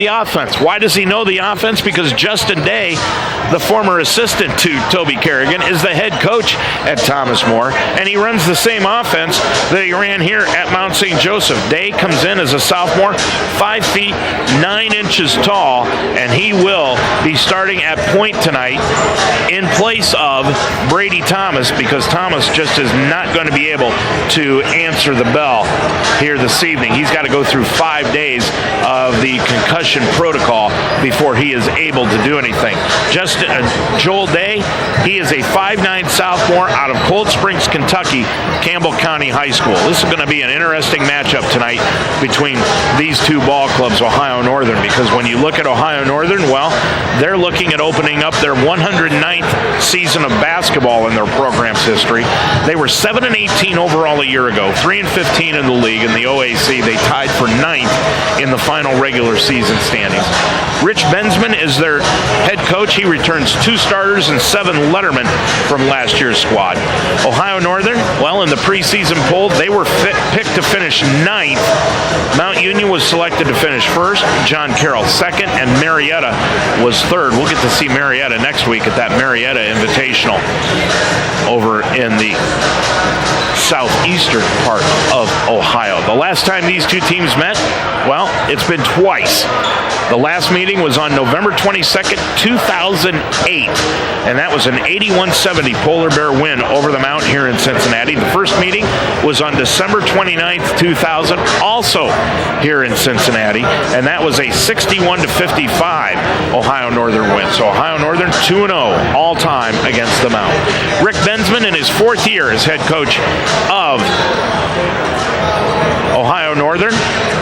The offense. Why does he know the offense? Because Justin Day, the former assistant to Toby Kerrigan, is the head coach at Thomas More, and he runs the same offense that he ran here at Mount St. Joseph. Day comes in as a sophomore, 5 feet 9 inches tall, and he will be starting at point tonight in place of Brady Thomas, because Thomas just is not going to be able to answer the bell here this evening. He's got to go through 5 days of the concussion protocol before he is able to do anything. Joel Day, he is a 5'9" sophomore out of Cold Springs, Kentucky, Campbell County High School. This is going to be an interesting matchup tonight between these two ball clubs, Ohio Northern, because when you look at Ohio Northern, well, they're looking at opening up their 109th season of basketball in their program's history. They were 7-18 overall a year ago, 3-15 in the league. In the OAC, they tied for 9th in the final regular season standings. Rich Benzman is their head coach. He returns 2 starters and 7 lettermen from last year's squad. Ohio Northern, well, in the preseason poll, they were picked to finish 9th. Mount Union was selected to finish 1st, John Carroll 2nd, and Marietta was 3rd. We'll get to see Marietta next week at that Marietta Invitational over in the southeastern part of Ohio. The last time these two teams met, well, it's been twice. The last meeting was on November 22nd, 2008, and that was an 81-70 Polar Bear win over the Mount here in Cincinnati. The first meeting was on December 29th, 2000, also here in Cincinnati, and that was a 61-55 Ohio Northern win. So Ohio Northern 2-0 all-time against the Mount. Rick Benzman in his 4th year as head coach of Ohio Northern.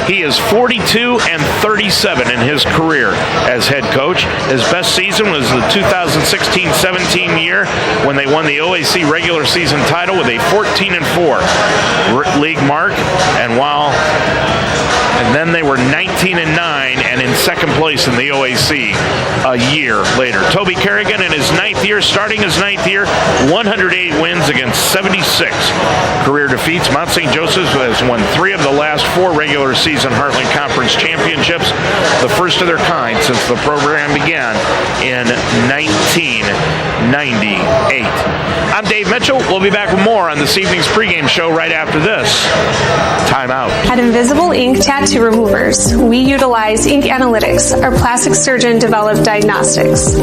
He is 42-37 in his career as head coach. His best season was the 2016-17 year when they won the OAC regular season title with a 14-4 league mark. And then they were 19-9 and in second place in the OAC a year later. Toby Kerrigan in his 9th year, starting his 9th year, 108 wins against 76 career defeats. Mount St. Joseph has won 3 of the last 4 regular season Heartland Conference championships, the first of their kind since the program began in 1998. I'm Dave Mitchell. We'll be back with more on this evening's pregame show right after this. Time out. At Invisible Ink Tattoo Removers, we utilize ink analytics, our plastic surgeon-developed diagnostics.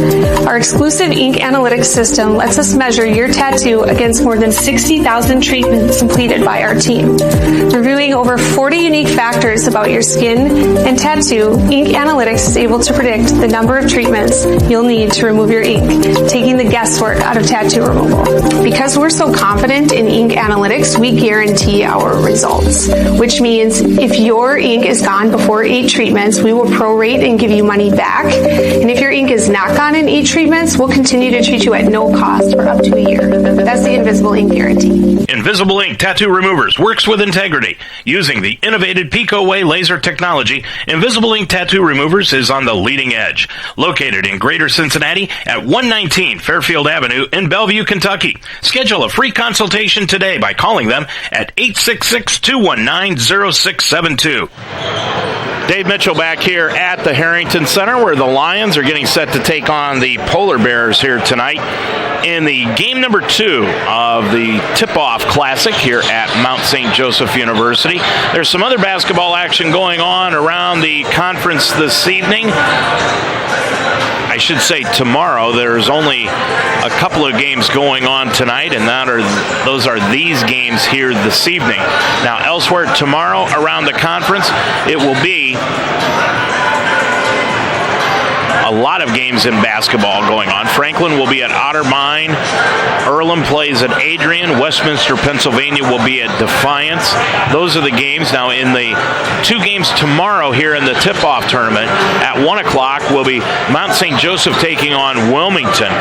Our exclusive ink analytics system lets us measure your tattoo against more than 60,000 treatments completed by our team. Reviewing over 40 unique factors about your skin and tattoo, ink analytics is able to predict the number of treatments you'll need to remove your ink, taking the guesswork out of tattoo removal. Because we're so confident in ink analytics, we guarantee our results, which means if your ink is gone before 8 treatments, we will prorate and give you money back. And if your ink is not gone in 8 treatments, we'll continue to treat you at no cost for up to a year. That's the Invisible Ink guarantee. Invisible Ink Tattoo Removers works with integrity. Using the innovative Pico Way laser technology, Invisible Ink Tattoo Removers is on the leading edge. Located in Greater Cincinnati at 119 Fairfield Avenue in Bellevue, Kentucky. Schedule a free consultation today by calling them at 866-219-0672. Dave Mitchell back here at the Harrington Center, where the Lions are getting set to take on the Polar Bears here tonight in the game number 2 of the Tip-Off Classic here at Mount St. Joseph University. There's some other basketball action going on around the conference this evening. I should say tomorrow. There's only a couple of games going on tonight, and those are these games here this evening. Now, elsewhere tomorrow around the conference, it will be a lot of games in basketball going on. Franklin will be at Otterbein. Earlham plays at Adrian. Westminster, Pennsylvania will be at Defiance. Those are the games. Now, in the 2 games tomorrow here in the tip-off tournament, at 1 o'clock will be Mount St. Joseph taking on Wilmington.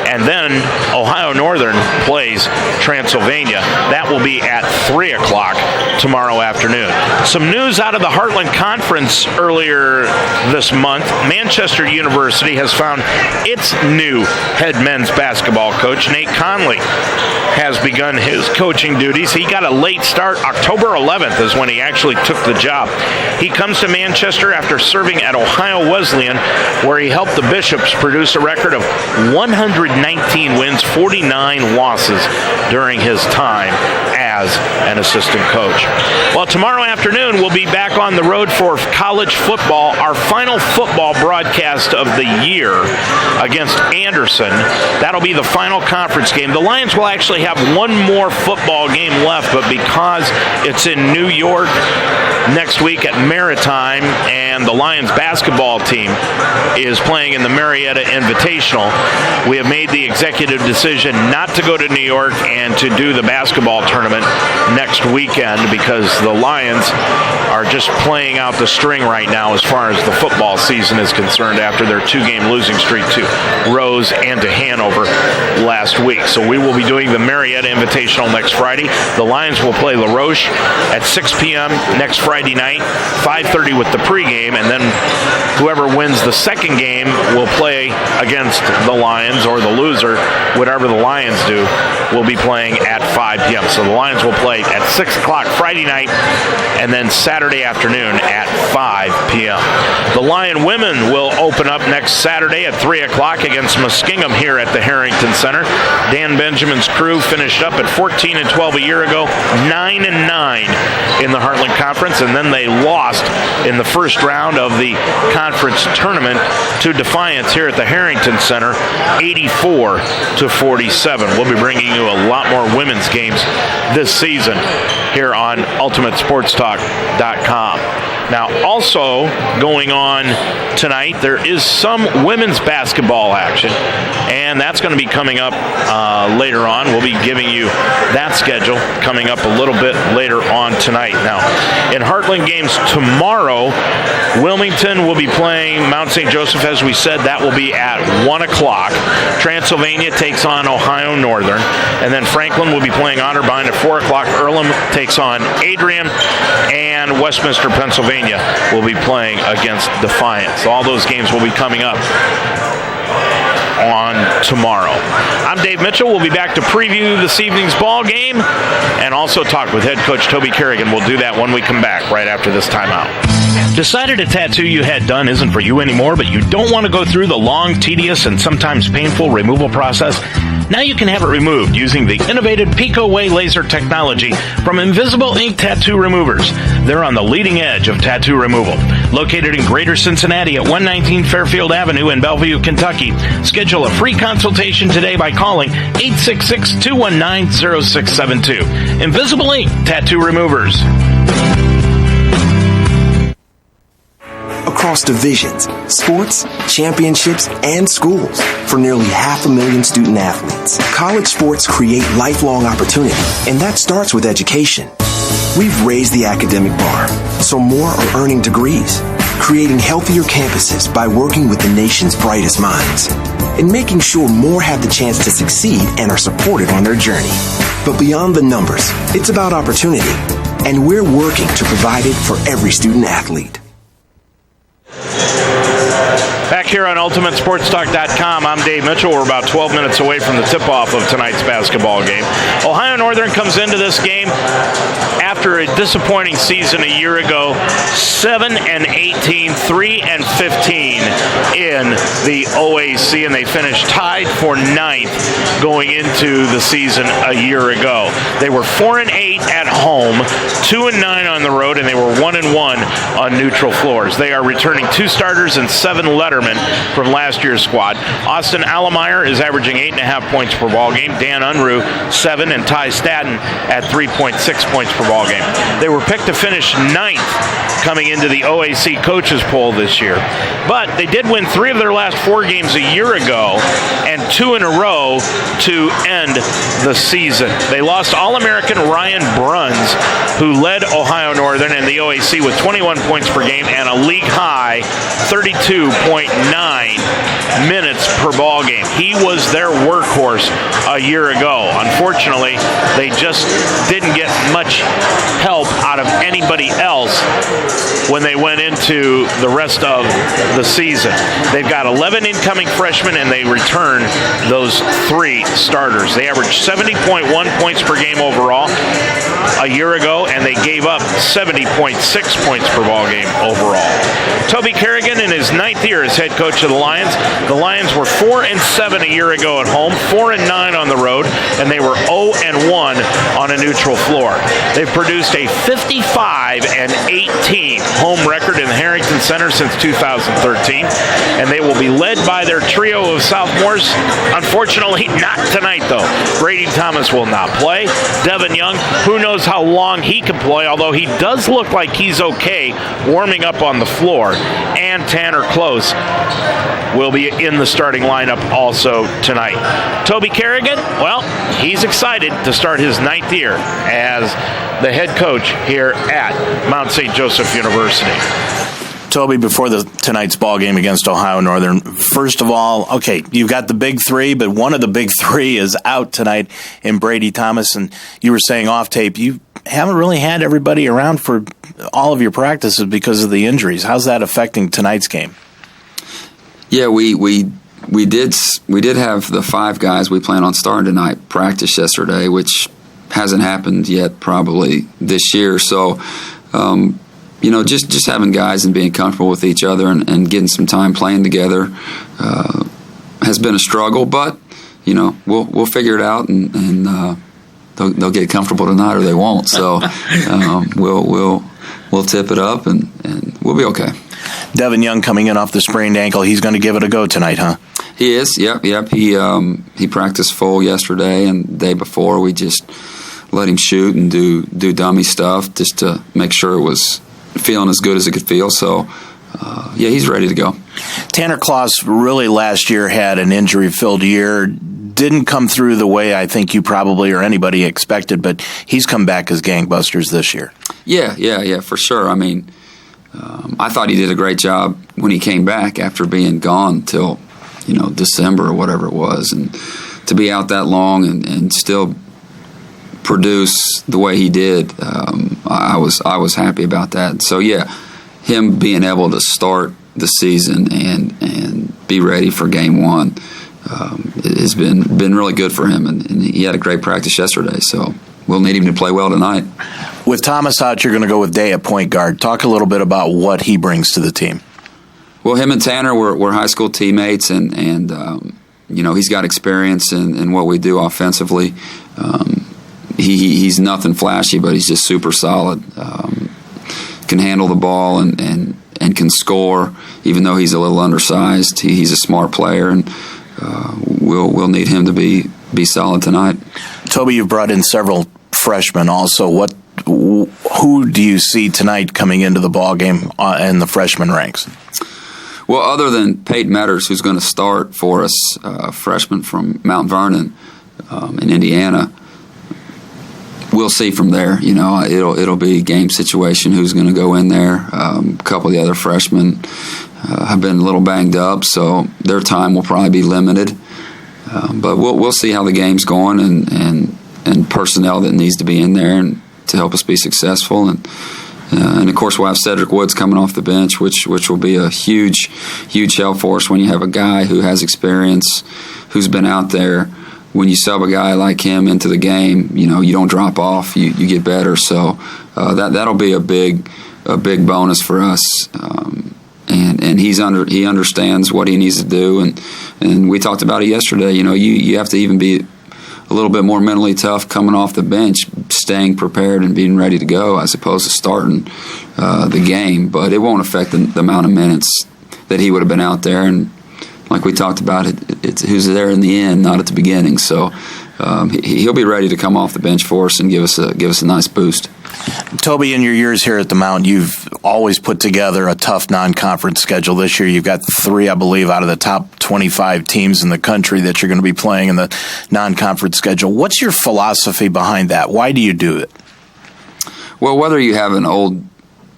And then Ohio Northern plays Transylvania. That will be at 3 o'clock tomorrow afternoon. Some news out of the Heartland Conference earlier this month. Manchester University University has found its new head men's basketball coach. Nate Conley has begun his coaching duties. He got a late start. October 11th is when he actually took the job. He comes to Manchester after serving at Ohio Wesleyan, where he helped the Bishops produce a record of 119 wins, 49 losses during his time as an assistant coach. Well, tomorrow afternoon we'll be back on the road for college football, our final football broadcast of the year against Anderson. That'll be the final conference game. The Lions will actually have one more football game left, but because it's in New York next week at Maritime and the Lions basketball team is playing in the Marietta Invitational, we have made the executive decision not to go to New York and to do the basketball tournament next weekend because the Lions are just playing out the string right now as far as the football season is concerned after their two-game losing streak to Rose and to Hanover last week. So we will be doing the Marietta Invitational next Friday. The Lions will play La Roche at 6 p.m. next Friday night, 5:30 with the pregame, and then whoever wins the second game will play against the Lions, or the loser, whatever the Lions do, will be playing at 5 p.m. So the Lions will play at 6 o'clock Friday night and then Saturday afternoon at 5 p.m. The Lion women will open up next Saturday at 3 o'clock against Muskingum here at the Harrington Center. Dan Benjamin's crew finished up at 14-12 a year ago, 9-9 in the Heartland Conference, and then they lost in the first round of the conference tournament to Defiance here at the Harrington Center, 84-47. We'll be bringing you a lot more women's games this season here on UltimateSportsTalk.com. Now, also going on tonight, there is some women's basketball action, and that's going to be coming up later on. We'll be giving you that schedule coming up a little bit later on tonight. Now, in Heartland games tomorrow, Wilmington will be playing Mount St. Joseph, as we said. That will be at 1 o'clock. Transylvania takes on Ohio Northern, and then Franklin will be playing Otterbein at 4 o'clock. Earlham takes on Adrian, and Westminster, Pennsylvania will be playing against Defiance. All those games will be coming up on tomorrow. I'm Dave Mitchell. We'll be back to preview this evening's ball game and also talk with head coach Toby Kerrigan. We'll do that when we come back right after this timeout. Decided a tattoo you had done isn't for you anymore, but you don't want to go through the long, tedious, and sometimes painful removal process? Now you can have it removed using the innovative Pico Way laser technology from Invisible Ink Tattoo Removers. They're on the leading edge of tattoo removal. Located in Greater Cincinnati at 119 Fairfield Avenue in Bellevue, Kentucky. Schedule a free consultation today by calling 866-219-0672. Invisible Ink Tattoo Removers. Across divisions, sports, championships, and schools. For nearly 500,000 student athletes, college sports create lifelong opportunity, and that starts with education. We've raised the academic bar, so more are earning degrees, creating healthier campuses by working with the nation's brightest minds, and making sure more have the chance to succeed and are supported on their journey. But beyond the numbers, it's about opportunity, and we're working to provide it for every student athlete. Back here on UltimateSportsTalk.com, I'm Dave Mitchell. We're about 12 minutes away from the tip-off of tonight's basketball game. Ohio Northern comes into this game after a disappointing season a year ago, 7-18, 3-15 in the OAC, and they finished tied for 9th going into the season a year ago. They were 4-8 at home, 2-9 on the road, and they were 1-1 on neutral floors. They are returning 2 starters and 7 lettermen from last year's squad. Austin Allemeyer is averaging 8.5 points per ball game. Dan Unruh, 7, and Ty Staton at 3.6 points per ball game. They were picked to finish 9th coming into the OAC coaches poll this year. But they did win 3 of their last 4 games a year ago and 2 in a row to end the season. They lost All-American Ryan Bruns, who led Ohio Northern and the OAC with 21 points per game and a league-high 32.9 minutes per ball game. He was their workhorse a year ago. Unfortunately, they just didn't get much help out of anybody else when they went into the rest of the season. They've got 11 incoming freshmen, and they return those 3 starters. They averaged 70.1 points per game overall a year ago, and they gave up 70.6 points per ball game overall. Toby Kerrigan in his 9th year as head coach of the Lions. The Lions were 4-7 a year ago at home, 4-9 on the road, and they were 0-1 on a neutral floor. They've produced a 55-18 home record in the Harrington Center since 2013, and they will be led by their trio of sophomores. Unfortunately, not tonight, though. Brady Thomas will not play. Devin Young, who knows how long he can play, although he does look like he's okay warming up on the floor. And Tanner Close will be in the starting lineup also tonight. Toby Kerrigan, well, he's excited to start his 9th year as the head coach here at Mount St. Joseph University. Toby, before tonight's ball game against Ohio Northern, first of all, okay, you've got the big 3, but one of the big 3 is out tonight in Brady Thomas, and you were saying off tape you haven't really had everybody around for all of your practices because of the injuries. How's that affecting tonight's game? Yeah, we did have the 5 guys we plan on starting tonight practice yesterday, which hasn't happened yet probably this year. So, just having guys and being comfortable with each other and getting some time playing together has been a struggle. But we'll figure it out, and they'll get comfortable tonight or they won't. So we'll tip it up and we'll be okay. Devin Young coming in off the sprained ankle. He's going to give it a go tonight, huh? He is. Yep. He practiced full yesterday, and the day before we just let him shoot and do dummy stuff just to make sure it was feeling as good as it could feel. So, he's ready to go. Tanner Kloss really last year had an injury-filled year. Didn't come through the way I think you probably or anybody expected, but he's come back as gangbusters this year. Yeah, for sure. I mean, I thought he did a great job when he came back after being gone till, December or whatever it was. And to be out that long and still produce the way he did, I was happy about that. So, him being able to start the season and be ready for game 1 has been really good for him, and he had a great practice yesterday, so we'll need him to play well tonight. With Thomas out, you're going to go with Day at point guard. Talk a little bit about what he brings to the team. Well, him and Tanner were high school teammates, and he's got experience in what we do offensively. He's nothing flashy, but he's just super solid. Can handle the ball and can score, even though he's a little undersized. He's a smart player, and we'll need him to be solid tonight. Toby, you've brought in several freshmen also. Who do you see tonight coming into the ball game in the freshman ranks? Well, other than Peyton Metters, who's going to start for us, freshman from Mount Vernon in Indiana, we'll see from there. It'll be a game situation. Who's going to go in there? A couple of the other freshmen have been a little banged up, so their time will probably be limited. But we'll see how the game's going and personnel that needs to be in there and to help us be successful. And of course, we'll have Cedric Woods coming off the bench, which will be a huge help for us when you have a guy who has experience, who's been out there. When you sub a guy like him into the game, you don't drop off, you get better. So that'll be a big bonus for us. And he understands what he needs to do, and we talked about it yesterday. You have to even be a little bit more mentally tough coming off the bench, staying prepared and being ready to go, as opposed to starting the game. But it won't affect the amount of minutes that he would have been out there. And like we talked about, it's who's there in the end, not at the beginning. So he'll be ready to come off the bench for us and give us a nice boost. Toby, in your years here at the Mount, you've always put together a tough non-conference schedule. This year you've got 3, I believe, out of the top 25 teams in the country that you're going to be playing in the non-conference schedule. What's your philosophy behind that? Why do you do it? Well, whether you have an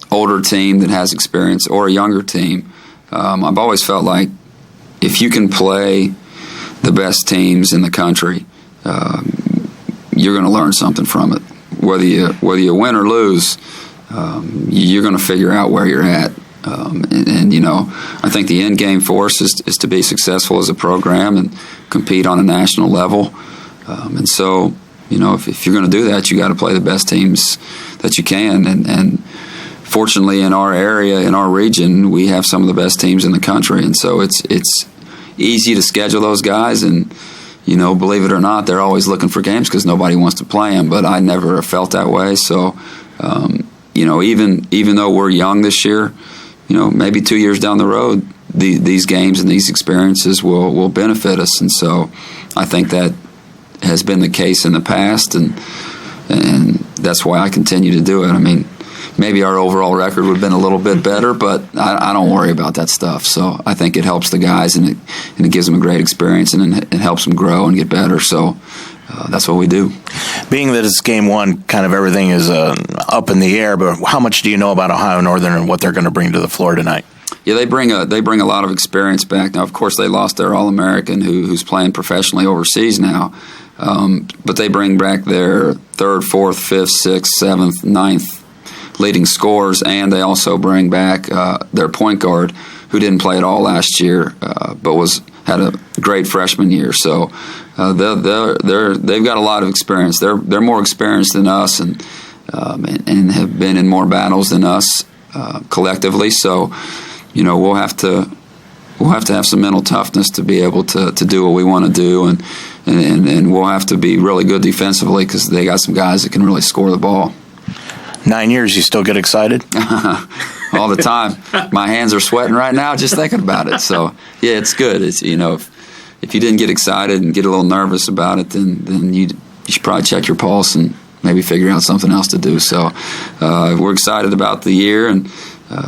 older team that has experience or a younger team, I've always felt like if you can play the best teams in the country, you're going to learn something from it. Whether you win or lose, you're going to figure out where you're at. And I think the end game for us is to be successful as a program and compete on a national level. And so, if you're going to do that, you got to play the best teams that you can. And fortunately, in our area, in our region, we have some of the best teams in the country. And so it's easy to schedule those guys. And, believe it or not, they're always looking for games because nobody wants to play them. But I never felt that way. So, even though we're young this year, maybe 2 years down the road, these games and these experiences will benefit us. And so I think that has been the case in the past, and that's why I continue to do it. I mean, maybe our overall record would have been a little bit better, but I don't worry about that stuff. So I think it helps the guys, and it gives them a great experience, and it helps them grow and get better. So that's what we do. Being that it's game one, kind of everything is up in the air, but how much do you know about Ohio Northern and what they're going to bring to the floor tonight? Yeah, they bring a lot of experience back. Now, of course, they lost their All-American who's playing professionally overseas now, but they bring back their 3rd, 4th, 5th, 6th, 7th, 9th leading scorers, and they also bring back their point guard who didn't play at all last year, but had a great freshman year. So they've got a lot of experience. They're more experienced than us, and have been in more battles than us collectively. So we'll have to have some mental toughness to be able to do what we want to do, and we'll have to be really good defensively because they got some guys that can really score the ball. 9 years, you still get excited? All the time. My hands are sweating right now just thinking about it. So, yeah, it's good. It's if you didn't get excited and get a little nervous about it, then you should probably check your pulse and maybe figure out something else to do. So we're excited about the year and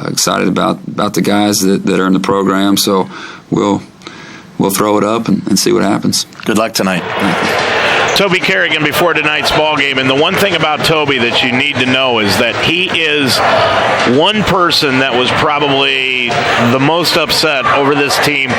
excited about the guys that are in the program. So we'll throw it up and see what happens. Good luck tonight. Thank you. Toby Kerrigan before tonight's ball game, and the one thing about Toby that you need to know is that he is one person that was probably the most upset over this team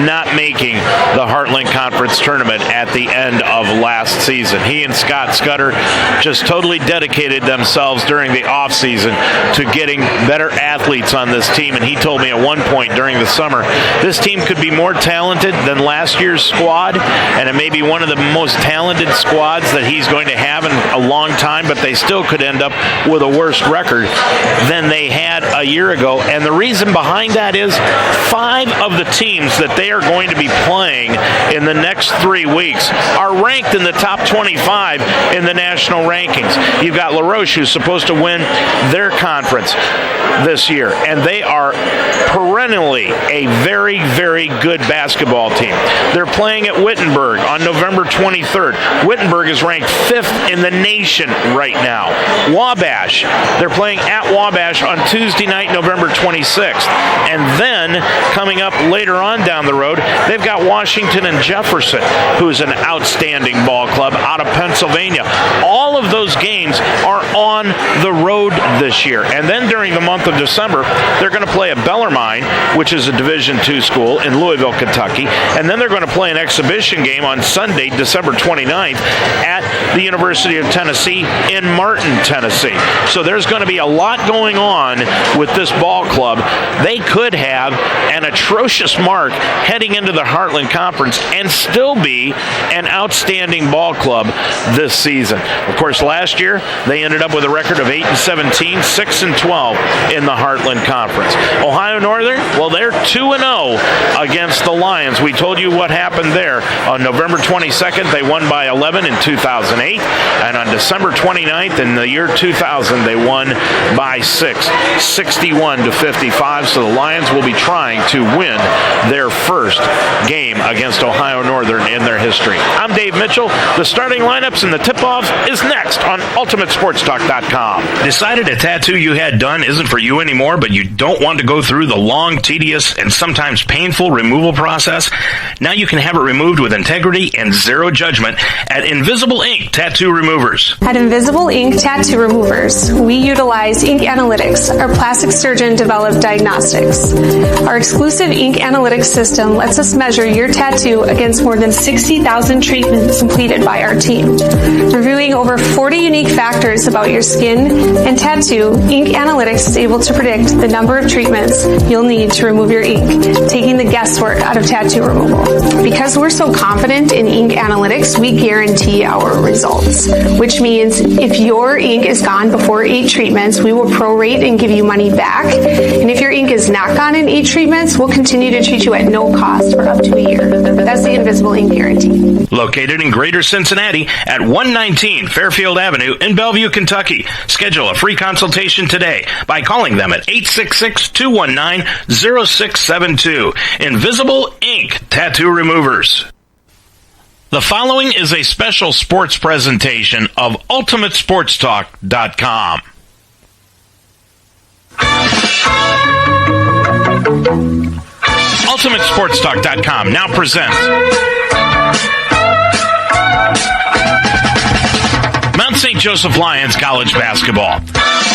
not making the Heartland Conference Tournament at the end of last season. He and Scott Scudder just totally dedicated themselves during the offseason to getting better athletes on this team, and he told me at one point during the summer, this team could be more talented than last year's squad, and it may be one of the most talented squads that he's going to have in a long time, but they still could end up with a worse record than they had a year ago. And the reason behind that is 5 of the teams that they are going to be playing in the next 3 weeks are ranked in the top 25 in the national rankings. You've got LaRoche, who's supposed to win their conference this year, and they are perennially a very, very good basketball team. They're playing at Wittenberg on November 23rd. Wittenberg is ranked 5th in the nation right now. Wabash, they're playing at Wabash on Tuesday night, November 26th. And then, coming up later on down the road, they've got Washington and Jefferson, who's an outstanding ball club out of Pennsylvania. All of those games are on the road this year. And then during the month of December, they're going to play at Bellarmine, which is a Division II school in Louisville, Kentucky. And then they're going to play an exhibition game on Sunday, December 29th, at the University of Tennessee in Martin, Tennessee. So there's going to be a lot going on with this ball club. They could have an atrocious mark heading into the Heartland Conference and still be an outstanding ball club this season. Of course, last year they ended up with a record of 8-17, 6-12 in the Heartland Conference. Ohio Northern, well, they're 2-0 against the Lions. We told you what happened there. On November 22nd, they won by 11 in 2008, and on December 29th in the year 2000, they won by 61-55. So the Lions will be trying to win their first game against Ohio Northern in their history. I'm Dave Mitchell. The starting lineups and the tip-off is next on UltimateSportsTalk.com. Decided a tattoo you had done isn't for you anymore, but you don't want to go through the long, tedious, and sometimes painful removal process? Now you can have it removed with integrity and zero judgment at Invisible Ink Tattoo Removers. At Invisible Ink Tattoo Removers, we utilize ink analytics, our plastic surgeon-developed diagnostics. Our exclusive ink analytics system lets us measure your tattoo against more than 60,000 treatments completed by our team. Reviewing over 40 unique factors about your skin and tattoo, ink analytics is able to predict the number of treatments you'll need to remove your ink, taking the guesswork out of tattoo removal. Because we're so confident in ink analytics, we guarantee our results, which means if your ink is gone before 8 treatments, we will prorate and give you money back. And if your ink is not gone in 8 treatments, we'll continue to treat you at no cost for up to a year. That's the Invisible Ink Guarantee. Located in Greater Cincinnati at 119 Fairfield Avenue in Bellevue, Kentucky. Schedule a free consultation today by calling them at 866-219-0672. Invisible Ink Tattoo Removers. The following is a special sports presentation of UltimateSportsTalk.com. UltimateSportsTalk.com now presents Mount St. Joseph Lions College Basketball.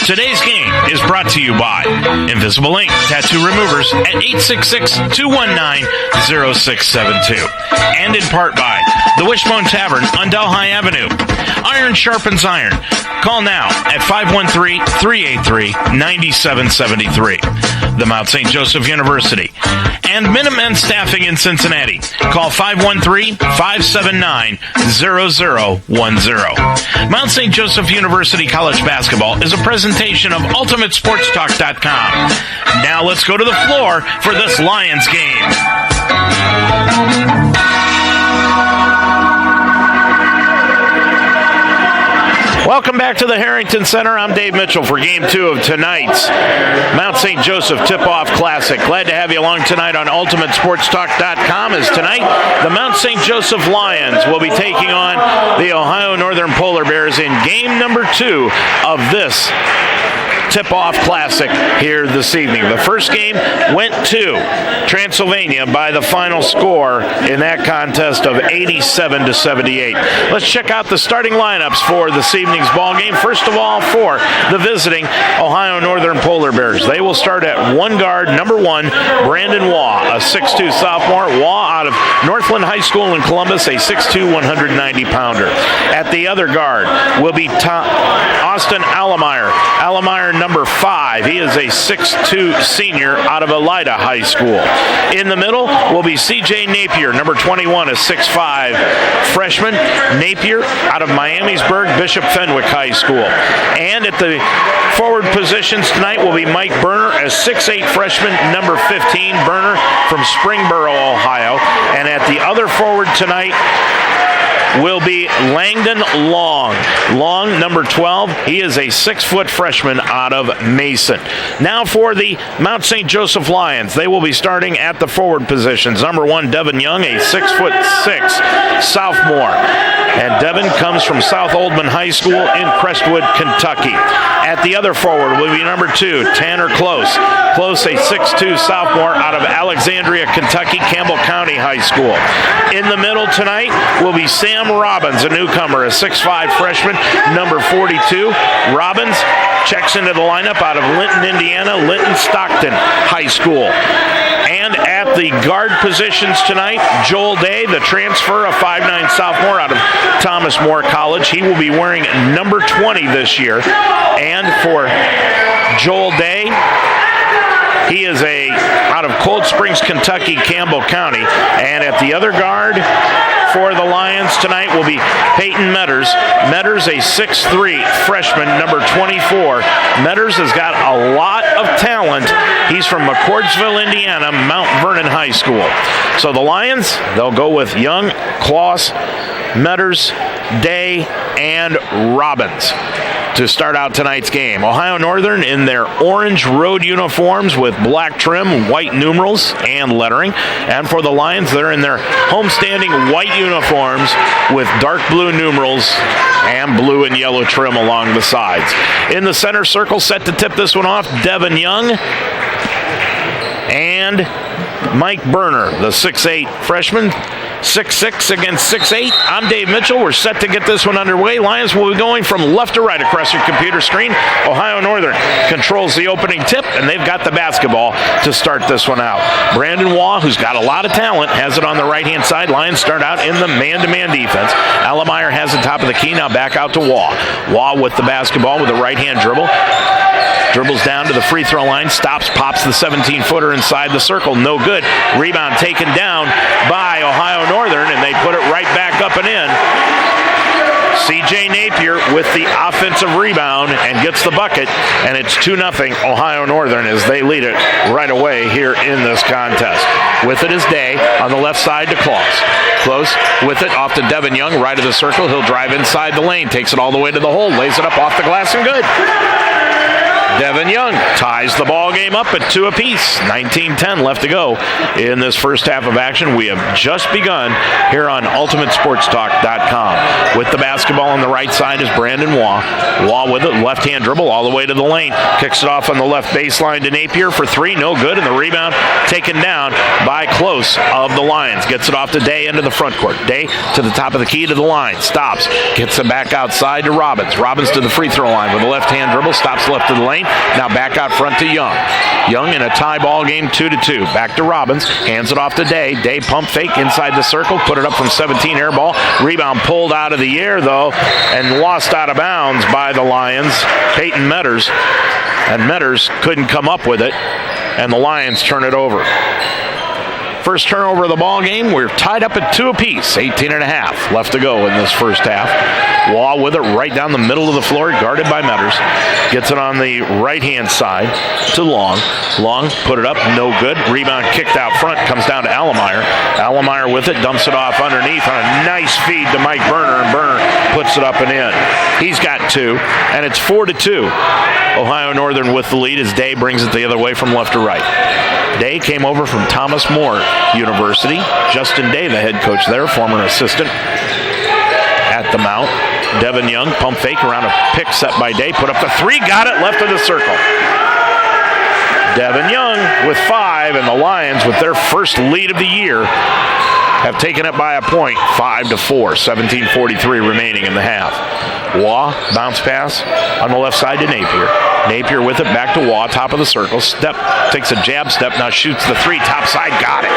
Today's game is brought to you by Invisible Ink Tattoo Removers at 866-219-0672. And in part by the Wishbone Tavern on Delhi Avenue. Iron sharpens iron. Call now at 513-383-9773. The Mount St. Joseph University. And Minutemen Staffing in Cincinnati. Call 513-579-0010. Mount St. Joseph University College Basketball is a presentation of UltimateSportsTalk.com. Now let's go to the floor for this Lions game. Welcome back to the Harrington Center. I'm Dave Mitchell for Game 2 of tonight's Mount St. Joseph Tip-Off Classic. Glad to have you along tonight on UltimateSportsTalk.com as tonight the Mount St. Joseph Lions will be taking on the Ohio Northern Polar Bears in game number 2 of this Tip-Off Classic here this evening. The first game went to Transylvania by the final score in that contest of 87-78. Let's check out the starting lineups for this evening's ball game. First of all, for the visiting Ohio Northern Polar Bears. They will start at one guard, number 1, Brandon Waugh, a 6'2 sophomore. Waugh out of Northland High School in Columbus, a 6'2", 190-pounder. At the other guard will be Austin Allemeyer. Allemeyer, number 5. He is a 6'2 senior out of Elida High School. In the middle will be C.J. Napier, number 21, a 6'5 freshman. Napier out of Miamisburg Bishop Fenwick High School. And at the forward positions tonight will be Mike Berner, a 6'8 freshman, number 15. Berner from Springboro, Ohio. And at the other forward tonight will be Langdon Long. Long, number 12. He is a 6-foot freshman out of Mason. Now for the Mount St. Joseph Lions. They will be starting at the forward positions. Number 1, Devin Young, a 6'6" sophomore. And Devin comes from South Oldman High School in Crestwood, Kentucky. At the other forward will be number 2, Tanner Close. Close, a 6'2 sophomore out of Alexandria, Kentucky, Campbell County High School. In the middle tonight will be Sam Robbins, a newcomer, a 6'5 freshman, number 42. Robbins checks into the lineup out of Linton, Indiana, Linton Stockton High School. And at the guard positions tonight, Joel Day, the transfer, a 5'9 sophomore out of Thomas More College. He will be wearing number 20 this year. And for Joel Day, he is out of Cold Springs, Kentucky, Campbell County. And at the other guard for the Lions tonight will be Peyton Metters. Metters, a 6'3 freshman, number 24. Metters has got a lot of talent. He's from McCordsville, Indiana, Mount Vernon High School. So the Lions, they'll go with Young, Kloss, Metters, Day, and Robbins to start out tonight's game. Ohio Northern in their orange road uniforms with black trim, white numerals, and lettering. And for the Lions, they're in their homestanding white uniforms with dark blue numerals and blue and yellow trim along the sides. In the center circle, set to tip this one off, Devin Young and Mike Berner, the 6'8 freshman. 6'6" against 6'8". I'm Dave Mitchell. We're set to get this one underway. Lions will be going from left to right across your computer screen. Ohio Northern controls the opening tip, and they've got the basketball to start this one out. Brandon Waugh, who's got a lot of talent, has it on the right-hand side. Lions start out in the man-to-man defense. Allemeyer has the top of the key. Now back out to Waugh. Waugh with the basketball with a right-hand dribble. Dribbles down to the free throw line, stops, pops the 17-footer inside the circle. No good. Rebound taken down by Ohio Northern, and they put it right back up and in. C.J. Napier with the offensive rebound and gets the bucket, and it's 2-0 Ohio Northern as they lead it right away here in this contest. With it is Day on the left side to Klaus. Close with it off to Devin Young, right of the circle. He'll drive inside the lane, takes it all the way to the hole, lays it up off the glass and good. Devin Young ties the ball game up at 2 apiece. 19-10 left to go in this first half of action. We have just begun here on UltimateSportsTalk.com. With the basketball on the right side is Brandon Waugh. Waugh with it, left-hand dribble all the way to the lane. Kicks it off on the left baseline to Napier for 3. No good, and the rebound taken down by Close of the Lions. Gets it off to Day into the front court. Day to the top of the key to the line. Stops. Gets it back outside to Robbins. Robbins to the free throw line with a left-hand dribble. Stops left of the lane. Now back out front to Young. Young in a tie ball game, 2-2. Back to Robbins. Hands it off to Day. Day pump fake inside the circle. Put it up from 17, air ball. Rebound pulled out of the air, though, and lost out of bounds by the Lions. Peyton Metters. And Metters couldn't come up with it, and the Lions turn it over. First turnover of the ball game. We're tied up at 2 apiece. 18.5 left to go in this first half. Waugh with it right down the middle of the floor, guarded by Metters. Gets it on the right-hand side to Long. Long put it up, no good. Rebound kicked out front, comes down to Allemeyer. Allemeyer with it, dumps it off underneath on a nice feed to Mike Berner, and Berner puts it up and in. He's got 2, and it's 4-2. Ohio Northern with the lead as Day brings it the other way from left to right. Day came over from Thomas More University. Justin Day, the head coach there, former assistant at the Mount. Devin Young, pump fake around a pick set by Day. Put up the 3, got it, left of the circle. Devin Young with 5, and the Lions with their first lead of the year have taken it by a point, 5-4, 17:43 remaining in the half. Waugh, bounce pass on the left side to Napier. Napier with it, back to Waugh, top of the circle. Step, takes a jab step, now shoots the 3, top side, got it.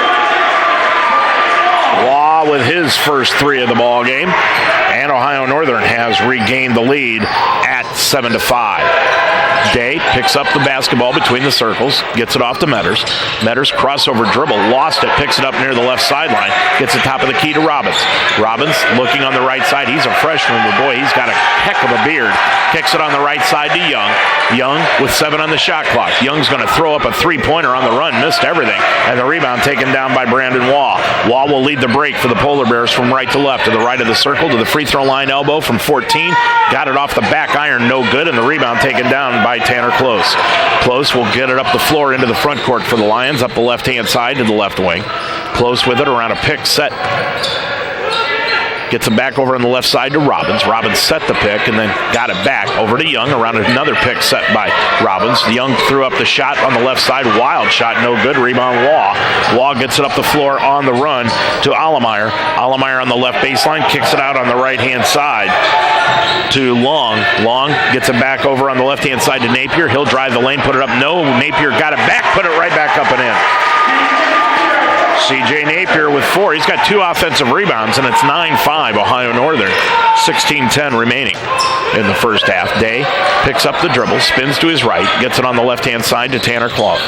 Waugh with his first 3 of the ball game, and Ohio Northern has regained the lead at 7-5. Day picks up the basketball between the circles, gets it off to Metters. Metters crossover dribble, lost it, picks it up near the left sideline, gets the top of the key to Robbins. Robbins looking on the right side. He's a freshman, but boy, he's got a heck of a beard. Kicks it on the right side to Young. Young with 7 on the shot clock. Young's going to throw up a 3-pointer on the run, missed everything, and the rebound taken down by Brandon Waugh. Waugh will lead the break for the Polar Bears from right to left, to the right of the circle, to the free throw line elbow from 14. Got it off the back iron, no good, and the rebound taken down by Tanner Close. Close will get it up the floor into the front court for the Lions, up the left-hand side to the left wing. Close with it around a pick set. Gets it back over on the left side to Robbins. Robbins set the pick and then got it back over to Young around another pick set by Robbins. Young threw up the shot on the left side. Wild shot, no good. Rebound Waugh. Waugh gets it up the floor on the run to Allemeyer. Allemeyer on the left baseline, kicks it out on the right-hand side to Long. Long gets it back over on the left-hand side to Napier. He'll drive the lane, put it up. No, Napier got it back, put it right back up and in. C.J. Napier with 4. He's got 2 offensive rebounds, and it's 9-5 Ohio Northern. 16-10 remaining in the first half. Day picks up the dribble, spins to his right, gets it on the left-hand side to Tanner Close.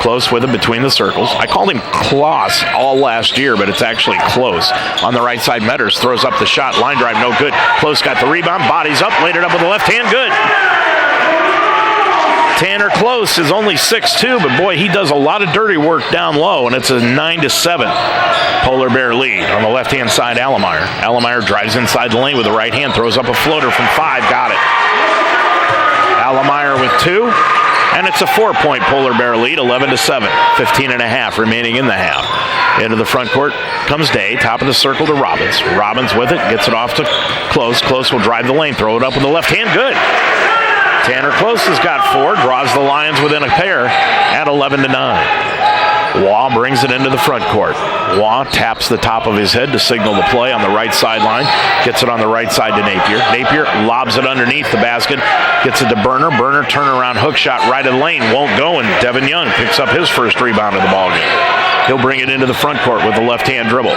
Close with him between the circles. I called him Kloss all last year, but it's actually Close. On the right side, Metters throws up the shot. Line drive, no good. Close got the rebound, bodies up, laid it up with the left hand, good. Tanner Close is only 6'2", but boy, he does a lot of dirty work down low, and it's a 9-7 Polar Bear lead. On the left-hand side, Allemeyer. Allemeyer drives inside the lane with the right hand, throws up a floater from 5, got it. Allemeyer with 2, and it's a 4-point Polar Bear lead, 11-7, 15.5 remaining in the half. Into the front court comes Day, top of the circle to Robbins. Robbins with it, gets it off to Close. Close will drive the lane, throw it up with the left hand, good. Tanner Close has got 4, draws the Lions within a pair at 11-9. Waugh brings it into the front court. Waugh taps the top of his head to signal the play on the right sideline. Gets it on the right side to Napier. Napier lobs it underneath the basket. Gets it to Burner. Burner turnaround hook shot right of the lane. Won't go, and Devin Young picks up his first rebound of the ballgame. He'll bring it into the front court with the left-hand dribble.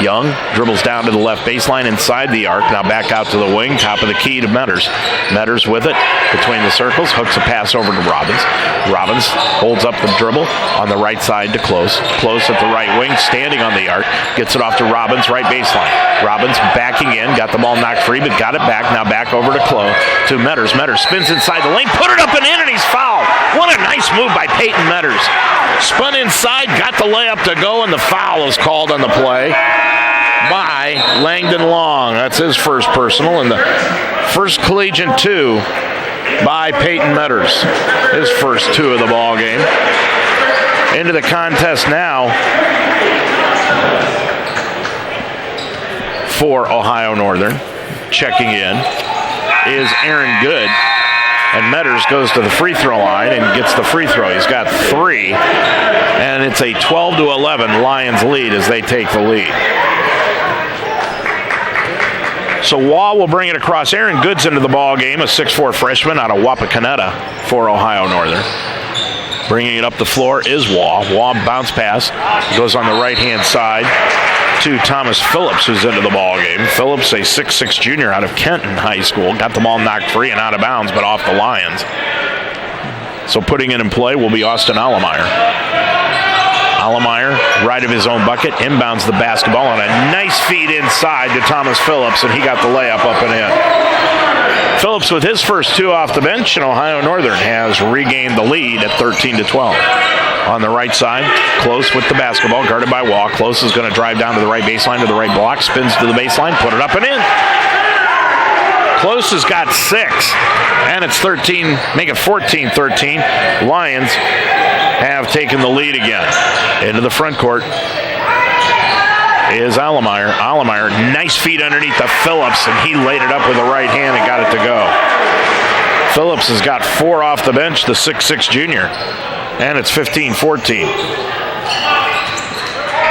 Young dribbles down to the left baseline inside the arc. Now back out to the wing. Top of the key to Metters. Metters with it between the circles. Hooks a pass over to Robbins. Robbins holds up the dribble on the right side to Close. Close at the right wing, standing on the arc. Gets it off to Robbins, right baseline. Robbins backing in. Got the ball knocked free, but got it back. Now back over to Close. To Metters. Metters spins inside the lane. Put it up and in, and he's fouled. What a nice move by Peyton Metters. Spun inside, got the layup to go, and the foul is called on the play by Langdon Long. That's his first personal, and the first collegiate 2 by Peyton Metters. His first 2 of the ball game. Into the contest now for Ohio Northern. Checking in is Aaron Good. And Metters goes to the free throw line and gets the free throw. He's got 3. And it's a 12-11 Lions lead as they take the lead. So Waugh will bring it across. Aaron Good's into the ball game, a 6'4 freshman out of Wapakoneta for Ohio Northern. Bringing it up the floor is Waugh. Waugh bounce pass. Goes on the right-hand side to Thomas Phillips, who's into the ball game. Phillips, a 6'6 junior out of Kenton High School. Got the ball knocked free and out of bounds, but off the Lions. So putting it in play will be Austin Allemeyer. Allemeyer, right of his own bucket, inbounds the basketball on a nice feed inside to Thomas Phillips, and he got the layup up and in. Phillips with his first 2 off the bench, and Ohio Northern has regained the lead at 13-12. On the right side, Close with the basketball, guarded by Waugh. Close is going to drive down to the right baseline, to the right block, spins to the baseline, put it up and in. Close has got 6, and it's 13, make it 14-13. Lions have taken the lead again. Into the front court is Allemeyer. Allemeyer, nice feed underneath the Phillips, and he laid it up with the right hand and got it to go. Phillips has got 4 off the bench, the 6'6 junior. And it's 15-14.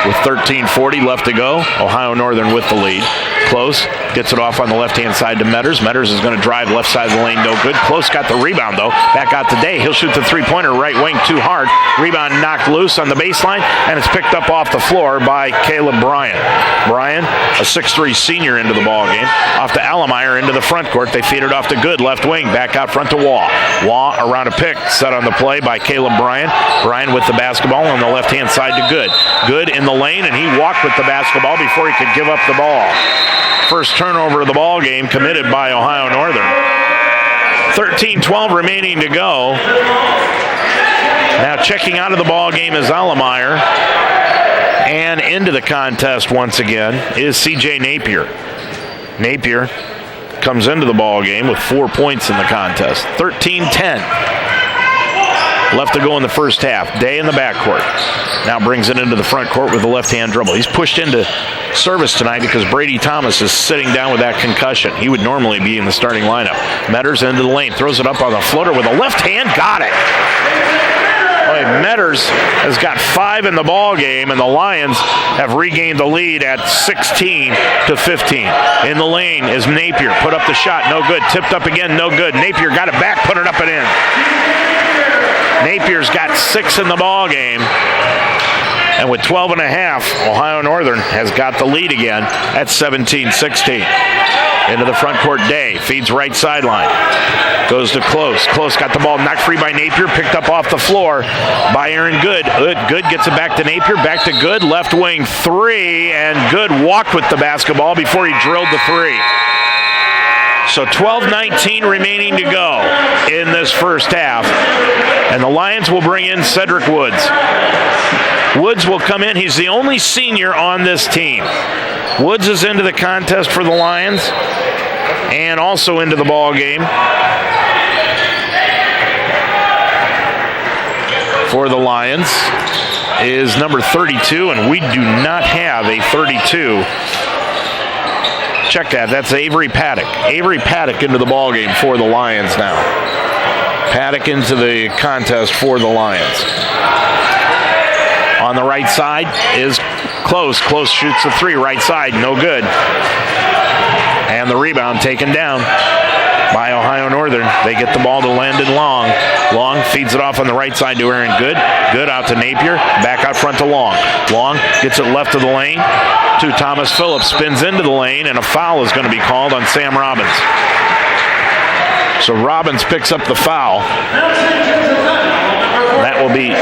With 13:40 left to go, Ohio Northern with the lead. Close gets it off on the left-hand side to Metters. Metters is going to drive left side of the lane, no good. Close got the rebound, though. Back out today. He'll shoot the three-pointer right wing too hard. Rebound knocked loose on the baseline, and it's picked up off the floor by Caleb Bryan. Bryan, a 6'3 senior, into the ball game. Off to Allemeyer into the front court. They feed it off to Good, left wing. Back out front to Waugh. Waugh around a pick, set on the play by Caleb Bryan. Bryan with the basketball on the left-hand side to Good. Good in the lane, and he walked with the basketball before he could give up the ball. First turnover of the ball game committed by Ohio Northern. 13-12 remaining to go. Now checking out of the ball game is Allemeyer. And into the contest once again is C.J. Napier. Napier comes into the ball game with 4 points in the contest. 13-10. Left to go in the first half. Day in the backcourt. Now brings it into the front court with the left-hand dribble. He's pushed into service tonight because Brady Thomas is sitting down with that concussion. He would normally be in the starting lineup. Metters into the lane. Throws it up on the floater with a left hand. Got it. Boy, Metters has got 5 in the ball game, and the Lions have regained the lead at 16-15. In the lane is Napier. Put up the shot. No good. Tipped up again. No good. Napier got it back. Put it up and in. Napier's got 6 in the ball game. And with 12 and a half, Ohio Northern has got the lead again at 17-16. Into the front court, Day feeds right sideline. Goes to Close. Close got the ball knocked free by Napier, picked up off the floor by Aaron Good. Good gets it back to Napier, back to Good, left wing 3, and Good walked with the basketball before he drilled the 3. So 12-19 remaining to go in this first half. And the Lions will bring in Cedric Woods. Woods will come in. He's the only senior on this team. Woods is into the contest for the Lions and also into the ball game for the Lions is number 32, and we do not have a 32. Check that. That's Avery Paddock. Avery Paddock into the ball game for the Lions now. Paddock into the contest for the Lions. on the right side is Close. Close shoots the three, right side, no good. And the rebound taken down by Ohio Northern. They get the ball to Landon Long. Long feeds it off on the right side to Aaron Good. Good out to Napier. Back out front to Long. Long gets it left of the lane to Thomas Phillips. Spins into the lane, and a foul is going to be called on Sam Robbins. So Robbins picks up the foul. That will be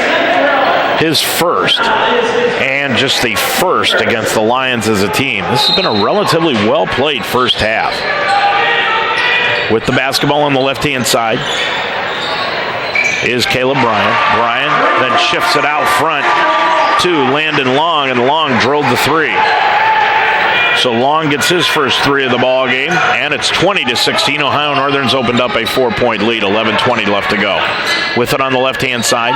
his first, and just the first against the Lions as a team. This has been a relatively well-played first half. With the basketball on the left-hand side is Caleb Bryant. Bryant then shifts it out front to Landon Long, and Long drilled the three. So Long gets his first three of the ball game, and it's 20-16. Ohio Northern's opened up a 4-point lead, 11:20 left to go. With it on the left-hand side,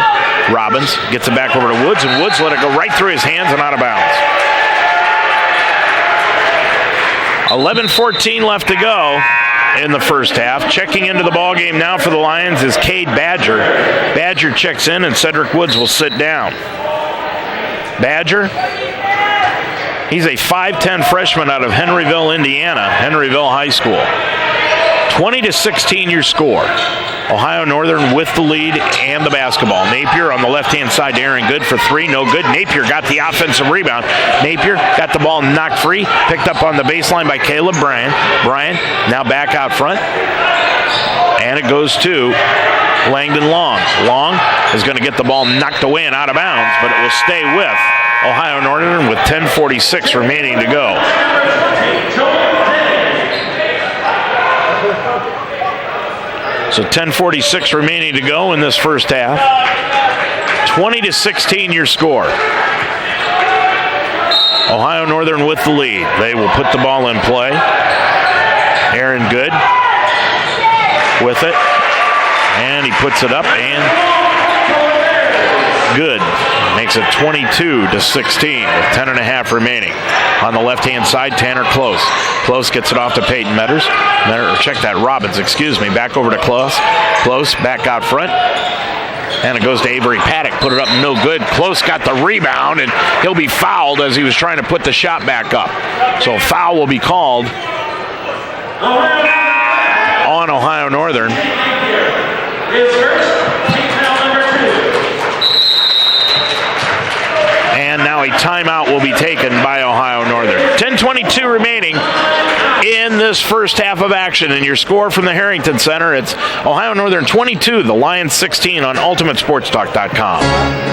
Robbins gets it back over to Woods, and Woods let it go right through his hands and out of bounds. 11:14 left to go in the first half. Checking into the ball game now for the Lions is Cade Badger. Badger checks in, and Cedric Woods will sit down. Badger, he's a 5'10 freshman out of Henryville, Indiana, Henryville High School. 20-16 your score. Ohio Northern with the lead and the basketball. Napier on the left-hand side to Aaron Good for three. No good. Napier got the offensive rebound. Napier got the ball knocked free. Picked up on the baseline by Caleb Bryant. Bryant now back out front. And it goes to Langdon Long. Long is going to get the ball knocked away and out of bounds, but it will stay with Ohio Northern with 10:46 remaining to go. So 10:46 remaining to go in this first half. 20-16 your score. Ohio Northern with the lead. They will put the ball in play. Aaron Good with it. And he puts it up, and Good makes it 22-16 with 10.5 remaining. On the left-hand side, Tanner Close. Close gets it off to Peyton Metters. Robbins, back over to Close. Close back out front. And it goes to Avery Paddock. Put it up, no good. Close got the rebound, and he'll be fouled as he was trying to put the shot back up. So a foul will be called on Ohio Northern. And now a timeout will be taken by Ohio Northern. 10:22 remaining in this first half of action. And your score from the Harrington Center, it's Ohio Northern 22, the Lions 16 on UltimateSportsTalk.com.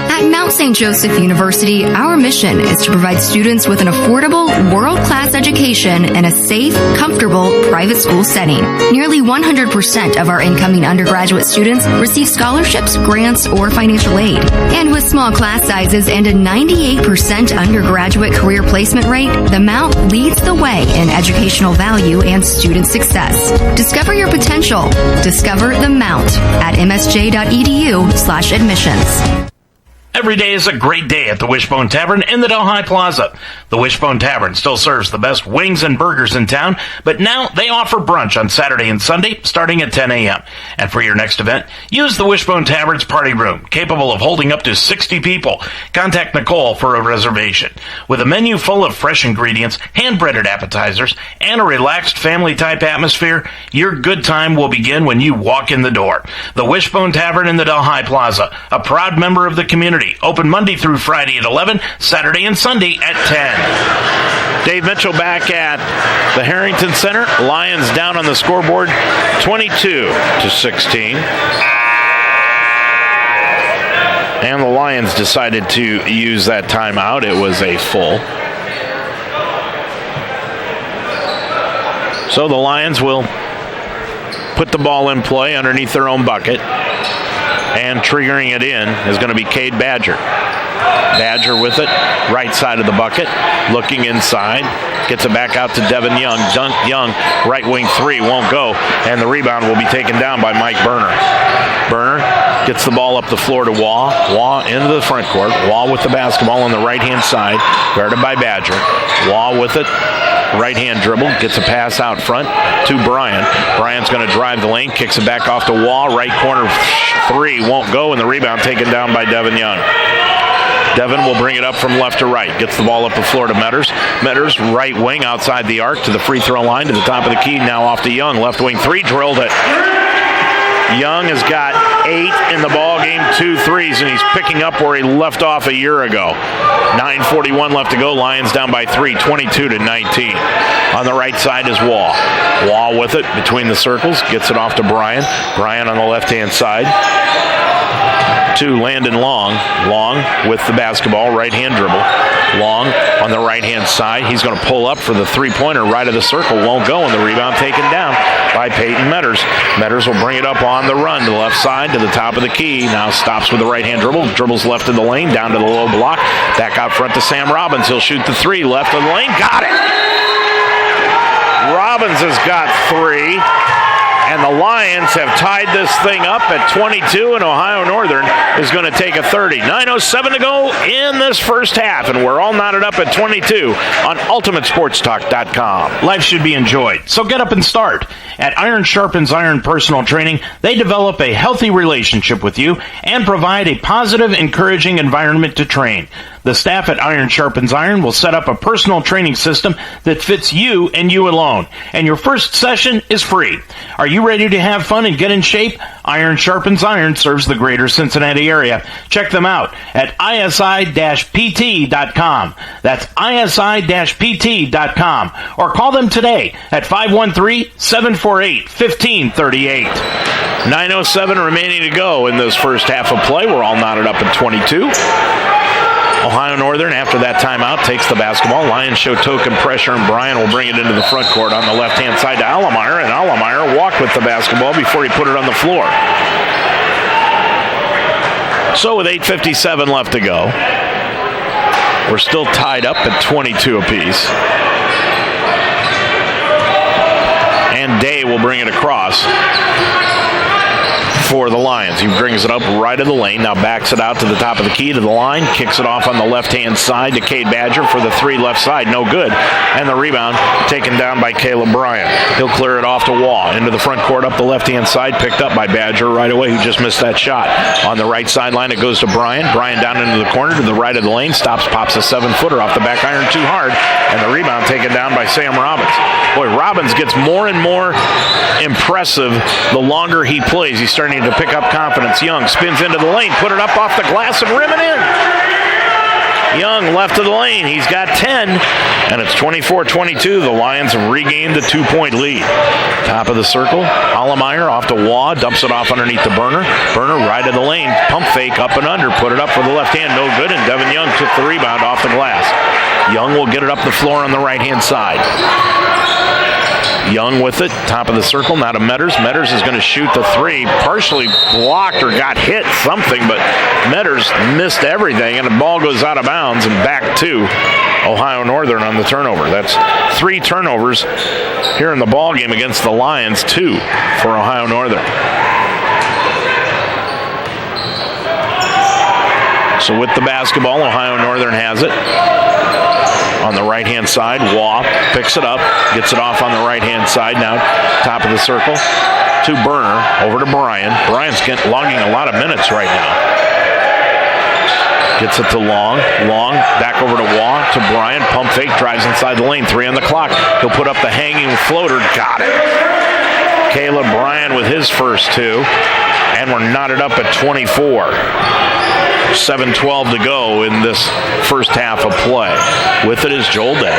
At Mount St. Joseph University, our mission is to provide students with an affordable, world-class education in a safe, comfortable, private school setting. Nearly 100% of our incoming undergraduate students receive scholarships, grants, or financial aid. And with small class sizes and a 98% undergraduate career placement rate, the Mount leads the way in educational value and student success. Discover your potential. Discover the Mount at msj.edu/admissions. Every day is a great day at the Wishbone Tavern in the Delhi Plaza. The Wishbone Tavern still serves the best wings and burgers in town, but now they offer brunch on Saturday and Sunday starting at 10 a.m. And for your next event, use the Wishbone Tavern's party room, capable of holding up to 60 people. Contact Nicole for a reservation. With a menu full of fresh ingredients, hand-breaded appetizers, and a relaxed family-type atmosphere, your good time will begin when you walk in the door. The Wishbone Tavern in the Delhi Plaza, a proud member of the community. Open Monday through Friday at 11, Saturday and Sunday at 10. Dave Mitchell back at the Harrington Center. Lions down on the scoreboard, 22-16. And the Lions decided to use that timeout. It was a full. So the Lions will put the ball in play underneath their own bucket. And triggering it in is going to be Cade Badger. Badger with it, right side of the bucket, looking inside, gets it back out to Devin Young. Young, right wing three, won't go, and the rebound will be taken down by Mike Berner. Berner gets the ball up the floor to Waugh. Waugh into the front court. Waugh with the basketball on the right-hand side, guarded by Badger. Waugh with it. Right-hand dribble, gets a pass out front to Bryant. Bryant's going to drive the lane, kicks it back off to Waugh. Right corner three, won't go, and the rebound taken down by Devin Young. Devin will bring it up from left to right. Gets the ball up the floor to Metters. Metters, right wing, outside the arc to the free throw line, to the top of the key. Now off to Young. Left wing three, drilled it. Young has got 8 in the ball game, 2 threes, and he's picking up where he left off a year ago. 9:41 left to go. Lions down by 3, 22-19. On the right side is Wall. Wall with it between the circles. Gets it off to Brian. Brian on the left-hand side to Landon Long. Long with the basketball, right-hand dribble. Long on the right-hand side. He's going to pull up for the three-pointer right of the circle. Won't go, and the rebound taken down by Peyton Metters. Metters will bring it up on the run to the left side to the top of the key. Now stops with the right-hand dribble. Dribbles left of the lane, down to the low block. Back out front to Sam Robbins. He'll shoot the three. Left of the lane. Got it! Robbins has got 3. And the Lions have tied this thing up at 22, and Ohio Northern is going to take a 30. 9:07 to go in this first half, and we're all knotted up at 22 on UltimateSportsTalk.com. Life should be enjoyed, so get up and start. At Iron Sharpens Iron Personal Training, they develop a healthy relationship with you and provide a positive, encouraging environment to train. The staff at Iron Sharpens Iron will set up a personal training system that fits you and you alone. And your first session is free. Are you ready to have fun and get in shape? Iron Sharpens Iron serves the greater Cincinnati area. Check them out at isi-pt.com. That's isi-pt.com. Or call them today at 513-748-1538. 9:07 remaining to go in this first half of play. We're all knotted up at 22. Ohio Northern, after that timeout, takes the basketball. Lions show token pressure, and Bryan will bring it into the front court on the left-hand side to Allemeyer, and Allemeyer walked with the basketball before he put it on the floor. So with 8:57 left to go, we're still tied up at 22 apiece. And Day will bring it across for the Lions. He brings it up right of the lane, now backs it out to the top of the key to the line, kicks it off on the left-hand side to Cade Badger for the 3 left side, no good. And the rebound taken down by Caleb Bryan. He'll clear it off to Wall, into the front court up the left-hand side, picked up by Badger right away, who just missed that shot. On the right sideline, it goes to Bryan. Bryan down into the corner to the right of the lane, stops, pops a 7-footer off the back iron too hard, and the rebound taken down by Sam Robbins. Boy, Robbins gets more and more impressive the longer he plays. He's starting to pick up confidence. Young spins into the lane, put it up off the glass and rim it in. Young left of the lane. He's got 10, and it's 24-22. The Lions have regained the 2-point lead. Top of the circle, Allemeyer off to Waugh, dumps it off underneath the Burner. Burner right of the lane, pump fake up and under, put it up for the left hand, no good, and Devin Young took the rebound off the glass. Young will get it up the floor on the right-hand side. Young with it, top of the circle, now to Metters. Metters is going to shoot the 3, partially blocked or got hit something, but Metters missed everything, and the ball goes out of bounds and back to Ohio Northern on the turnover. That's 3 turnovers here in the ball game against the Lions, 2 for Ohio Northern. So with the basketball, Ohio Northern has it. On the right-hand side, Waugh picks it up, gets it off on the right-hand side. Now, top of the circle to Burner, over to Bryan. Bryan's logging a lot of minutes right now. Gets it to Long. Long, back over to Waugh, to Bryan. Pump fake, drives inside the lane. 3 on the clock. He'll put up the hanging floater. Got it. Caleb Bryan with his first 2. And we're knotted up at 24. 7:12 to go in this first half of play. With it is Joel Day.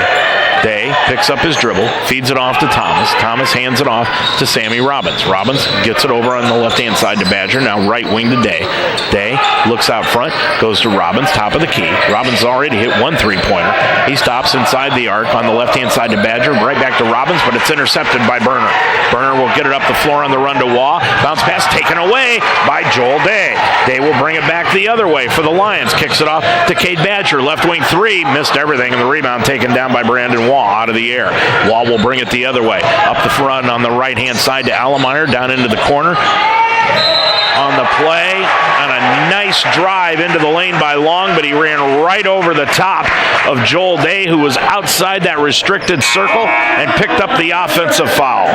Day picks up his dribble, feeds it off to Thomas. Thomas hands it off to Sammy Robbins. Robbins gets it over on the left-hand side to Badger. Now right wing to Day. Day looks out front, goes to Robbins, top of the key. Robbins already hit 1 3-pointer. He stops inside the arc on the left-hand side to Badger. Right back to Robbins, but it's intercepted by Burner. Burner will get it up the floor on the run to Waugh. Bounce pass taken away by Joel Day. Day will bring it back the other way for the Lions. Kicks it off to Cade Badger. Left wing 3, missed everything, and the rebound taken down by Brandon Waugh out of the air. Waugh will bring it the other way. Up the front on the right-hand side to Allemeyer, down into the corner. On the play, and a nice drive into the lane by Long, but he ran right over the top of Joel Day, who was outside that restricted circle, and picked up the offensive foul.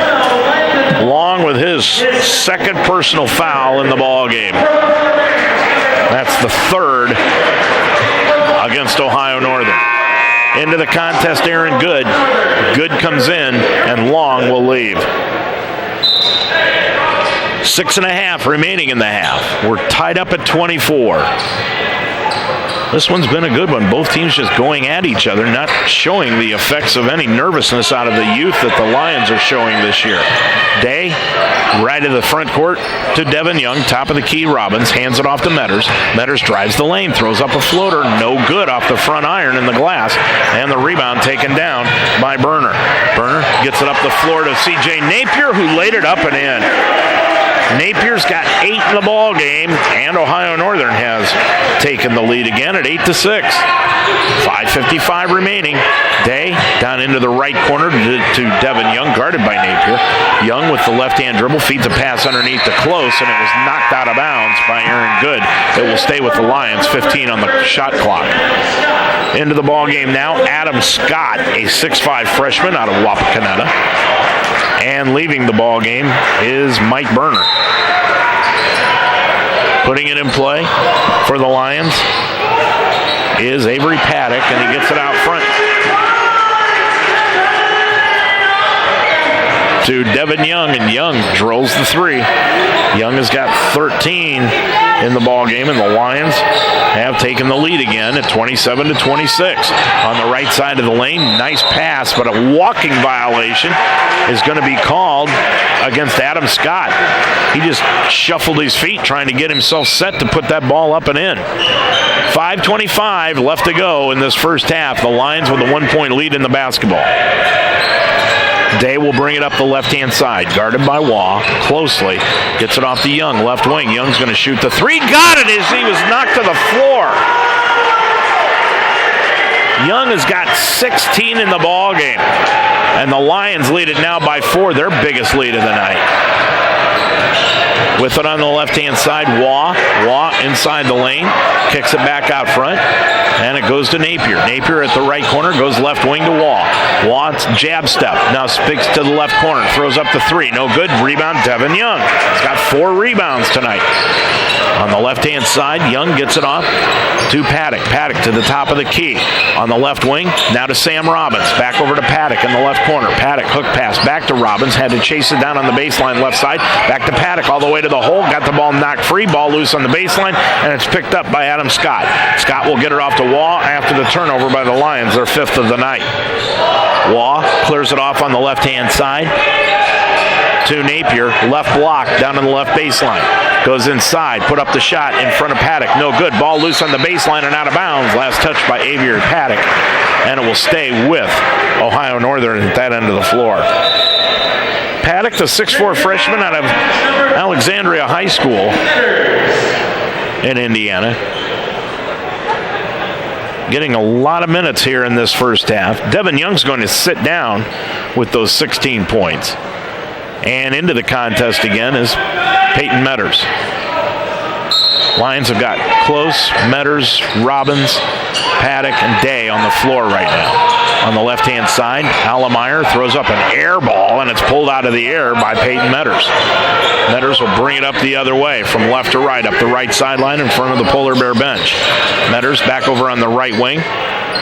Long with his second personal foul in the ball game. That's the third Northern. Into the contest, Aaron Good. Good comes in, and Long will leave. 6.5 remaining in the half. We're tied up at 24. This one's been a good one. Both teams just going at each other, not showing the effects of any nervousness out of the youth that the Lions are showing this year. Day, right of the front court to Devin Young, top of the key. Robbins hands it off to Metters. Metters drives the lane, throws up a floater, no good off the front iron in the glass, and the rebound taken down by Berner. Berner gets it up the floor to C.J. Napier, who laid it up and in. Napier's got 8 in the ball game, and Ohio Northern has taken the lead again at 8-6. 5:55 remaining. Day down into the right corner to Devin Young, guarded by Napier. Young with the left-hand dribble feeds a pass underneath to Close, and it was knocked out of bounds by Aaron Good. It will stay with the Lions. 15 on the shot clock. Into the ball game now, Adam Scott, a 6'5 freshman out of Wapakoneta. And leaving the ball game is Mike Berner. Putting it in play for the Lions is Avery Paddock, and he gets it out front to Devin Young, and Young drills the three. Young has got 13 in the ball game, and the Lions have taken the lead again at 27-26. On the right side of the lane, nice pass, but a walking violation is going to be called against Adam Scott. He just shuffled his feet trying to get himself set to put that ball up and in. 5:25 left to go in this first half. The Lions with a 1-point lead in the basketball. Day will bring it up the left-hand side, guarded by Waugh closely. Gets it off to Young, left wing. Young's going to shoot the three. Got it as he was knocked to the floor. Young has got 16 in the ball game, and the Lions lead it now by 4, their biggest lead of the night. With it on the left-hand side, Waugh inside the lane, kicks it back out front, and it goes to Napier. Napier at the right corner, goes left wing to Waugh. Waugh's jab step, now speaks to the left corner, throws up the three, no good, rebound Devin Young. He's got 4 rebounds tonight. On the left-hand side, Young gets it off to Paddock. Paddock to the top of the key. On the left wing, now to Sam Robbins. Back over to Paddock in the left corner. Paddock hook pass back to Robbins. Had to chase it down on the baseline left side. Back to Paddock all the way to the hole. Got the ball knocked free. Ball loose on the baseline, and it's picked up by Adam Scott. Scott will get it off to Waugh after the turnover by the Lions, their 5th of the night. Waugh clears it off on the left-hand side to Napier, left block down on the left baseline. Goes inside, put up the shot in front of Paddock. No good. Ball loose on the baseline and out of bounds. Last touch by Avery Paddock, and it will stay with Ohio Northern at that end of the floor. Paddock, the 6'4 freshman out of Alexandria High School in Indiana, getting a lot of minutes here in this first half. Devin Young's going to sit down with those 16 points. And into the contest again is Peyton Metters. Lions have got Close, Metters, Robbins, Paddock, and Day on the floor right now. On the left-hand side, Allemeyer throws up an air ball, and it's pulled out of the air by Peyton Metters. Metters will bring it up the other way from left to right, up the right sideline in front of the Polar Bear bench. Metters back over on the right wing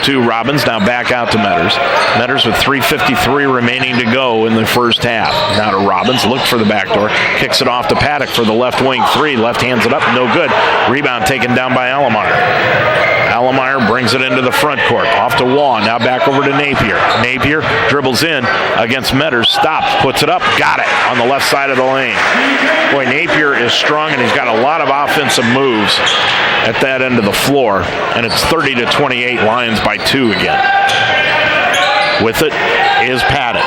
to Robbins, now back out to Metters. Metters with 3:53 remaining to go in the first half. Now to Robbins, look for the backdoor, kicks it off to Paddock for the left wing three, left hands it up, no good. Rebound taken down by Allemeyer. Allemeyer brings it into the front court, off to Waugh, now back over to Napier. Napier dribbles in against Metters, stops, puts it up, got it on the left side of the lane. Boy, Napier is strong, and he's got a lot of offensive moves at that end of the floor, and it's 30-28, Lions by 2 again. With it is Paddock.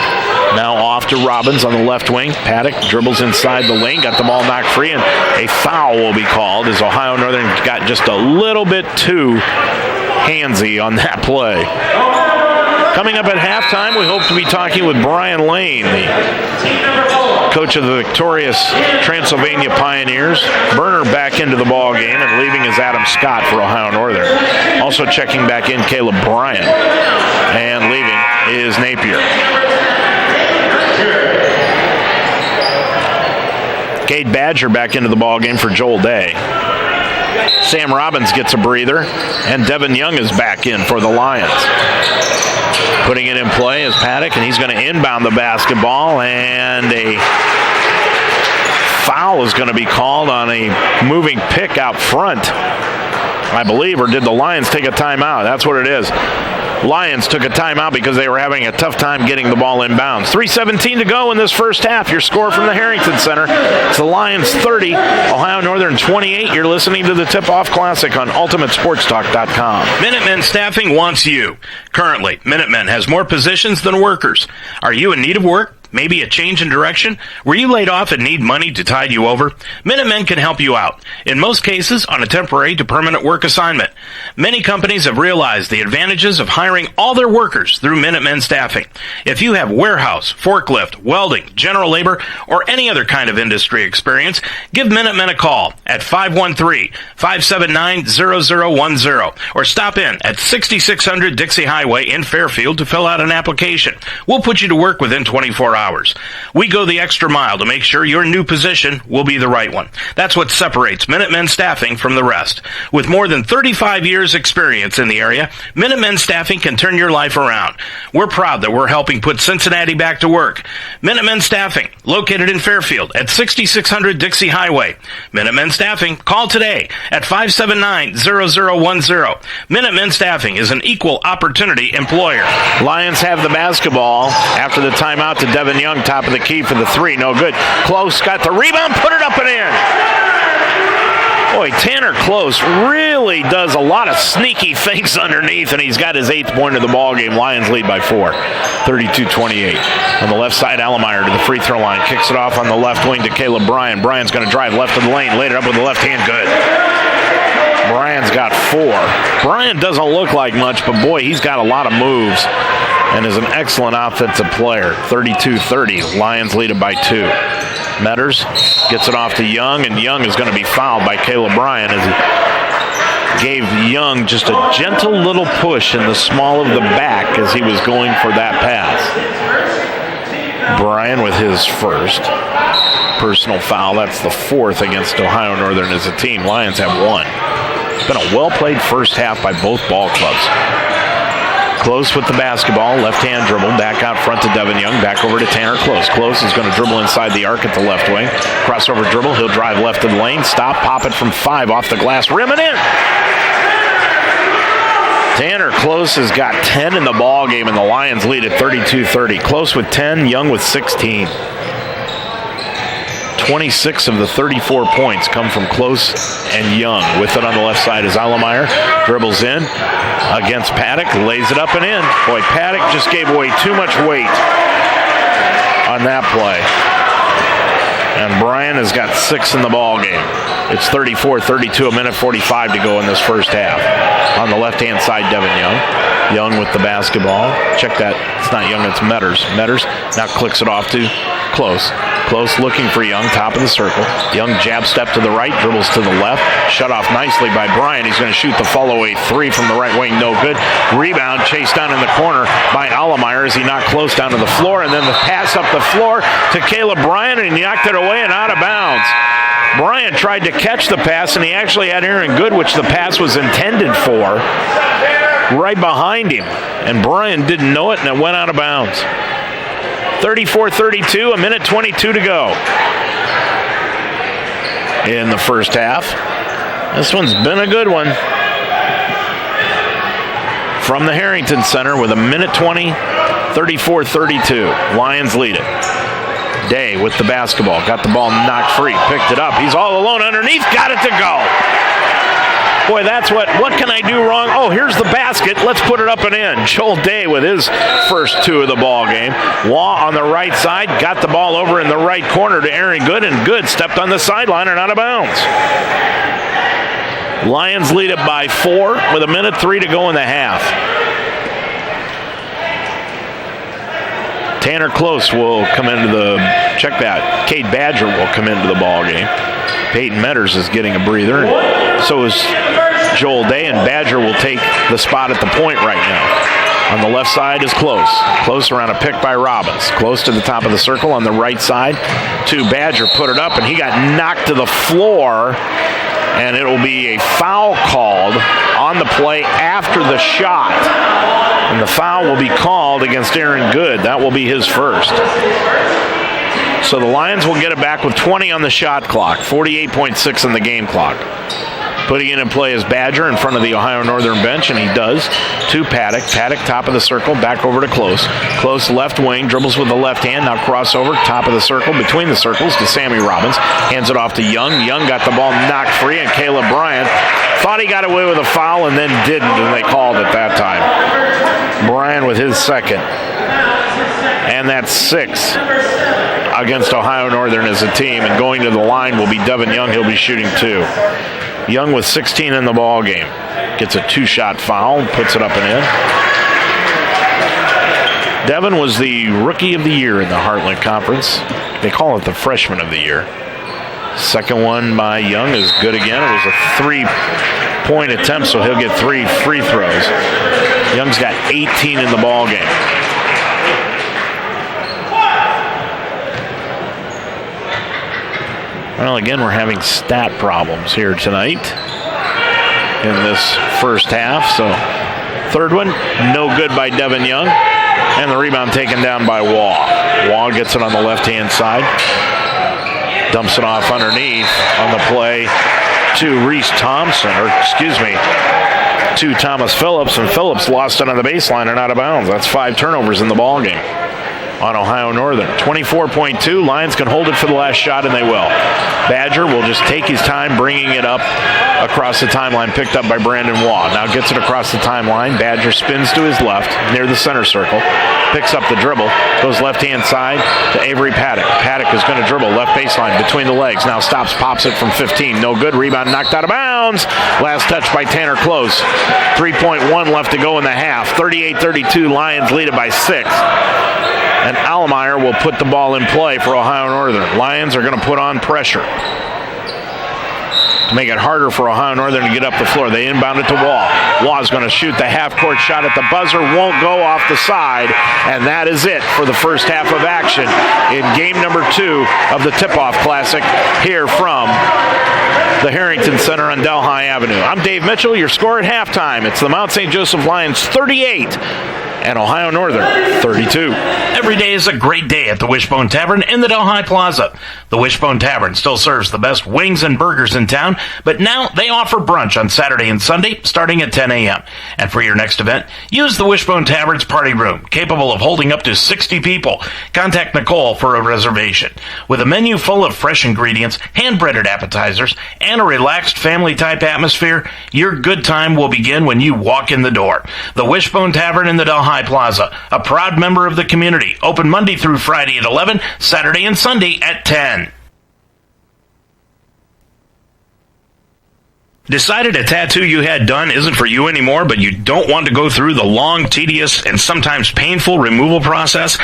Now off to Robbins on the left wing. Paddock dribbles inside the lane, got the ball knocked free, and a foul will be called as Ohio Northern got just a little bit too handsy on that play. Coming up at halftime, we hope to be talking with Brian Lane, the coach of the victorious Transylvania Pioneers. Berner back into the ball game, and leaving is Adam Scott for Ohio Northern. Also checking back in Caleb Bryant, and leaving is Napier. Cade Badger back into the ball game for Joel Day. Sam Robbins gets a breather, and Devin Young is back in for the Lions. Putting it in play is Paddock, and he's going to inbound the basketball, and a foul is going to be called on a moving pick out front, I believe, or did the Lions take a timeout? That's what it is. Lions took a timeout because they were having a tough time getting the ball inbounds. 3:17 to go in this first half. Your score from the Harrington Center. It's the Lions 30, Ohio Northern 28. You're listening to the Tip-Off Classic on UltimateSportsTalk.com. Minutemen Staffing wants you. Currently, Minutemen has more positions than workers. Are you in need of work? Maybe a change in direction? Were you laid off and need money to tide you over? Minutemen can help you out. In most cases, on a temporary to permanent work assignment. Many companies have realized the advantages of hiring all their workers through Minutemen Staffing. If you have warehouse, forklift, welding, general labor, or any other kind of industry experience, give Minutemen a call at 513-579-0010 or stop in at 6600 Dixie Highway in Fairfield to fill out an application. We'll put you to work within 24 hours. We go the extra mile to make sure your new position will be the right one. That's what separates Minutemen Staffing from the rest. With more than 35 years experience in the area, Minutemen Staffing can turn your life around. We're proud that we're helping put Cincinnati back to work. Minutemen Staffing, located in Fairfield at 6600 Dixie Highway. Minutemen Staffing, call today at 579-0010. Minutemen Staffing is an equal opportunity employer. Lions have the basketball after the timeout to Devin Young, top of the key for the three. No good. Close got the rebound, put it up and in. Boy, Tanner Close really does a lot of sneaky things underneath, and he's got his 8th point of the ball game. Lions lead by 4, 32-28. On the left side, Allemeyer to the free throw line. Kicks it off on the left wing to Caleb Bryan. Bryan's going to drive left of the lane. Laid it up with the left hand. Good. Bryan's got 4. Bryan doesn't look like much, but boy, he's got a lot of moves and is an excellent offensive player. 32-30. Lions lead it by 2. Metters gets it off to Young, and Young is going to be fouled by Caleb Bryan as he gave Young just a gentle little push in the small of the back as he was going for that pass. Bryan with his first personal foul. That's the 4th against Ohio Northern as a team. Lions have 1. It's been a well-played first half by both ball clubs. Close with the basketball, left-hand dribble, back out front to Devin Young, back over to Tanner Close. Close is going to dribble inside the arc at the left wing. Crossover dribble, he'll drive left of the lane, stop, pop it from 5 off the glass rim and in. Tanner Close has got 10 in the ball game, and the Lions lead at 32-30. Close with 10, Young with 16. 26 of the 34 points come from Close and Young. With it on the left side is Allemeyer. Dribbles in against Paddock. Lays it up and in. Boy, Paddock just gave away too much weight on that play. And Bryan has got 6 in the ball game. It's 34-32, a minute 45 to go in this first half. On the left-hand side, Devin Young. Young with the basketball. Check that. It's not Young, it's Metters. Metters now clicks it off to Close. Close looking for Young, top of the circle. Young jab step to the right, dribbles to the left. Shut off nicely by Bryan. He's going to shoot the follow-away 3 from the right wing. No good. Rebound chased down in the corner by Allemeyer as he knocked Close down to the floor. And then the pass up the floor to Caleb Bryan, and he knocked it away and out of bounds. Bryan tried to catch the pass, and he actually had Aaron Goodwich the pass was intended for right behind him. And Bryan didn't know it, and it went out of bounds. 34-32, a minute 22 to go in the first half. This one's been a good one. From the Harrington Center with a minute 20, 34-32. Lions lead it. Day with the basketball. Got the ball knocked free. Picked it up. He's all alone underneath. Got it to go. Boy, that's what can I do wrong? Oh, here's the basket. Let's put it up and in. Joel Day with his first 2 of the ball game. Waugh on the right side. Got the ball over in the right corner to Aaron Good, and Good stepped on the sideline and out of bounds. Lions lead it by 4 with a minute 3 to go in the half. Tanner Close will come into the, check that, Cade Badger will come into the ball game. Peyton Metters is getting a breather, and so is Joel Day, and Badger will take the spot at the point right now. On the left side is Close. Close around a pick by Robbins. Close to the top of the circle on the right side to Badger. Put it up, and he got knocked to the floor. And it will be a foul called on the play after the shot. And the foul will be called against Aaron Good. That will be his first. So the Lions will get it back with 20 on the shot clock, 48.6 on the game clock. Putting it in play is Badger in front of the Ohio Northern bench, and he does, to Paddock. Paddock, top of the circle, back over to Close. Close, left wing, dribbles with the left hand, now crossover, top of the circle, between the circles to Sammy Robbins. Hands it off to Young. Young got the ball knocked free, and Caleb Bryant thought he got away with a foul and then didn't, and they called it that time. Bryant with his second. And that's 6 against Ohio Northern as a team, and going to the line will be Devin Young. He'll be shooting 2. Young with 16 in the ball game. Gets a 2-shot foul, puts it up and in. Devin was the Rookie of the Year in the Heartland Conference. They call it the Freshman of the Year. Second one by Young is good again. It was a 3-point attempt, so he'll get 3 free throws. Young's got 18 in the ball game. Well, again, we're having stat problems here tonight in this first half. So, third one, no good by Devin Young. And the rebound taken down by Waugh. Waugh gets it on the left-hand side. Dumps it off underneath on the play to Reese Thompson, to Thomas Phillips. And Phillips lost it on the baseline and out of bounds. That's 5 turnovers in the ball game on Ohio Northern. 24.2. Lions can hold it for the last shot, and they will. Badger will just take his time bringing it up across the timeline, picked up by Brandon Waugh. Now gets it across the timeline. Badger spins to his left near the center circle. Picks up the dribble. Goes left-hand side to Avery Paddock. Paddock is going to dribble left baseline between the legs. Now stops, pops it from 15. No good. Rebound knocked out of bounds. Last touch by Tanner Close. 3.1 left to go in the half. 38-32. Lions lead it by 6. And Allemeyer will put the ball in play for Ohio Northern. Lions are going to put on pressure to make it harder for Ohio Northern to get up the floor. They inbound it to Waugh. Waugh's going to shoot the half-court shot at the buzzer. Won't go off the side. And that is it for the first half of action in game number 2 of the Tip-Off Classic here from the Harrington Center on Delhi Avenue. I'm Dave Mitchell. Your score at halftime. It's the Mount St. Joseph Lions 38 and Ohio Northern 32. Every day is a great day at the Wishbone Tavern in the Delhi Plaza. The Wishbone Tavern still serves the best wings and burgers in town, but now they offer brunch on Saturday and Sunday starting at 10 a.m. And for your next event, use the Wishbone Tavern's party room, capable of holding up to 60 people. Contact Nicole for a reservation. With a menu full of fresh ingredients, hand-breaded appetizers, and a relaxed family-type atmosphere, your good time will begin when you walk in the door. The Wishbone Tavern in the Delhi Plaza, a proud member of the community, open Monday through Friday at 11, Saturday and Sunday at 10. Decided a tattoo you had done isn't for you anymore, but you don't want to go through the long, tedious, and sometimes painful removal process?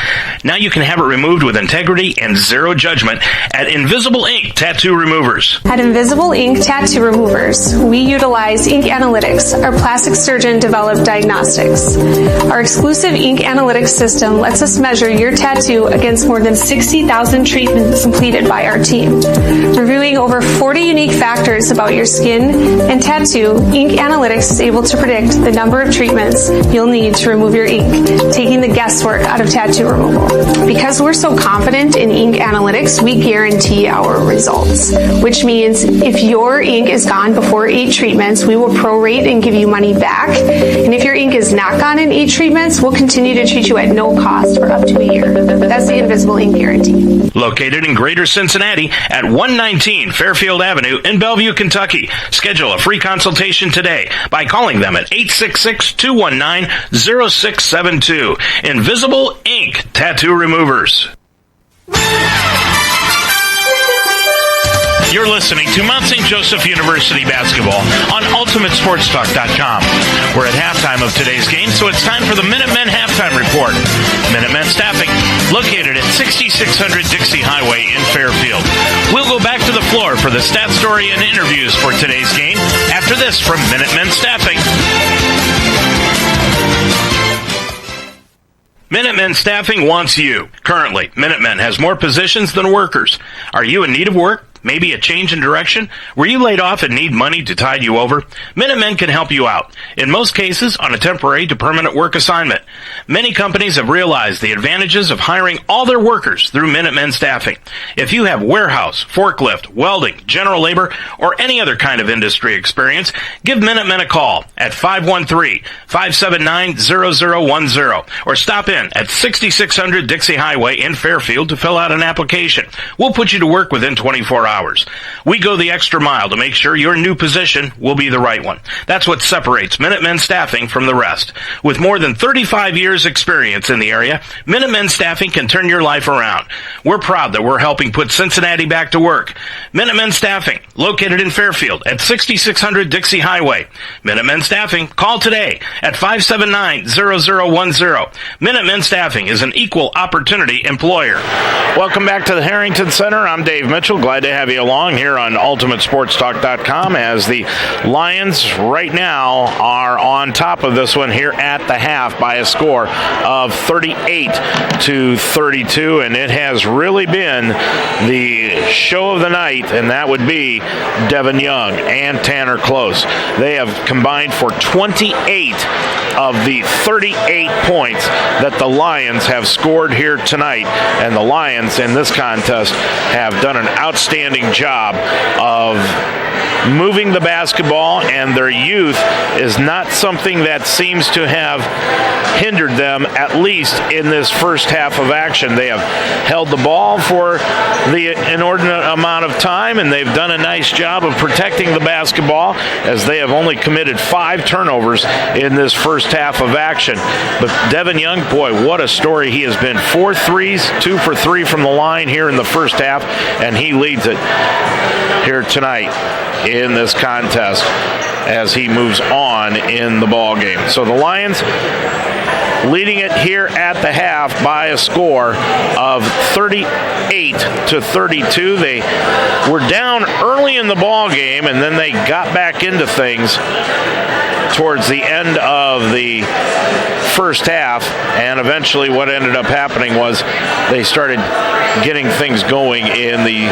Now you can have it removed with integrity and zero judgment at Invisible Ink Tattoo Removers. At Invisible Ink Tattoo Removers, we utilize ink analytics, our plastic surgeon-developed diagnostics. Our exclusive ink analytics system lets us measure your tattoo against more than 60,000 treatments completed by our team. Reviewing over 40 unique factors about your skin and tattoo, Ink Analytics is able to predict the number of treatments you'll need to remove your ink, taking the guesswork out of tattoo removal. Because we're so confident in Ink Analytics, we guarantee our results, which means if your ink is gone before 8 treatments, we will prorate and give you money back. And if your ink is not gone in 8 treatments, we'll continue to treat you at no cost for up to a year. That's the Invisible Ink Guarantee. Located in Greater Cincinnati at 119 Fairfield Avenue in Bellevue, Kentucky. Schedule a free consultation today by calling them at 866-219-0672. Invisible Ink Tattoo Removers. You're listening to Mount St. Joseph University basketball on UltimateSportsTalk.com. We're at halftime of today's game, so it's time for the Minutemen Halftime Report. Minutemen Staffing, located at 6600 Dixie Highway in Fairfield. We'll go back to the floor for the stat story and interviews for today's game after this from Minutemen Staffing. Minutemen Staffing wants you. Currently, Minutemen has more positions than workers. Are you in need of work? Maybe a change in direction? Were you laid off and need money to tide you over? Minutemen can help you out. In most cases, on a temporary to permanent work assignment. Many companies have realized the advantages of hiring all their workers through Minutemen Staffing. If you have warehouse, forklift, welding, general labor, or any other kind of industry experience, give Minutemen a call at 513-579-0010 or stop in at 6600 Dixie Highway in Fairfield to fill out an application. We'll put you to work within 24 hours. We go the extra mile to make sure your new position will be the right one. That's what separates Minutemen Staffing from the rest. With more than 35 years experience in the area, Minutemen Staffing can turn your life around. We're proud that we're helping put Cincinnati back to work. Minutemen Staffing, located in Fairfield at 6600 Dixie Highway. Minutemen Staffing, call today at 579-0010. Minutemen Staffing is an equal opportunity employer. Welcome back to the Harrington Center. I'm Dave Mitchell. Glad to have you along here on UltimateSportsTalk.com as the Lions right now are on top of this one here at the half by a score of 38-32, and it has really been the show of the night, and that would be Devin Young and Tanner Close. They have combined for 28 of the 38 points that the Lions have scored here tonight, and the Lions in this contest have done an outstanding job of moving the basketball, and their youth is not something that seems to have hindered them, at least in this first half of action. They have held the ball for the inordinate amount of time, and they've done a nice job of protecting the basketball as they have only committed 5 turnovers in this first half of action. But Devin Young, boy, what a story he has been. 4 threes, 2 for 3 from the line here in the first half, and he leads it here tonight in this contest as he moves on in the ball game. So the Lions leading it here at the half by a score of 38-32. They were down early in the ball game, and then they got back into things towards the end of the first half, and eventually what ended up happening was they started getting things going in the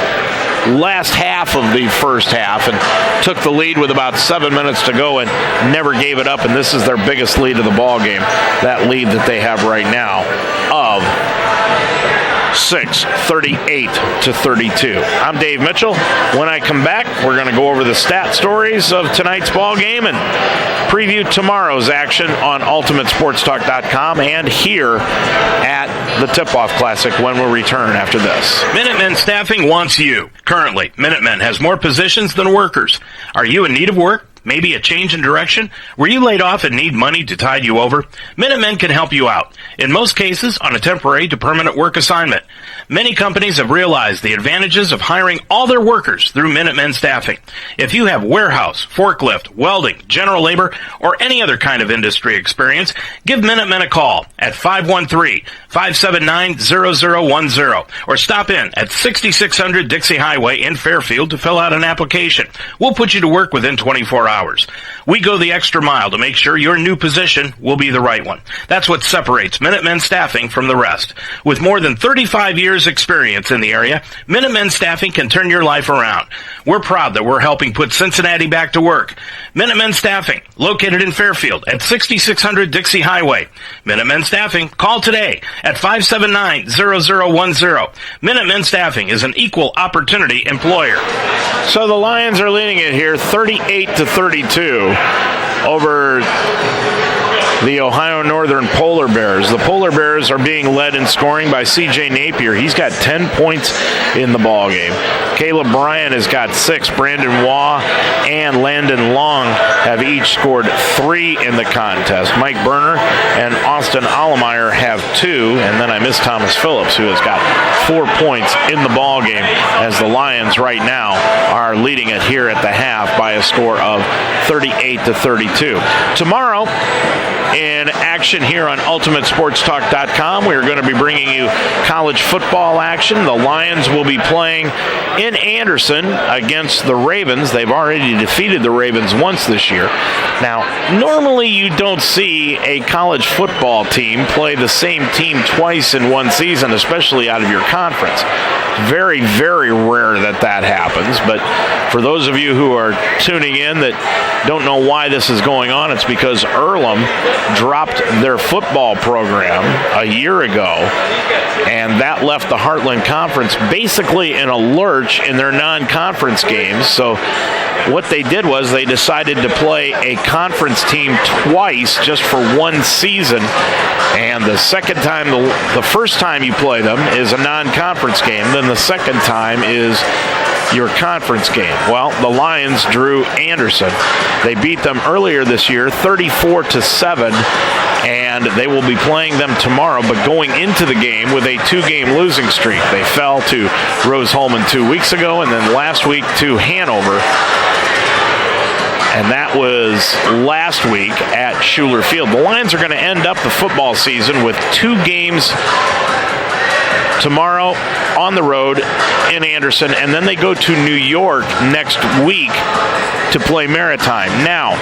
last half of the first half and took the lead with about 7 minutes to go and never gave it up, and this is their biggest lead of the ball game, that lead that they have right now of 6, 38-32. I'm Dave Mitchell. When I come back, we're going to go over the stat stories of tonight's ball game and preview tomorrow's action on UltimateSportsTalk.com and here at the Tip-Off Classic when we return after this. Minutemen Staffing wants you. Currently, Minutemen has more positions than workers. Are you in need of work? Maybe a change in direction? Were you laid off and need money to tide you over? Minutemen can help you out. In most cases, on a temporary to permanent work assignment. Many companies have realized the advantages of hiring all their workers through Minutemen Staffing. If you have warehouse, forklift, welding, general labor, or any other kind of industry experience, give Minutemen a call at 513-579-0010 or stop in at 6600 Dixie Highway in Fairfield to fill out an application. We'll put you to work within 24 hours. We go the extra mile to make sure your new position will be the right one. That's what separates Minutemen Staffing from the rest. With more than 35 years experience in the area, Minutemen Staffing can turn your life around. We're proud that we're helping put Cincinnati back to work. Minutemen Staffing, located in Fairfield at 6600 Dixie Highway. Minutemen Staffing, call today at 579-0010. Minutemen Staffing is an equal opportunity employer. So the Lions are leading it here 38-32 over the Ohio Northern Polar Bears. The Polar Bears are being led in scoring by C.J. Napier. He's got 10 points in the ball game. Caleb Bryan has got 6. Brandon Waugh and Landon Long have each scored 3 in the contest. Mike Berner and Austin Allemeyer have 2, and then I missed Thomas Phillips, who has got 4 points in the ball game, as the Lions right now are leading it here at the half by a score of 38-32. Tomorrow, in action here on UltimateSportsTalk.com. We're going to be bringing you college football action. The Lions will be playing in Anderson against the Ravens. They've already defeated the Ravens once this year. Now, normally you don't see a college football team play the same team twice in one season, especially out of your conference. Very, very rare that happens. But for those of you who are tuning in that don't know why this is going on, it's because Earlham dropped their football program a year ago, and that left the Heartland Conference basically in a lurch in their non-conference games. So what they did was they decided to play a conference team twice just for one season, and the second time, the first time you play them is a non-conference game, then the second time is your conference game. Well, the Lions drew Anderson. They beat them earlier this year 34-7, and they will be playing them tomorrow, but going into the game with a 2-game losing streak. They fell to Rose-Hulman 2 weeks ago, and then last week to Hanover. And that was last week at Schuler Field. The Lions are going to end up the football season with 2 games tomorrow on the road in Anderson, and then they go to New York next week to play Maritime. Now,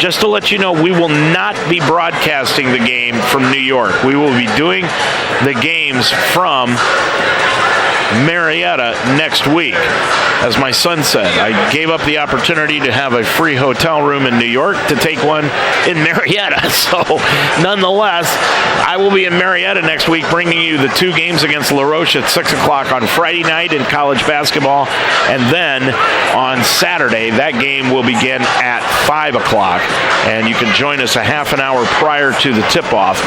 just to let you know, we will not be broadcasting the game from New York. We will be doing the games from Marietta next week. As my son said, I gave up the opportunity to have a free hotel room in New York to take one in Marietta. So, nonetheless, I will be in Marietta next week bringing you the 2 games against La Roche at 6 o'clock on Friday night in college basketball. And then on Saturday, that game will begin at 5 o'clock. And you can join us a half an hour prior to the tip-off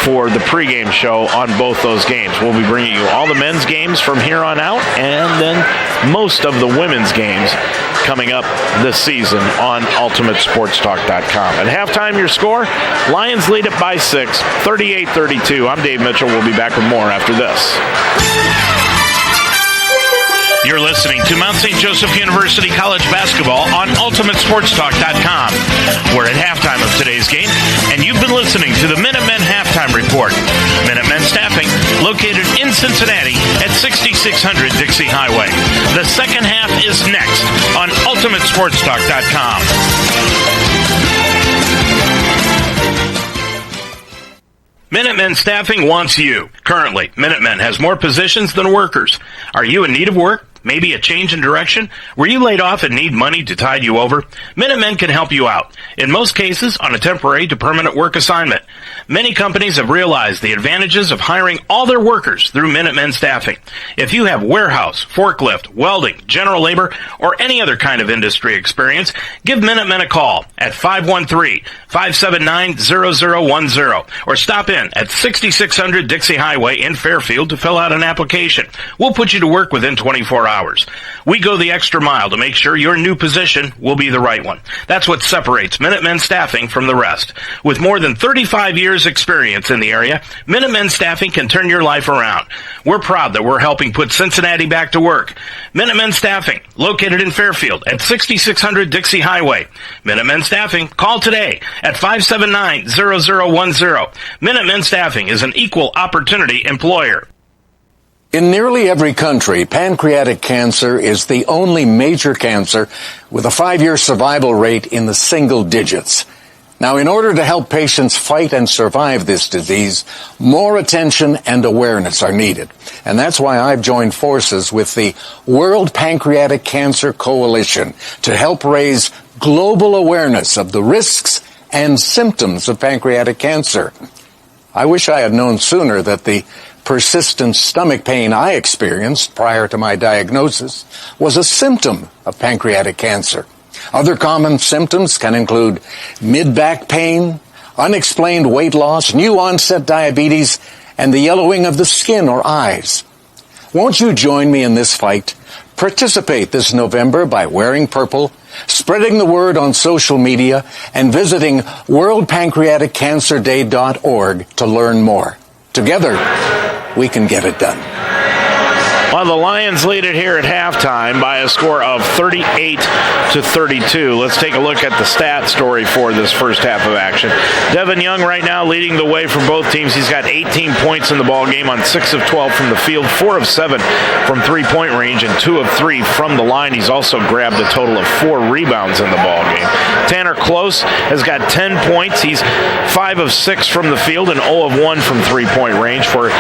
for the pregame show on both those games. We'll be bringing you all the men's games from here on out, and then most of the women's games coming up this season on UltimateSportsTalk.com. At halftime, your score, Lions lead it by 6, 38-32. I'm Dave Mitchell. We'll be back with more after this. You're listening to Mount St. Joseph University College Basketball on UltimateSportsTalk.com. We're at halftime of today's game, and you've been listening to the Minutemen Halftime Report. Minutemen Staffing, located in Cincinnati at 6600 Dixie Highway. The second half is next on UltimateSportsTalk.com. Minutemen Staffing wants you. Currently, Minutemen has more positions than workers. Are you in need of work? Maybe a change in direction? Were you laid off and need money to tide you over? Minutemen can help you out. In most cases, on a temporary to permanent work assignment. Many companies have realized the advantages of hiring all their workers through Minutemen Staffing. If you have warehouse, forklift, welding, general labor, or any other kind of industry experience, give Minutemen a call at 513-579-0010 or stop in at 6600 Dixie Highway in Fairfield to fill out an application. We'll put you to work within 24 hours. We go the extra mile to make sure your new position will be the right one. That's what separates Minutemen Staffing from the rest. With more than 35 years experience in the area, Minutemen Staffing can turn your life around. We're proud that we're helping put Cincinnati back to work. Minutemen Staffing, located in Fairfield at 6600 Dixie Highway. Minutemen Staffing, call today at 579-0010. Minutemen Staffing is an equal opportunity employer. In nearly every country, pancreatic cancer is the only major cancer with a 5-year survival rate in the single digits. Now, in order to help patients fight and survive this disease, more attention and awareness are needed. And that's why I've joined forces with the World Pancreatic Cancer Coalition to help raise global awareness of the risks and symptoms of pancreatic cancer. I wish I had known sooner that the persistent stomach pain I experienced prior to my diagnosis was a symptom of pancreatic cancer. Other common symptoms can include mid-back pain, unexplained weight loss, new onset diabetes, and the yellowing of the skin or eyes. Won't you join me in this fight? Participate this November by wearing purple, spreading the word on social media, and visiting worldpancreaticcancerday.org to learn more. Together, we can get it done. Well, the Lions lead it here at halftime by a score of 38-32. Let's take a look at the stat story for this first half of action. Devin Young right now leading the way for both teams. He's got 18 points in the ball game on 6 of 12 from the field, 4 of 7 from three-point range, and 2 of 3 from the line. He's also grabbed a total of 4 rebounds in the ball game. Tanner Close has got 10 points. He's 5 of 6 from the field and 0 of 1 from three-point range for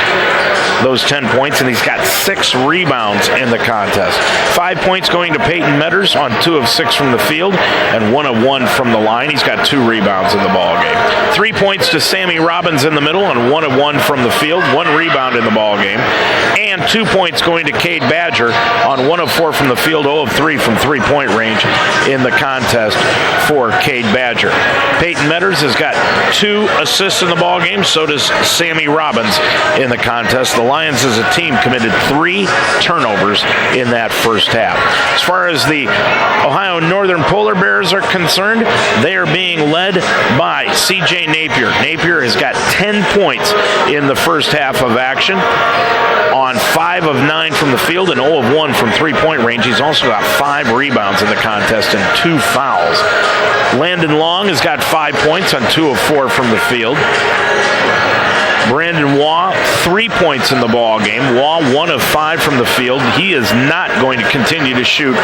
those 10 points, and he's got 6 rebounds in the contest. 5 points going to Peyton Metters on 2 of 6 from the field and 1 of 1 from the line. He's got 2 rebounds in the ball game. 3 points to Sammy Robbins in the middle and 1 of 1 from the field, 1 rebound in the ball game. And 2 points going to Cade Badger on 1 of 4 from the field, 0 of 3 from three-point range in the contest for Cade Badger. Peyton Metters has got 2 assists in the ball game. So does Sammy Robbins in the contest. The Lions as a team committed 3 turnovers in that first half. As far as the Ohio Northern Polar Bears are concerned, they are being led by C.J. Napier. Napier has got 10 points in the first half of action on 5 of 9 from the field and 0 of 1 from three-point range. He's also got 5 rebounds in the contest and 2 fouls. Landon Long has got 5 points on 2 of 4 from the field. Brandon Waugh, 3 points in the ball game. Waugh, 1 of 5 from the field. He is not going to continue to shoot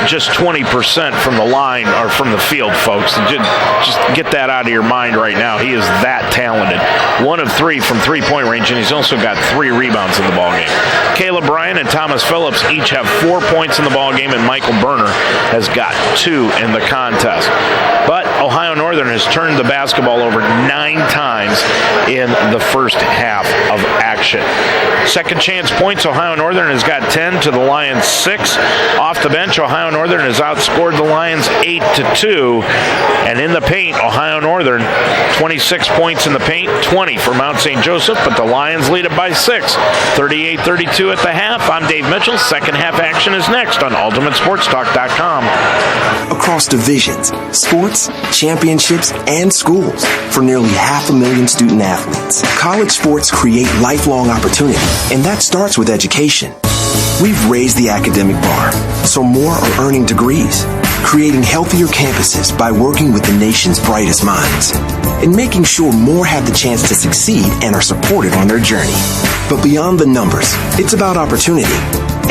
just 20% from the line or from the field, folks. Just get that out of your mind right now. He is that talented. 1 of 3 from three-point range, and he's also got 3 rebounds in the ball game. Caleb Bryan and Thomas Phillips each have 4 points in the ball game, and Michael Berner has got 2 in the contest. But Ohio Northern has turned the basketball over 9 times in the first half of action. Second chance points, Ohio Northern has got 10 to the Lions 6. Off the bench, Ohio Northern has outscored the Lions 8-2. And in the paint, Ohio Northern 26 points in the paint, 20 for Mount St. Joseph, but the Lions lead it by 6. 38-32 at the half. I'm Dave Mitchell. Second half action is next on UltimateSportsTalk.com. Across divisions, sports, championships, and schools for nearly 500,000 student athletes, college sports create lifelong opportunity, and that starts with education. We've raised the academic bar, so more are earning degrees, creating healthier campuses by working with the nation's brightest minds, and making sure more have the chance to succeed and are supported on their journey. But beyond the numbers, it's about opportunity,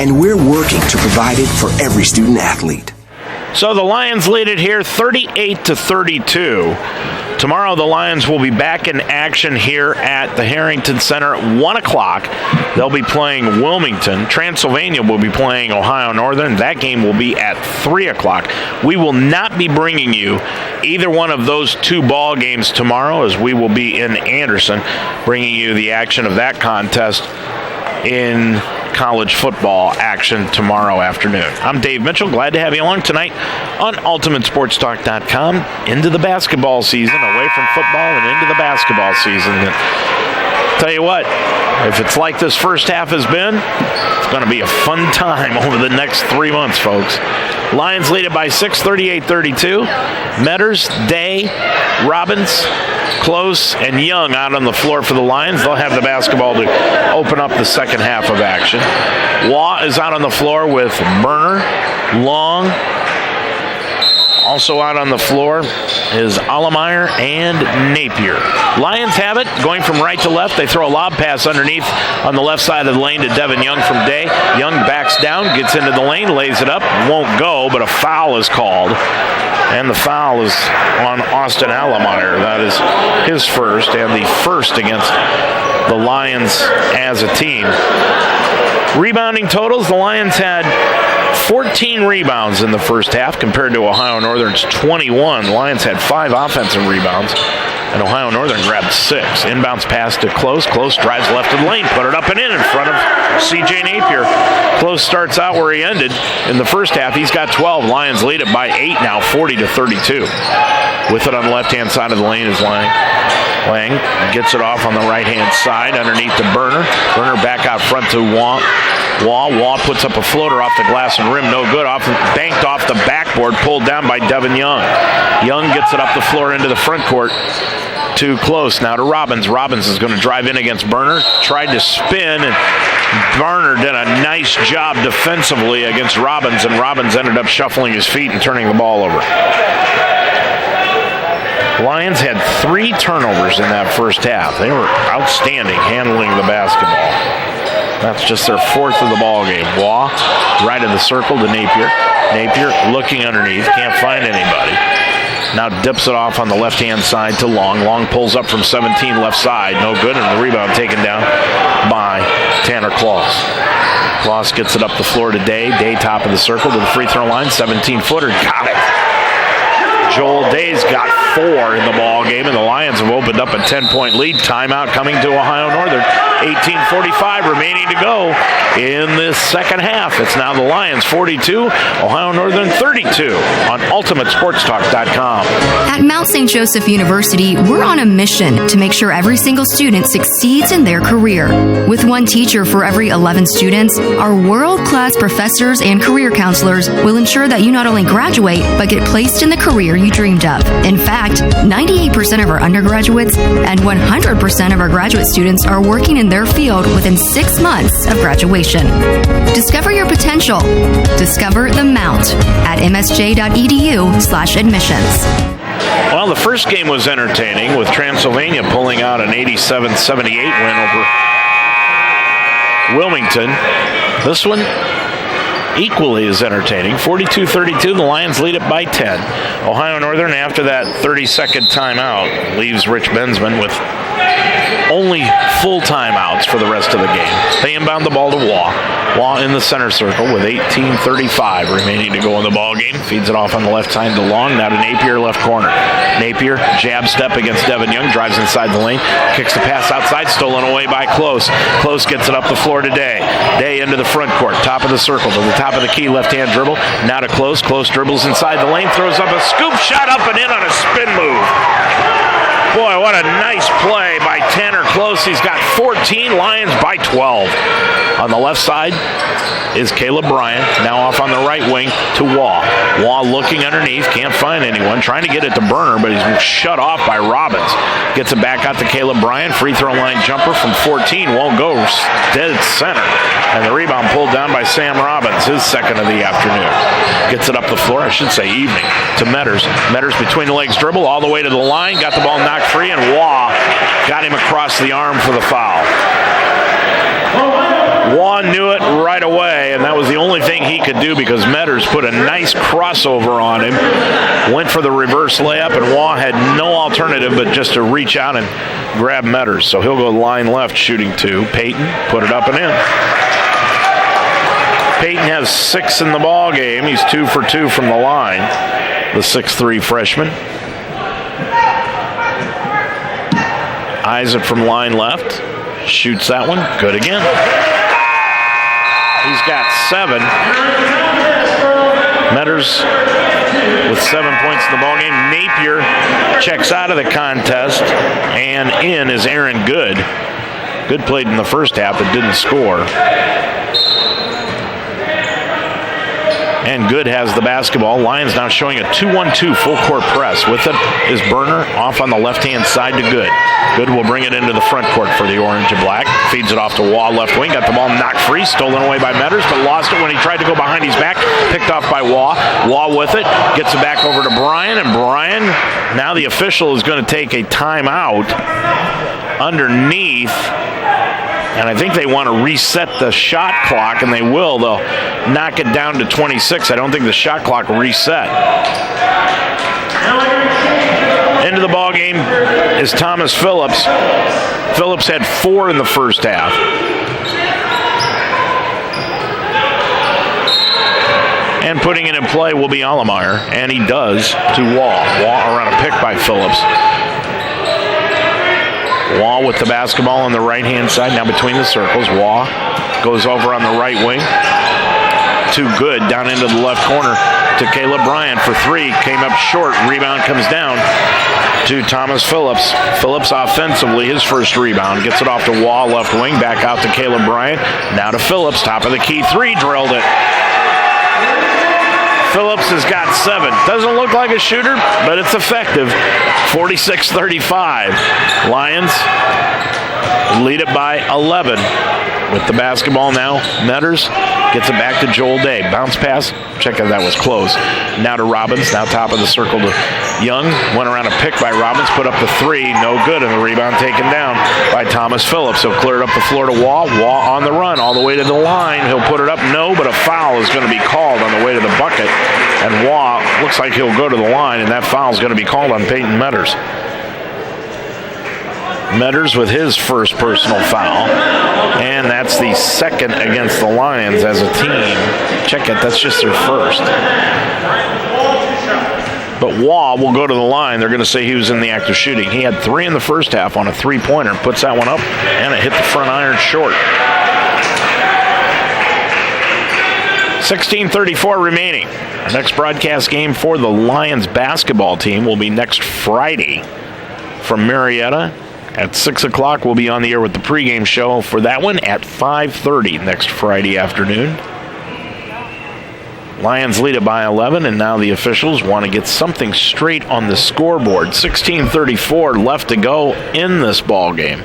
and we're working to provide it for every student athlete. So the Lions lead it here 38-32. Tomorrow the Lions will be back in action here at the Harrington Center at 1 o'clock. They'll be playing Wilmington. Transylvania will be playing Ohio Northern. That game will be at 3 o'clock. We will not be bringing you either one of those 2 ball games tomorrow, as we will be in Anderson bringing you the action of that contest in college football action tomorrow afternoon. I'm Dave Mitchell. Glad to have you along tonight on UltimateSportsTalk.com. Into the basketball season, away from football and into the basketball season. And tell you what, if it's like this first half has been, it's going to be a fun time over the next 3 months, folks. Lions lead it by 6, 38-32. Metters, Day, Robbins, Close, and Young out on the floor for the Lions. They'll have the basketball to open up the second half of action. Waugh is out on the floor with Berner, Long. Also out on the floor is Allemeyer and Napier. Lions have it, going from right to left. They throw a lob pass underneath on the left side of the lane to Devin Young from Day. Young backs down, gets into the lane, lays it up, won't go, but a foul is called. And the foul is on Austin Allemeyer. That is his first, and the first against the Lions as a team. Rebounding totals, the Lions had 14 rebounds in the first half compared to Ohio Northern's 21. The Lions had 5 offensive rebounds, and Ohio Northern grabbed 6. Inbounds pass to Close. Close drives left of the lane, put it up and in front of C.J. Napier. Close starts out where he ended in the first half. He's got 12. Lions lead it by 8 now, 40-32. With it on the left-hand side of the lane is Lang. Lang gets it off on the right-hand side underneath to Berner. Berner back out front to Waugh. Waugh puts up a floater off the glass and rim. No good. Banked off the backboard. Pulled down by Devin Young. Young gets it up the floor into the front court. Too close now to Robbins. Robbins is going to drive in against Berner. Tried to spin and Varner did a nice job defensively against Robbins, and Robbins ended up shuffling his feet and turning the ball over. Lions had 3 turnovers in that first half. They were outstanding handling the basketball. That's just their 4th of the ball game. Waugh, right of the circle to Napier. Napier looking underneath, can't find anybody. Now dips it off on the left-hand side to Long. Long pulls up from 17 left side. No good, and the rebound taken down by Tanner Kloss. Kloss gets it up the floor to Day. Day top of the circle to the free throw line. 17-footer. Got it. Joel Day's got 4 in the ball game, and the Lions have opened up a 10-point lead. Timeout coming to Ohio Northern. 18:45 remaining to go in this second half. It's now the Lions 42, Ohio Northern 32 on UltimateSportsTalk.com. At Mount St. Joseph University, we're on a mission to make sure every single student succeeds in their career. With 1 teacher for every 11 students, our world-class professors and career counselors will ensure that you not only graduate, but get placed in the career you dreamed of. In fact, 98% of our undergraduates and 100% of our graduate students are working in their field within 6 months of graduation. Discover your potential. Discover the Mount at msj.edu/admissions. Well, the first game was entertaining with Transylvania pulling out an 87-78 win over Wilmington. This one equally as entertaining. 42-32, the Lions lead it by 10. Ohio Northern, after that 30-second timeout, leaves Rich Bensman with only full timeouts for the rest of the game. They inbound the ball to Waugh. Waugh in the center circle with 18:35 remaining to go in the ball game. Feeds it off on the left side to Long. Now to Napier, left corner. Napier, jab step against Devin Young. Drives inside the lane. Kicks the pass outside. Stolen away by Close. Close gets it up the floor to Day. Day into the front court. Top of the circle to the top of the key. Left-hand dribble. Now to Close. Close dribbles inside the lane. Throws up a scoop shot up and in on a spin move. Boy, what a nice play by Tanner Close. He's got 14, Lions by 12. On the left side is Caleb Bryant, now off on the right wing to Waugh. Waugh looking underneath, can't find anyone, trying to get it to Burner, but he's shut off by Robbins. Gets it back out to Caleb Bryant, free throw line jumper from 14, won't go, dead center. And the rebound pulled down by Sam Robbins, his second of the afternoon. Gets it up the floor, I should say evening, to Metters. Metters between the legs dribble, all the way to the line, got the ball knocked free, and Waugh got him across the arm for the foul. Waugh knew it right away, and that was the only thing he could do because Metters put a nice crossover on him, went for the reverse layup, and Waugh had no alternative but just to reach out and grab Metters. So he'll go line left, shooting 2. Peyton put it up and in. Peyton has 6 in the ball game. He's 2 for 2 from the line, the 6'3" freshman. Eyes it from line left. Shoots that one. Good again. He's got 7. Metters with 7 points in the ballgame. Napier checks out of the contest, and in is Aaron Good. Good played in the first half but didn't score. And Good has the basketball. Lions now showing a 2-1-2 full court press. With it is Burner off on the left-hand side to Good. Good will bring it into the front court for the orange and black. Feeds it off to Waugh, left wing. Got the ball knocked free. Stolen away by Metters, but lost it when he tried to go behind his back. Picked off by Waugh. Waugh with it. Gets it back over to Bryan. And Bryan, now the official is going to take a timeout underneath. And I think they want to reset the shot clock, and they will. They'll knock it down to 26. I don't think the shot clock reset. Into the ball game is Thomas Phillips. Phillips had 4 in the first half. And putting it in play will be Allemeyer, and he does to Waugh. Waugh around a pick by Phillips. Waugh with the basketball on the right-hand side, now between the circles. Waugh goes over on the right wing. Too Good down into the left corner to Caleb Bryant for 3. Came up short. Rebound comes down to Thomas Phillips. Phillips offensively, his first rebound. Gets it off to Waugh, left wing. Back out to Caleb Bryant. Now to Phillips. Top of the key. 3. Drilled it. Phillips has got 7. Doesn't look like a shooter, but it's effective. 46-35. Lions lead it by 11. With the basketball now, Metters gets it back to Joel Day. Bounce pass. Check out, that was close. Now to Robbins. Now top of the circle to Young. Went around a pick by Robbins. Put up the three. No good. And the rebound taken down by Thomas Phillips. He'll clear it up the floor to Waugh. Waugh on the run all the way to the line. He'll put it up. No, but a foul is going to be called on the way to the bucket. And Waugh looks like he'll go to the line, and that foul is going to be called on Peyton Metters. Metters with his first personal foul, and that's the second against the Lions as a team. Check it, that's just their first. But Waugh will go to the line. They're going to say he was in the act of shooting. He had 3 in the first half on a three-pointer, puts that one up, and it hit the front iron short. 16:34 remaining. Our next broadcast game for the Lions basketball team will be next Friday from Marietta. At 6 o'clock, we'll be on the air with the pregame show for that one at 5:30 next Friday afternoon. Lions lead it by 11, and now the officials want to get something straight on the scoreboard. 16:34 left to go in this ball game.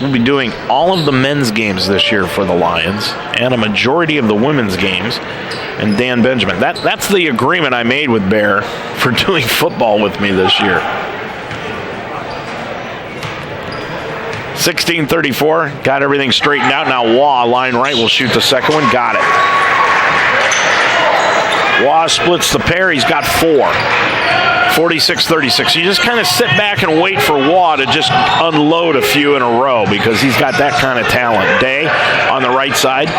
We'll be doing all of the men's games this year for the Lions and a majority of the women's games. And Dan Benjamin. That's the agreement I made with Bear for doing football with me this year. 16:34. Got everything straightened out. Now Waugh, line right, will shoot the second one. Got it. Waugh splits the pair. He's got 4. 46-36. You just kind of sit back and wait for Waugh to just unload a few in a row because he's got that kind of talent. Day on the right side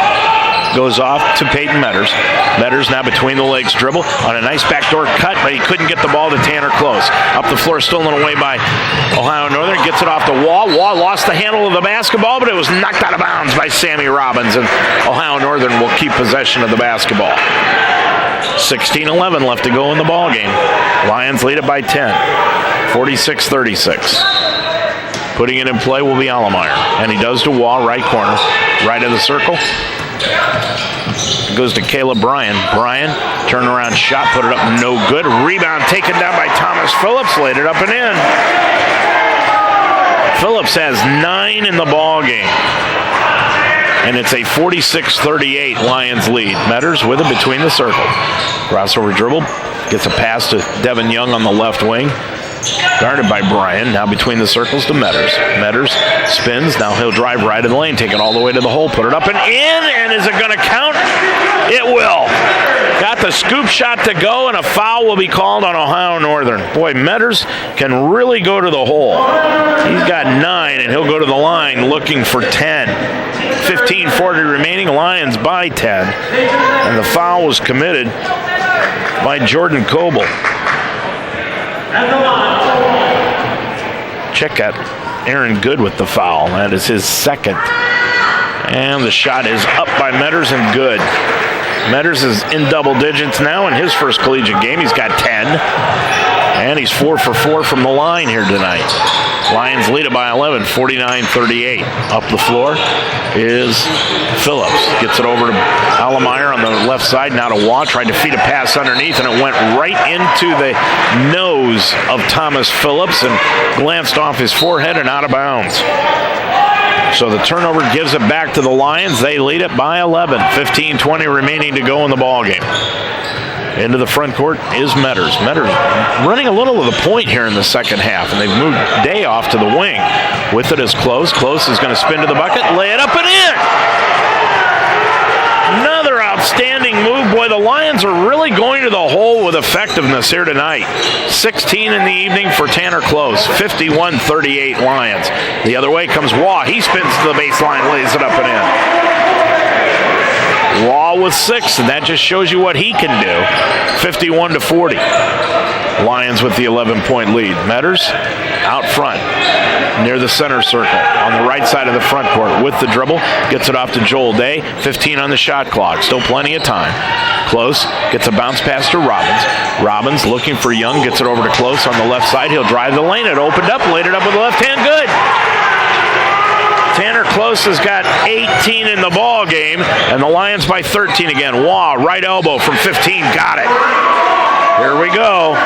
goes off to Peyton Metters. Metters now between the legs dribble on a nice backdoor cut, but he couldn't get the ball to Tanner Close. Up the floor, stolen away by Ohio Northern. Gets it off to Waugh. Waugh lost the handle of the basketball, but it was knocked out of bounds by Sammy Robbins, and Ohio Northern will keep possession of the basketball. 16-11 left to go in the ball game. Lions lead it by 10. 46-36. Putting it in play will be Allemeyer, and he does to Waugh, right corner, right of the circle. It goes to Caleb Bryan. Bryan, turnaround shot, put it up, no good. Rebound taken down by Thomas Phillips, laid it up and in. Phillips has 9 in the ball game. And it's a 46-38 Lions lead. Metters with it between the circle. Crossover dribble. Gets a pass to Devin Young on the left wing. Guarded by Bryan. Now between the circles to Metters. Metters spins. Now he'll drive right in the lane. Take it all the way to the hole. Put it up and in. And is it going to count? It will. Got the scoop shot to go, and a foul will be called on Ohio Northern. Boy, Metters can really go to the hole. He's got 9, and he'll go to the line looking for 10. 15:40 remaining. Lions by 10. And the foul was committed by Jordan Coble. Check out Aaron Good with the foul. That is his second. And the shot is up by Metters and good. Metters is in double digits now in his first collegiate game. He's got 10. And he's 4 for 4 from the line here tonight. Lions lead it by 11, 49-38. Up the floor is Phillips. Gets it over to Allemeyer on the left side. Now to Waugh. Tried to feed a pass underneath, and it went right into the nose of Thomas Phillips and glanced off his forehead and out of bounds. So the turnover gives it back to the Lions. They lead it by 11. 15-20 remaining to go in the ballgame. Into the front court is Metters. Metters running a little of the point here in the second half, and they've moved Day off to the wing. With it is Close. Close is going to spin to the bucket, lay it up and in. Another outstanding move. Boy, the Lions are really going to the hole with effectiveness here tonight. 16 in the evening for Tanner Close. 51-38 Lions. The other way comes Waugh. He spins to the baseline, lays it up and in. Waugh with 6, and that just shows you what he can do. 51-40. Lions with the 11-point lead. Metters out front near the center circle on the right side of the front court with the dribble. Gets it off to Joel Day. 15 on the shot clock. Still plenty of time. Close gets a bounce pass to Robbins. Robbins looking for Young. Gets it over to Close on the left side. He'll drive the lane. It opened up. Laid it up with the left hand. Good. Tanner Close has got 18 in the ball game, and the Lions by 13 again. Waugh, right elbow from 15, got it. Here we go.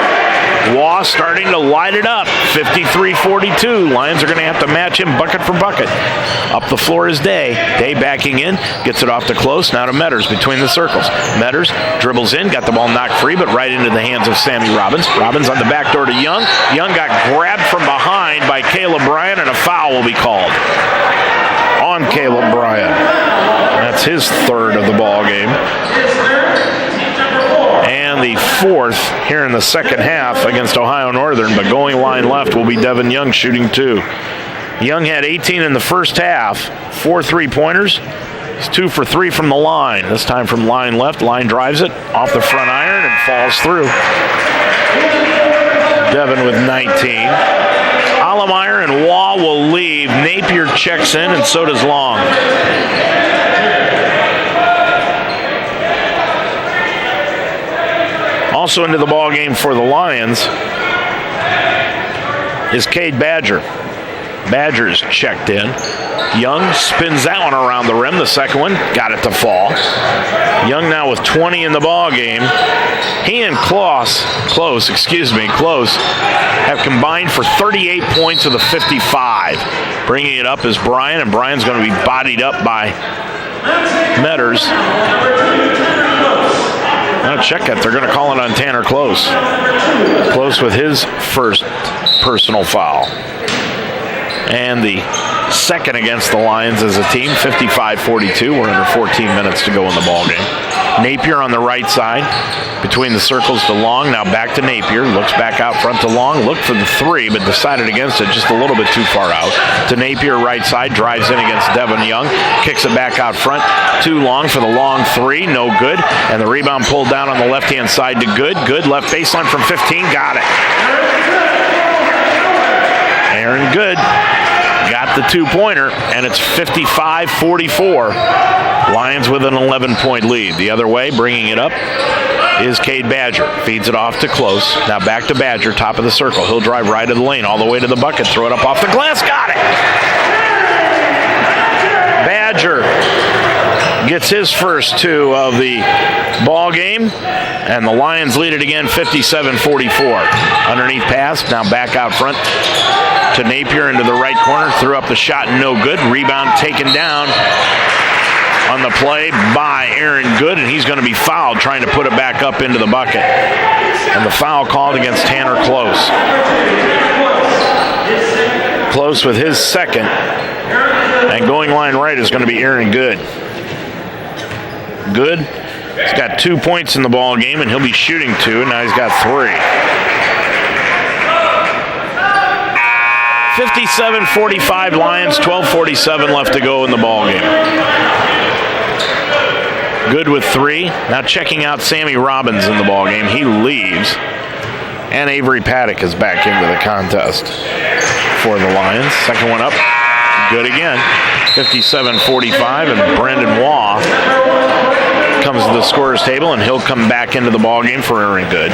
Waugh starting to light it up. 53-42. Lions are going to have to match him bucket for bucket. Up the floor is Day. Day backing in. Gets it off to Close. Now to Metters between the circles. Metters dribbles in. Got the ball knocked free, but right into the hands of Sammy Robbins. Robbins on the back door to Young. Young got grabbed from behind by Caleb Bryan, and a foul will be called on Caleb Bryan. That's his third of the ball game. And the fourth here in the second half against Ohio Northern, but going line left will be Devin Young shooting 2. Young had 18 in the first half, 4 3-pointers. He's 2 for 3 from the line. This time from line left. Line drives it off the front iron and falls through. Devin with 19. Allemeyer and Waugh will leave. Napier checks in, and so does Long. Also into the ball game for the Lions is Cade Badger. Badger's checked in. Young spins that one around the rim. The second one got it to fall. Young now with 20 in the ball game. He and Close have combined for 38 points of the 55. Bringing it up is Bryan, and Bryan's going to be bodied up by Metters. Now check it. They're going to call it on Tanner Close. Close with his first personal foul. And the second against the Lions as a team, 55-42. We're under 14 minutes to go in the ballgame. Napier on the right side, between the circles to Long. Now back to Napier. Looks back out front to Long. Looked for the 3, but decided against it just a little bit too far out. To Napier, right side. Drives in against Devin Young. Kicks it back out front. Too Long for the long 3. No good. And the rebound pulled down on the left-hand side to Good. Good left baseline from 15. Got it. Aaron Good got the 2-pointer, and it's 55-44. Lions with an 11-point lead. The other way, bringing it up, is Cade Badger. Feeds it off to Close. Now back to Badger, top of the circle. He'll drive right of the lane, all the way to the bucket. Throw it up off the glass. Got it! Badger gets his first 2 of the ball game, and the Lions lead it again, 57-44. Underneath pass, now back out front to Napier into the right corner. Threw up the shot, no good. Rebound taken down on the play by Aaron Good, and he's going to be fouled trying to put it back up into the bucket. And the foul called against Tanner Close. Close with his second. And going line right is going to be Aaron Good. Good. He's got 2 points in the ball game, and he'll be shooting 2, and now he's got 3. 57-45 Lions, 12:47 left to go in the ball game. Good with 3. Now checking out Sammy Robbins in the ball game. He leaves. And Avery Paddock is back into the contest for the Lions. Second one up. Good again. 57-45, and Brandon Waugh comes to the scorer's table, and he'll come back into the ball game for Aaron Good.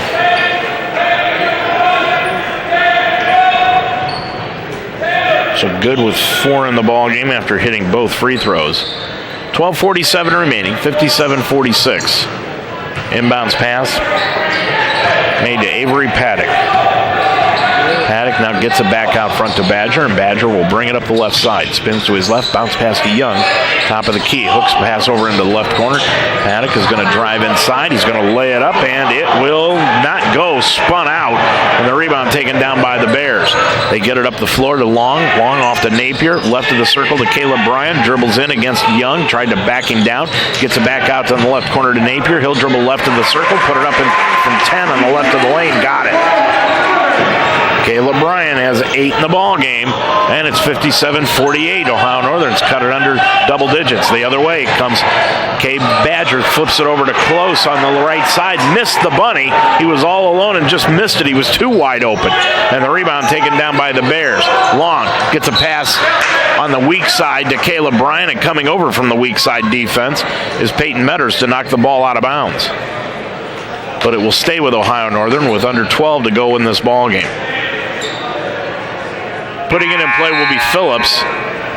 So Good with 4 in the ball game after hitting both free throws. 12:47 remaining, 57-46. Inbounds pass made to Avery Paddock. Paddock now gets it back out front to Badger, and Badger will bring it up the left side. Spins to his left, bounce pass to Young. Top of the key, hooks pass over into the left corner. Paddock is going to drive inside. He's going to lay it up, and it will not go. Spun out, and the rebound taken down by the Bears. They get it up the floor to Long. Long off to Napier. Left of the circle to Caleb Bryan. Dribbles in against Young. Tried to back him down. Gets it back out to the left corner to Napier. He'll dribble left of the circle. Put it up from 10 on the left of the lane. Got it. Caleb Bryan has 8 in the ball game, and it's 57-48. Ohio Northern's cut it under double digits. The other way comes Cade Badger, flips it over to Close on the right side. Missed the bunny. He was all alone and just missed it. He was too wide open. And the rebound taken down by the Bears. Long gets a pass on the weak side to Caleb Bryan, and coming over from the weak side defense is Peyton Metters to knock the ball out of bounds. But it will stay with Ohio Northern with under 12 to go in this ball game. Putting it in play will be Phillips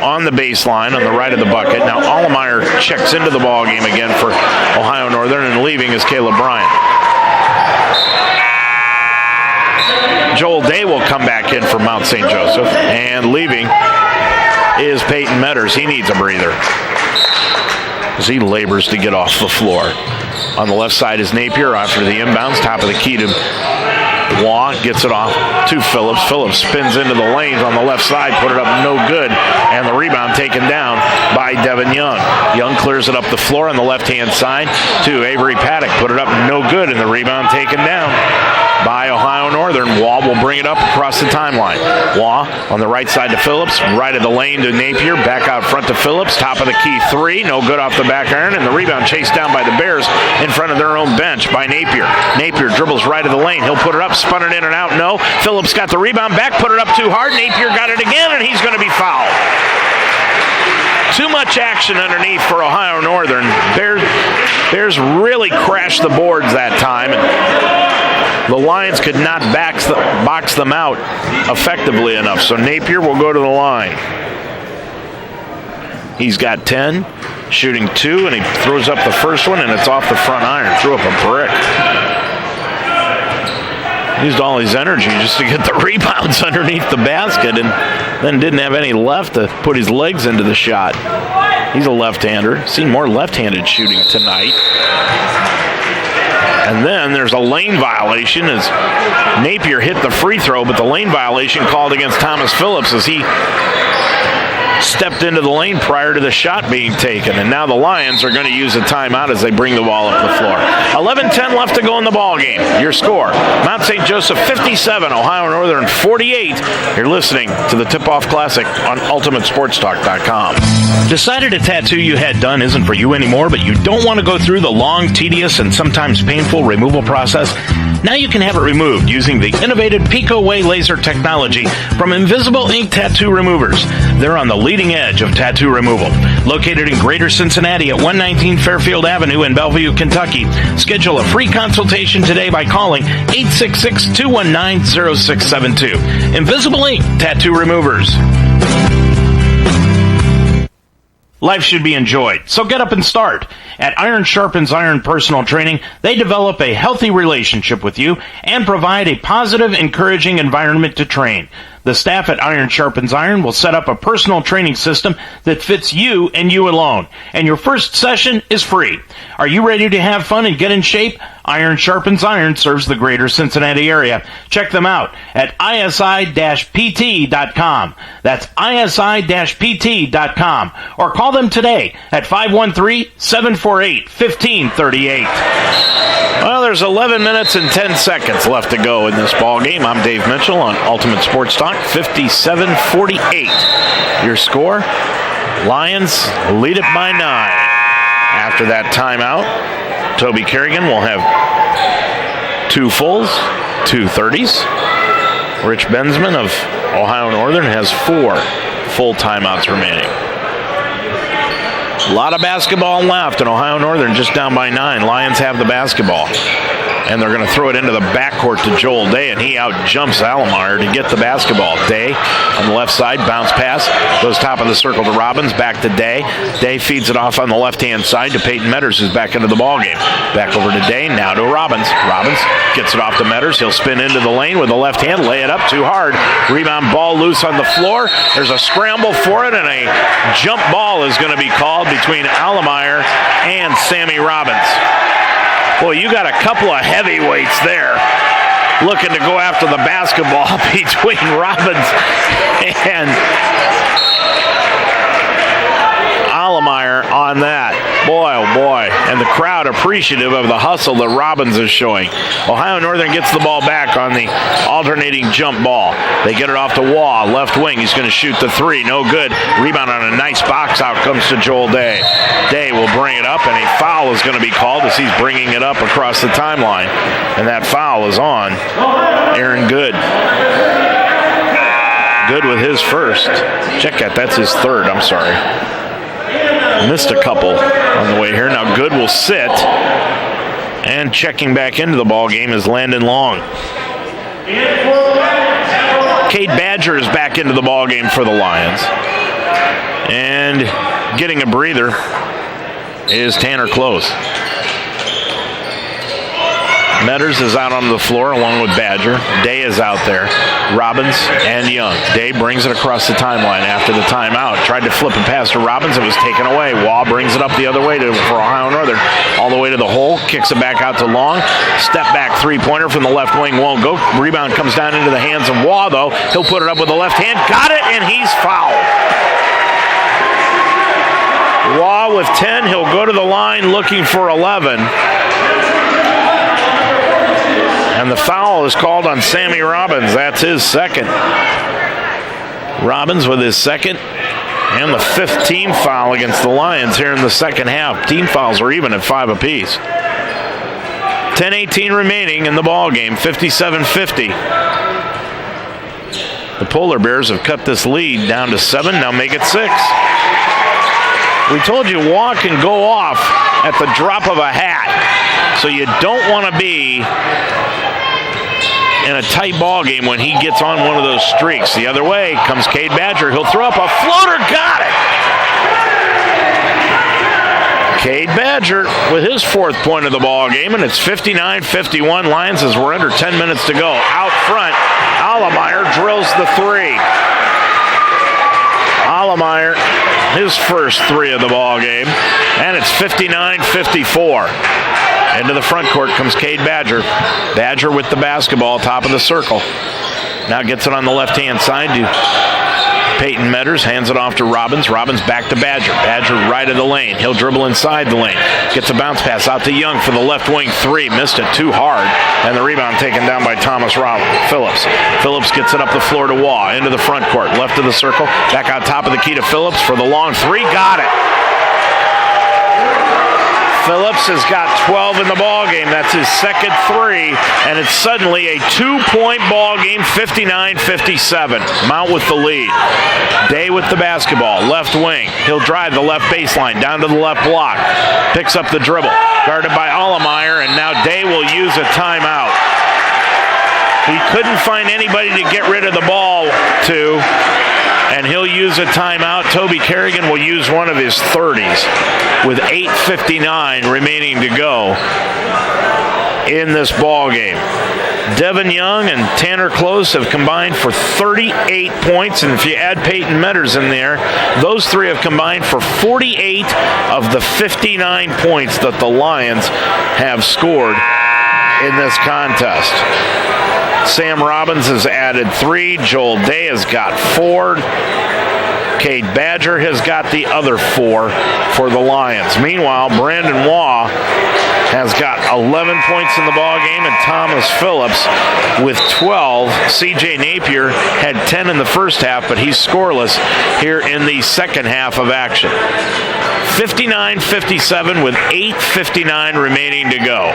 on the baseline on the right of the bucket. Now Allemeyer checks into the ball game again for Ohio Northern, and leaving is Caleb Bryan. Joel Day will come back in for Mount St. Joseph. And leaving is Peyton Metters. He needs a breather as he labors to get off the floor. On the left side is Napier after the inbounds. Top of the key to Waugh, gets it off to Phillips. Phillips spins into the lanes on the left side, put it up no good, and the rebound taken down by Devin Young. Young clears it up the floor on the left-hand side to Avery Paddock, put it up no good, and the rebound taken down by Ohio Northern. Waugh will bring it up across the timeline. Waugh on the right side to Phillips, right of the lane to Napier, back out front to Phillips, top of the key three, no good off the back iron, and the rebound chased down by the Bears in front of their own bench by Napier. Napier dribbles right of the lane, he'll put it up, spun it in and out, no. Phillips got the rebound back, put it up too hard, Napier got it again, and he's going to be fouled. Too much action underneath for Ohio Northern. Bears really crashed the boards that time, and the Lions could not box them out effectively enough. So Napier will go to the line. He's got 10, shooting 2, and he throws up the first one, and it's off the front iron. Threw up a brick. Used all his energy just to get the rebounds underneath the basket, and then didn't have any left to put his legs into the shot. He's a left-hander. Seen more left-handed shooting tonight. And then there's a lane violation as Napier hit the free throw, but the lane violation called against Thomas Phillips as he stepped into the lane prior to the shot being taken. And now the Lions are going to use a timeout as they bring the ball up the floor. 11:10 left to go in the ball game. Your score, Mount St. Joseph 57, Ohio Northern 48. You're listening to the Tip-Off Classic on UltimateSportsTalk.com. Decided a tattoo you had done isn't for you anymore, but you don't want to go through the long, tedious, and sometimes painful removal process? Now you can have it removed using the innovative Pico Way laser technology from Invisible Ink Tattoo Removers. They're on the leading edge of tattoo removal. Located in Greater Cincinnati at 119 Fairfield Avenue in Bellevue, Kentucky. Schedule a free consultation today by calling 866-219-0672. Invisible Ink Tattoo Removers. Life should be enjoyed, so get up and start. At Iron Sharpens Iron Personal Training, they develop a healthy relationship with you and provide a positive, encouraging environment to train. The staff at Iron Sharpens Iron will set up a personal training system that fits you and you alone. And your first session is free. Are you ready to have fun and get in shape? Iron Sharpens Iron serves the greater Cincinnati area. Check them out at isi-pt.com. That's isi-pt.com. Or call them today at 513-748-1538. Well, there's 11 minutes and 10 seconds left to go in this ball game. I'm Dave Mitchell on Ultimate Sports Talk. 57-48. Your score, Lions lead it by 9. After that timeout, Toby Kerrigan will have 2 fulls, 2 30s. Rich Bensman of Ohio Northern has 4 full timeouts remaining. A lot of basketball left, and Ohio Northern just down by 9. Lions have the basketball. And they're going to throw it into the backcourt to Joel Day, and he out-jumps Alomar to get the basketball. Day on the left side, bounce pass, goes top of the circle to Robbins, back to Day. Day feeds it off on the left-hand side to Peyton Metters, who's back into the ballgame. Back over to Day, now to Robbins. Robbins gets it off to Metters. He'll spin into the lane with the left hand, lay it up too hard. Rebound ball loose on the floor. There's a scramble for it, and a jump ball is going to be called between Alomar and Sammy Robbins. Boy, you got a couple of heavyweights there looking to go after the basketball between Robbins and Alomar on that. Boy, oh boy. And the crowd appreciative of the hustle that Robbins is showing. Ohio Northern gets the ball back on the alternating jump ball. They get it off to Waugh, left wing. He's going to shoot the 3. No good. Rebound on a nice box out comes to Joel Day. Day will bring it up, and a foul is going to be called as he's bringing it up across the timeline. And that foul is on Aaron Good. Good with his first. Check that. That's his third. I'm sorry. Missed a couple on the way here. Now Good will sit. And checking back into the ball game is Landon Long. Cade Badger is back into the ball game for the Lions. And getting a breather is Tanner Close. Metters is out on the floor along with Badger. Day is out there. Robbins and Young. Day brings it across the timeline after the timeout. Tried to flip a pass to Robbins. It was taken away. Waugh brings it up the other way for Ohio Northern. All the way to the hole. Kicks it back out to Long. Step back three-pointer from the left wing won't go. Rebound comes down into the hands of Waugh, though. He'll put it up with the left hand. Got it, and he's fouled. Waugh with 10. He'll go to the line looking for 11. And the foul is called on Sammy Robbins. That's his second. Robbins with his second and the fifth team foul against the Lions here in the second half. Team fouls are even at 5 apiece. 10:18 remaining in the ball game, 57-50. The Polar Bears have cut this lead down to 7, now make it 6. We told you Waugh can go off at the drop of a hat, so you don't want to be in a tight ball game when he gets on one of those streaks. The other way comes Cade Badger. He'll throw up a floater. Got it! Cade Badger with his 4th point of the ball game, and it's 59-51 Lions as we're under 10 minutes to go. Out front, Allemeyer drills the 3. Allemeyer, his first 3 of the ball game, and it's 59-54. Into the front court comes Cade Badger. Badger with the basketball, top of the circle. Now gets it on the left-hand side to Peyton Metters. Hands it off to Robbins. Robbins back to Badger. Badger right of the lane. He'll dribble inside the lane. Gets a bounce pass out to Young for the left wing 3. Missed it too hard. And the rebound taken down by Thomas Phillips. Phillips gets it up the floor to Waugh. Into the front court. Left of the circle. Back out top of the key to Phillips for the long 3. Got it. Phillips has got 12 in the ball game. That's his second 3, and it's suddenly a 2-point ball game, 59-57. Mount with the lead. Day with the basketball, left wing. He'll drive the left baseline down to the left block. Picks up the dribble, guarded by Allemeyer, and now Day will use a timeout. He couldn't find anybody to get rid of the ball to, and he'll use a timeout. Toby Kerrigan will use one of his 30s with 8:59 remaining to go in this ball game. Devin Young and Tanner Close have combined for 38 points, and if you add Peyton Metters in there, those 3 have combined for 48 of the 59 points that the Lions have scored in this contest. Sam Robbins has added 3. Joel Day has got 4. Cade Badger has got the other 4 for the Lions. Meanwhile, Brandon Waugh has got 11 points in the ball game, and Thomas Phillips with 12. C.J. Napier had 10 in the first half, but he's scoreless here in the second half of action. 59-57 with 8:59 remaining to go.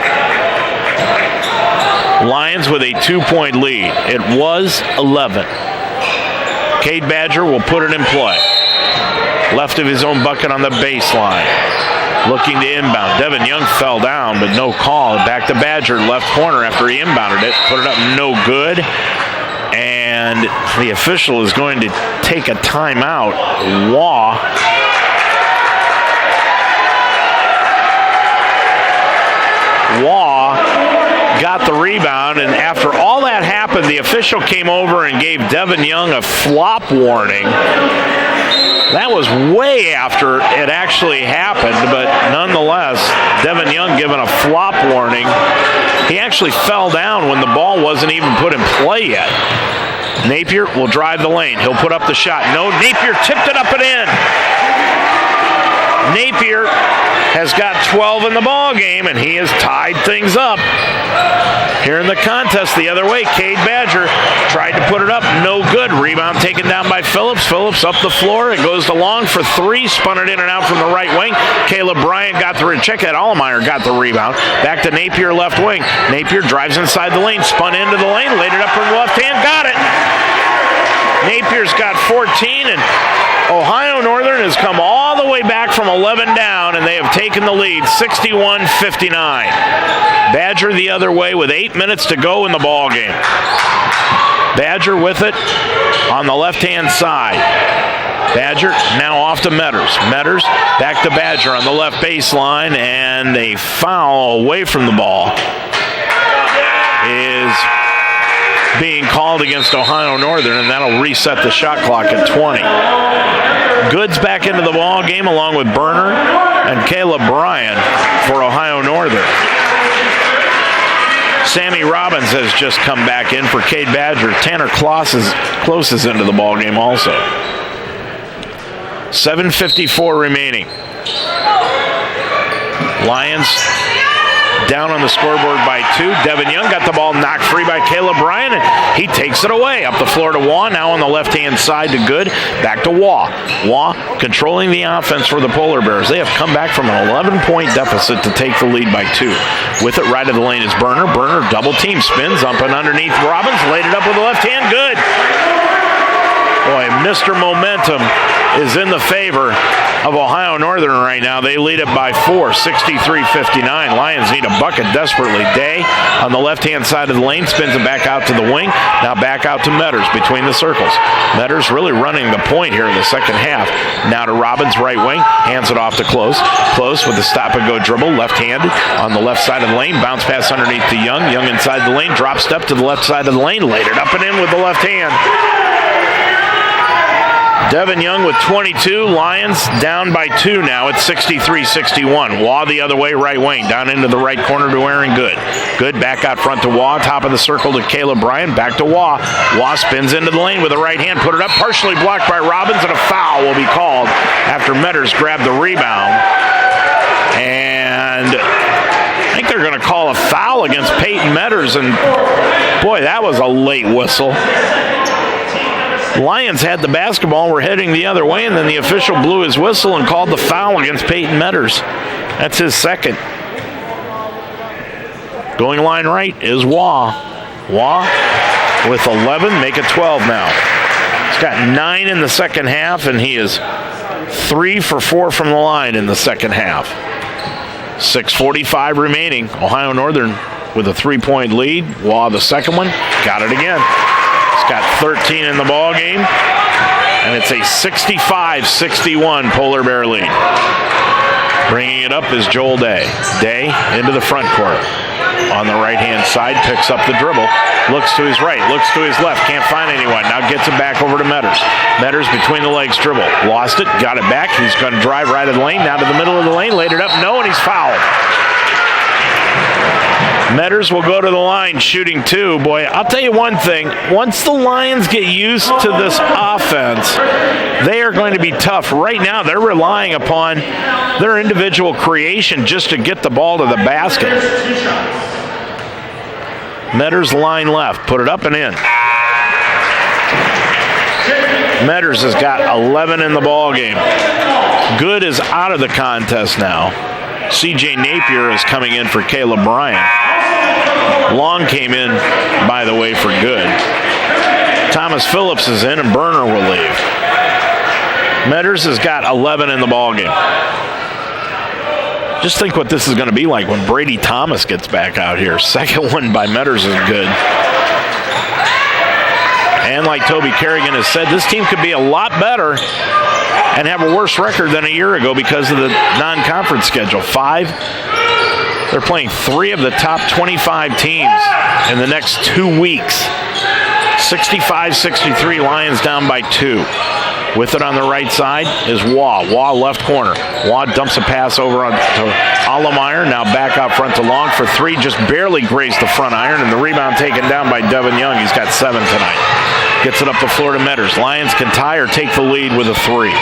Lions with a 2-point lead. It was 11. Cade Badger will put it in play. Left of his own bucket on the baseline. Looking to inbound. Devin Young fell down, but no call. Back to Badger, left corner after he inbounded it. Put it up, no good. And the official is going to take a timeout. Waugh got the rebound, and after all that happened, the official came over and gave Devin Young a flop warning. That was way after it actually happened, but nonetheless, Devin Young given a flop warning. He actually fell down when the ball wasn't even put in play yet. Napier will drive the lane. He'll put up the shot. No, Napier tipped it up and in. Napier has got 12 in the ball game, and he has tied things up. Here in the contest the other way, Cade Badger tried to put it up, no good. Rebound taken down by Phillips. Phillips up the floor. It goes to Long for 3. Spun it in and out from the right wing. Caleb Bryant got the check that. Allemeyer got the rebound. Back to Napier, left wing. Napier drives inside the lane, spun into the lane, laid it up from the left hand, got it. Napier's got 14, and Ohio Northern has come all the way back from 11 down, and they have taken the lead, 61-59. Badger the other way with 8 minutes to go in the ball game. Badger with it on the left-hand side. Badger now off to Metters. Metters back to Badger on the left baseline, and a foul away from the ball. is being called against Ohio Northern, and that'll reset the shot clock at 20. Goods back into the ball game along with Berner and Caleb Bryan for Ohio Northern. Sammy Robbins has just come back in for Cade Badger. Tanner Close is into the ball game also. 7:54 remaining. Lions down on the scoreboard by 2. Devin Young got the ball knocked free by Caleb Bryan, and he takes it away. Up the floor to Waugh, now on the left-hand side to Good. Back to Waugh. Waugh controlling the offense for the Polar Bears. They have come back from an 11-point deficit to take the lead by 2. With it right of the lane is Berner. Berner double team, spins up and underneath Robbins, laid it up with the left hand. Good. Boy, Mr. Momentum is in the favor of Ohio Northern right now. They lead it by 4, 63-59. Lions need a bucket desperately. Day on the left-hand side of the lane, spins it back out to the wing. Now back out to Metters between the circles. Metters really running the point here in the second half. Now to Robbins, right wing, hands it off to Close. Close with the stop-and-go dribble, left-handed on the left side of the lane. Bounce pass underneath to Young. Young inside the lane, drop step to the left side of the lane, laid it up and in with the left hand. Devin Young with 22. Lions down by 2 now at 63-61. Waugh the other way, right wing. Down into the right corner to Aaron Good. Good back out front to Waugh. Top of the circle to Caleb Bryan. Back to Waugh. Waugh spins into the lane with the right hand. Put it up. Partially blocked by Robbins, and a foul will be called after Metters grabbed the rebound. And I think they're going to call a foul against Peyton Metters. And, boy, that was a late whistle. Lions had the basketball and were heading the other way, and then the official blew his whistle and called the foul against Peyton Metters. That's his second. Going line right is Waugh. Waugh with 11, make it 12 now. He's got 9 in the second half, and he is 3 for 4 from the line in the second half. 6:45 remaining. Ohio Northern with a 3-point lead. Waugh the second one. Got it again. He's got 13 in the ball game, and it's a 65-61 Polar Bear lead. Bringing it up is Joel Day. Day into the front court. On the right-hand side, picks up the dribble. Looks to his right, looks to his left, can't find anyone. Now gets it back over to Metters. Metters between the legs dribble. Lost it, got it back. He's going to drive right of the lane, now to the middle of the lane, laid it up, no, and he's fouled. Metters will go to the line shooting 2. Boy, I'll tell you one thing. Once the Lions get used to this offense, they are going to be tough. Right now, they're relying upon their individual creation just to get the ball to the basket. Metters line left. Put it up and in. Metters has got 11 in the ball game. Good is out of the contest now. C.J. Napier is coming in for Caleb Bryan. Long came in, by the way, for Good. Thomas Phillips is in, and Berner will leave. Metters has got 11 in the ball game. Just think what this is going to be like when Brady Thomas gets back out here. Second one by Metters is good. And like Toby Kerrigan has said, this team could be a lot better and have a worse record than a year ago because of the non-conference schedule. They're playing 3 of the top 25 teams in the next 2 weeks. 65-63, Lions down by 2. With it on the right side is Waugh. Waugh left corner. Waugh dumps a pass over to Allemeyer. Now back out front to Long for 3. Just barely grazed the front iron, and the rebound taken down by Devin Young. He's got 7 tonight. Gets it up the floor to Metters. Lions can tie or take the lead with a 3.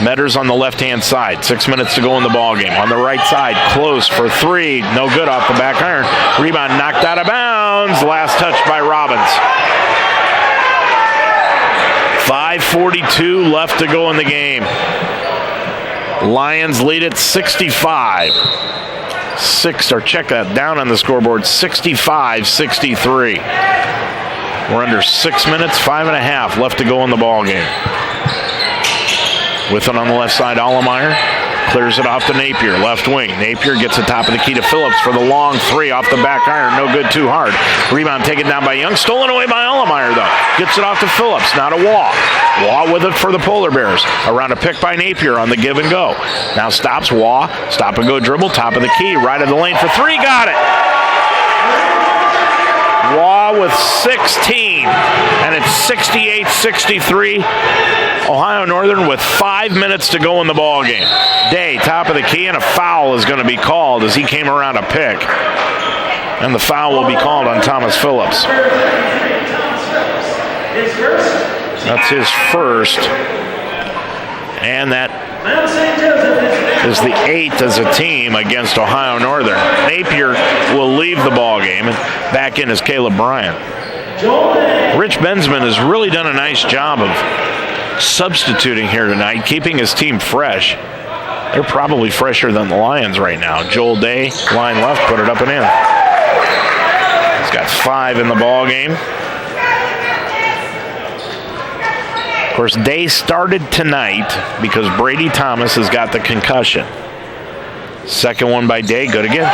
Metters on the left-hand side. 6 minutes to go in the ballgame. On the right side, Close for 3. No good off the back iron. Rebound knocked out of bounds. Last touch by Robbins. 5:42 left to go in the game. Lions lead at 65. Check that down on the scoreboard. 65-63. We're under 6 minutes, 5.5 left to go in the ball game. With it on the left side, Allemeyer clears it off to Napier, left wing. Napier gets the top of the key to Phillips for the long 3 off the back iron. No good, too hard. Rebound taken down by Young. Stolen away by Allemeyer, though. Gets it off to Phillips. Now to Waugh. Waugh with it for the Polar Bears. Around a pick by Napier on the give and go. Now stops Waugh. Stop and go dribble. Top of the key. Right of the lane for 3. Got it. Waugh with 16, and it's 68-63. Ohio Northern with 5 minutes to go in the ball game. Day, top of the key, and a foul is going to be called as he came around a pick. And the foul will be called on Thomas Phillips. That's his first. And that is the 8th as a team against Ohio Northern. Napier will leave the ball game, and back in is Caleb Bryant. Rich Bensman has really done a nice job of substituting here tonight, keeping his team fresh. They're probably fresher than the Lions right now. Joel Day, line left, put it up and in. He's got 5 in the ball game. Of course, Day started tonight because Brady Thomas has got the concussion. Second one by Day, good again.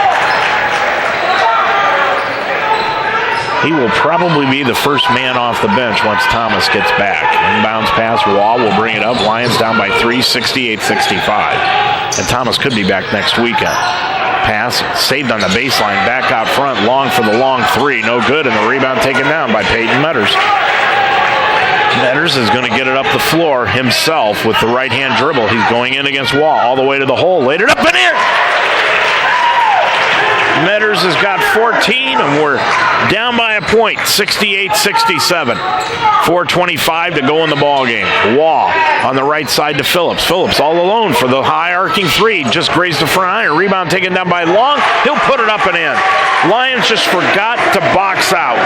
He will probably be the first man off the bench once Thomas gets back. Inbounds pass, Waugh will bring it up. Lions down by 3, 68-65. And Thomas could be back next weekend. Pass saved on the baseline, back out front, long for the long 3. No good, and the rebound taken down by Peyton Metters. Metters is going to get it up the floor himself with the right-hand dribble. He's going in against Waugh all the way to the hole. Laid it up and in! Metters has got 14, and we're down by a point, 68-67. 4:25 to go in the ball game. Waugh on the right side to Phillips. Phillips all alone for the high arcing 3. Just grazed the front iron. Rebound taken down by Long. He'll put it up and in. Lions just forgot to box out.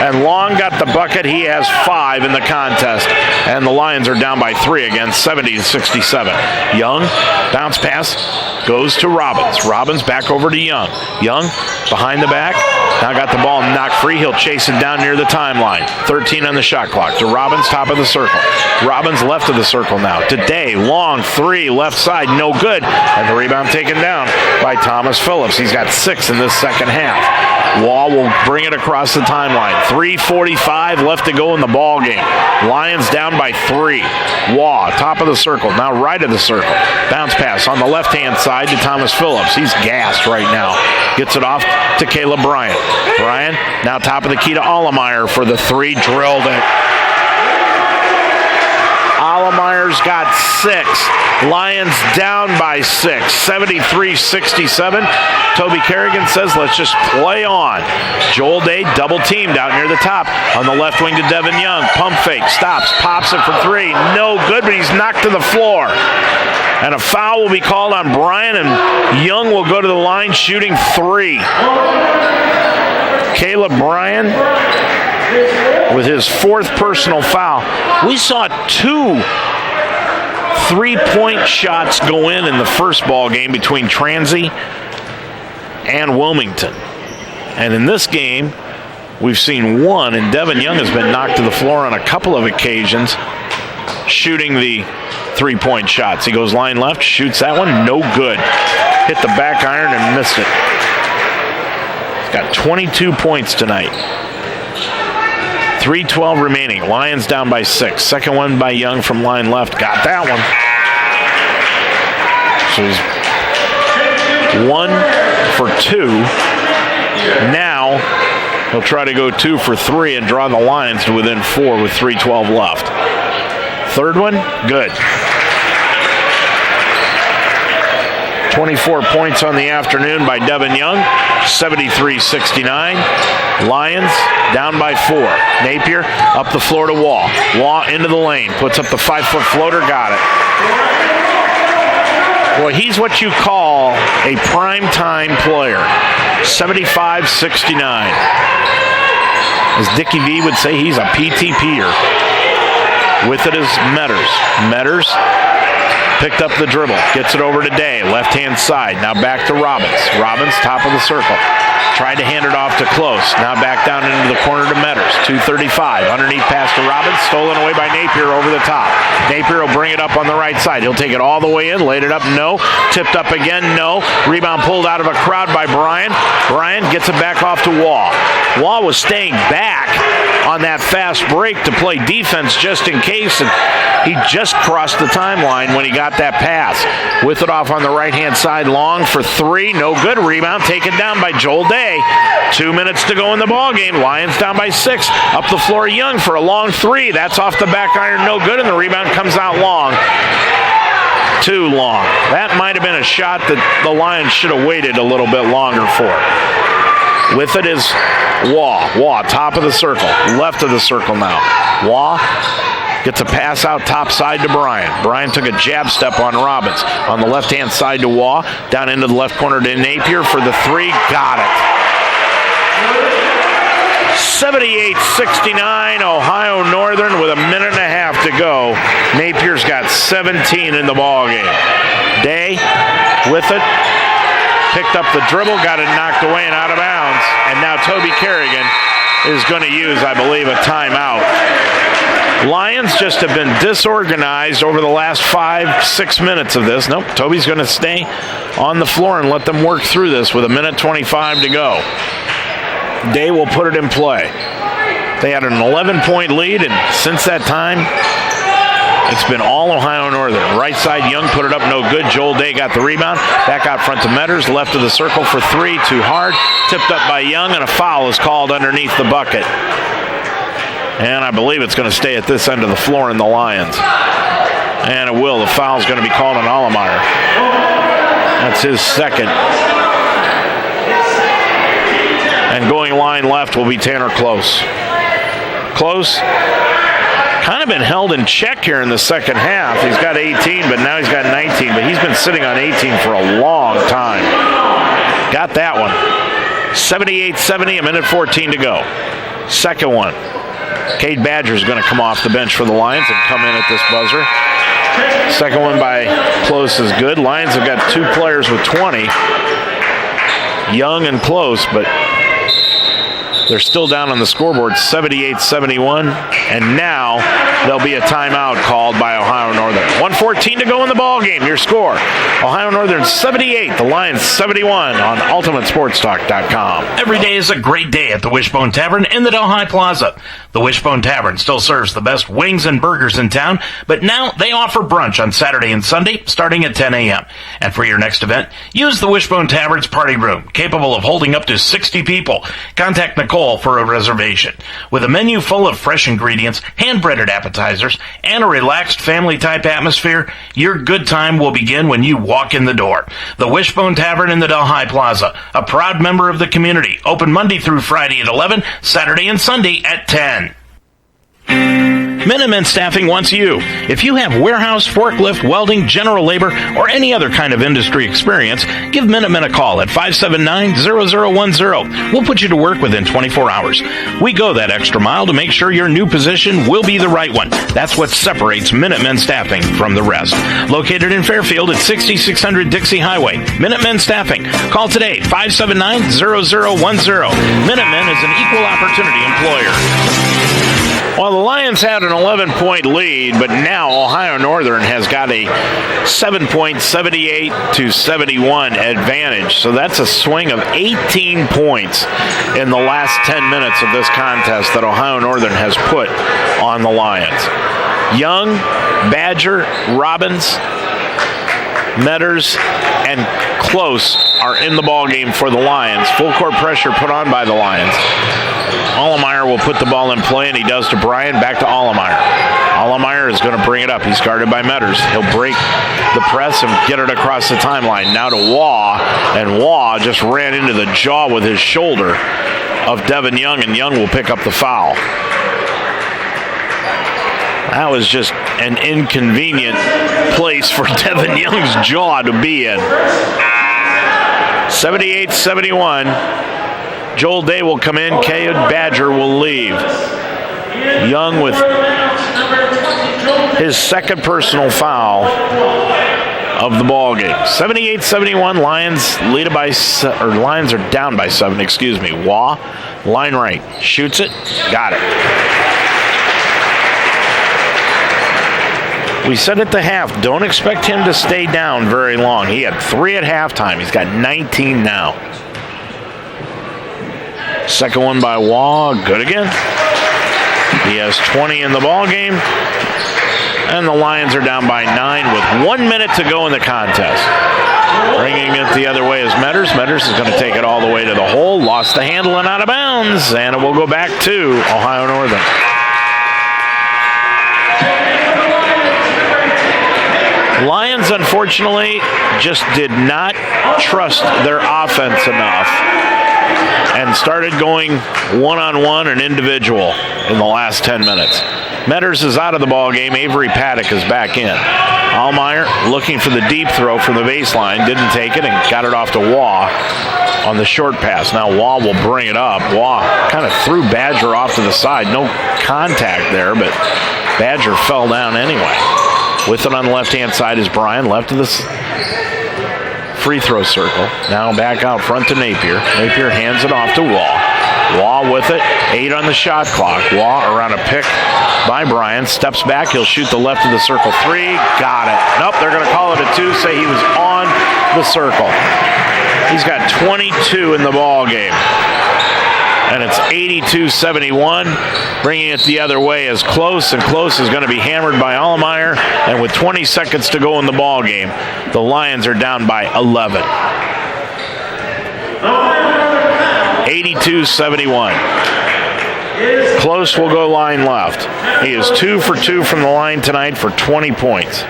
And Long got the bucket. He has 5 in the contest. And the Lions are down by 3 again, 70-67. Young, bounce pass, goes to Robbins. Robbins back over to Young. Young behind the back. Now got the ball knocked free. He'll chase it down near the timeline. 13 on the shot clock. To Robbins, top of the circle. Robbins left of the circle now. To Day, long 3, left side, no good. And the rebound taken down by Thomas Phillips. He's got 6 in this second half. Waugh will bring it across the timeline. 3:45 left to go in the ball game. Lions down by 3. Waugh, top of the circle, now right of the circle. Bounce pass on the left-hand side to Thomas Phillips. He's gassed right now. Gets it off to Caleb Bryant. Bryant now top of the key to Allemeyer for the 3. Drilled it. Allemeyer's got 6. Lions down by 6. 73-67. Toby Kerrigan says, let's just play on. Joel Day double teamed out near the top. On the left wing to Devin Young. Pump fake. Stops. Pops it for 3. No good, but he's knocked to the floor. And a foul will be called on Bryant, and Young will go to the line shooting 3. Caleb Bryant with his 4th personal foul. We saw 2 3-point shots go in the first ball game between Transy and Wilmington. And in this game, we've seen 1, and Devin Young has been knocked to the floor on a couple of occasions shooting the 3-point shots. He goes line left, shoots that one, no good. Hit the back iron and missed it. He's got 22 points tonight. 3:12 remaining. Lions down by 6. Second one by Young from line left. Got that one. So he's 1 for 2. Now he'll try to go 2 for 3 and draw the Lions to within 4 with 3:12 left. Third one, good. 24 points on the afternoon by Devin Young. 73-69. Lions down by 4. Napier up the floor to Waugh. Waugh into the lane. Puts up the 5-foot floater. Got it. Boy, he's what you call a primetime player. 75-69. As Dickie V would say, he's a PTP'er. With it is Metters. Metters picked up the dribble. Gets it over to Day. Left-hand side. Now back to Robbins. Robbins, top of the circle. Tried to hand it off to Close. Now back down into the corner to Metters. 2:35. Underneath pass to Robbins. Stolen away by Napier over the top. Napier will bring it up on the right side. He'll take it all the way in. Laid it up. No. Tipped up again. No. Rebound pulled out of a crowd by Bryan. Bryan gets it back off to Waugh. Waugh was staying back on that fast break to play defense just in case, and he just crossed the timeline when he got that pass. With it off on the right-hand side, long for three, no good. Rebound taken down by Joel Day. 2 minutes to go in the ball game. Lions down by 6. Up the floor, Young for a long three. That's off the back iron, no good, and the rebound comes out long. Too long. That might have been a shot that the Lions should have waited a little bit longer for. With it is Waugh. Waugh, top of the circle, left of the circle now. Waugh gets a pass out top side to Bryan. Bryan took a jab step on Robbins. On the left-hand side to Waugh. Down into the left corner to Napier for the three. Got it. 78-69, Ohio Northern with a minute and a half to go. Napier's got 17 in the ball game. Day with it. Picked up the dribble, got it knocked away and out of bounds. And now Toby Kerrigan is going to use, I believe, a timeout. Lions just have been disorganized over the last 5-6 minutes of this. Nope, Toby's going to stay on the floor and let them work through this with a minute 25 to go. Day will put it in play. They had an 11-point lead, and since that time, it's been all Ohio Northern. Right side, Young put it up, no good. Joel Day got the rebound. Back out front to Metters, left of the circle for three, too hard. Tipped up by Young, and a foul is called underneath the bucket. And I believe it's going to stay at this end of the floor in the Lions. And it will. The foul's going to be called on Allemeyer. That's his second. And going line left will be Tanner Close. Close kind of been held in check here in the second half. He's got 18, but now he's got 19. But he's been sitting on 18 for a long time. Got that one. 78-70, a minute 14 to go. Second one. Cade Badger's going to come off the bench for the Lions and come in at this buzzer. Second one by Close is good. Lions have got two players with 20. Young and Close, but they're still down on the scoreboard, 78-71, and now there'll be a timeout called by Ohio Northern. 1:14 to go in the ball game. Your score, Ohio Northern 78, the Lions 71 on UltimateSportsTalk.com. Every day is a great day at the Wishbone Tavern in the Delhi Plaza. The Wishbone Tavern still serves the best wings and burgers in town, but now they offer brunch on Saturday and Sunday starting at 10 a.m. And for your next event, use the Wishbone Tavern's party room, capable of holding up to 60 people. Contact Nicole for a reservation. With a menu full of fresh ingredients, hand-breaded appetizers, and a relaxed family-type atmosphere, your good time will begin when you walk in the door. The Wishbone Tavern in the Delhi Plaza, a proud member of the community, open Monday through Friday at 11, Saturday and Sunday at 10. Minutemen Staffing wants you. If you have warehouse, forklift, welding, general labor, or any other kind of industry experience, give Minutemen a call at 579-0010. We'll put you to work within 24 hours. We go that extra mile to make sure your new position will be the right one. That's what separates Minutemen Staffing from the rest. Located in Fairfield at 6600 Dixie Highway. Minutemen Staffing. Call today, 579-0010. Minutemen is an equal opportunity employer. Well, the Lions had an 11-point lead, but now Ohio Northern has got a 7-point, 78-71 advantage. So that's a swing of 18 points in the last 10 minutes of this contest that Ohio Northern has put on the Lions. Young, Badger, Robbins, Metters, and Close are in the ballgame for the Lions. Full court pressure put on by the Lions. Allemeyer will put the ball in play, and he does to Bryan. Back to Allemeyer. Allemeyer is going to bring it up. He's guarded by Metters. He'll break the press and get it across the timeline. Now to Waugh, and Waugh just ran into the jaw with his shoulder of Devin Young, and Young will pick up the foul. That was just an inconvenient place for Devin Young's jaw to be in. 78-71. Joel Day will come in. Cade Badger will leave. Young with his second personal foul of the ball game. 78-71. Lions Lions are down by 7. Waugh, line right, shoots it, got it. We said at the half, don't expect him to stay down very long. He had 3 at halftime. He's got 19 now. Second one by Waugh, good again. He has 20 in the ball game, and the Lions are down by 9 with 1 minute to go in the contest. Bringing it the other way is Metters. Metters is going to take it all the way to the hole. Lost the handle and out of bounds, and it will go back to Ohio Northern. Lions, unfortunately, just did not trust their offense enough and started going one-on-one and individual in the last 10 minutes. Metters is out of the ball game. Avery Paddock is back in. Allmeyer looking for the deep throw from the baseline. Didn't take it and got it off to Waugh on the short pass. Now Waugh will bring it up. Waugh kind of threw Badger off to the side. No contact there, but Badger fell down anyway. With it on the left-hand side is Bryan, left of the free throw circle. Now back out front to Napier. Napier hands it off to Waugh. Waugh with it, 8 on the shot clock. Waugh around a pick by Bryan, steps back, he'll shoot the left of the circle 3, got it. Nope, they're going to call it a 2, say he was on the circle. He's got 22 in the ball game. And it's 82-71. Bringing it the other way is Close, and Close is going to be hammered by Allmeyer. And with 20 seconds to go in the ball game, the Lions are down by 11. 82-71. Close will go line left. He is 2 for 2 from the line tonight for 20 points.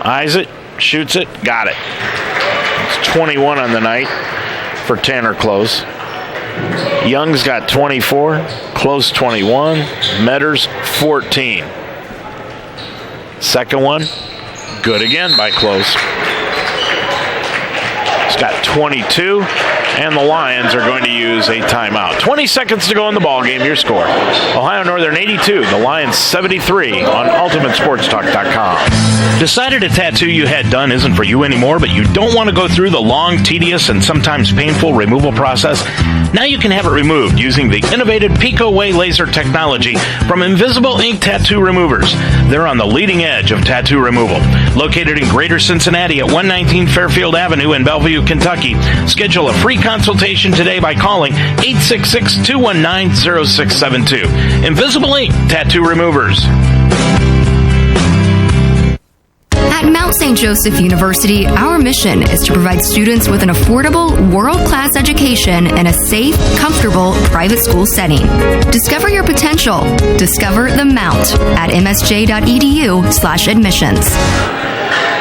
Eyes it, shoots it, got it. It's 21 on the night for Tanner Close. Young's got 24, Close 21, Metters 14. Second one, good again by Close. He's got 22, and the Lions are going to use a timeout. 20 seconds to go in the ball game. Your score: Ohio Northern 82, the Lions 73 on UltimateSportsTalk.com. Decided a tattoo you had done isn't for you anymore, but you don't want to go through the long, tedious, and sometimes painful removal process? Now you can have it removed using the innovative Pico Way laser technology from Invisible Ink Tattoo Removers. They're on the leading edge of tattoo removal. Located in Greater Cincinnati at 119 Fairfield Avenue in Bellevue, Kentucky. Schedule a free consultation today by calling 866-219-0672. Invisible Ink Tattoo Removers. At Mount St. Joseph University, our mission is to provide students with an affordable, world-class education in a safe, comfortable, private school setting. Discover your potential. Discover the Mount at msj.edu/admissions.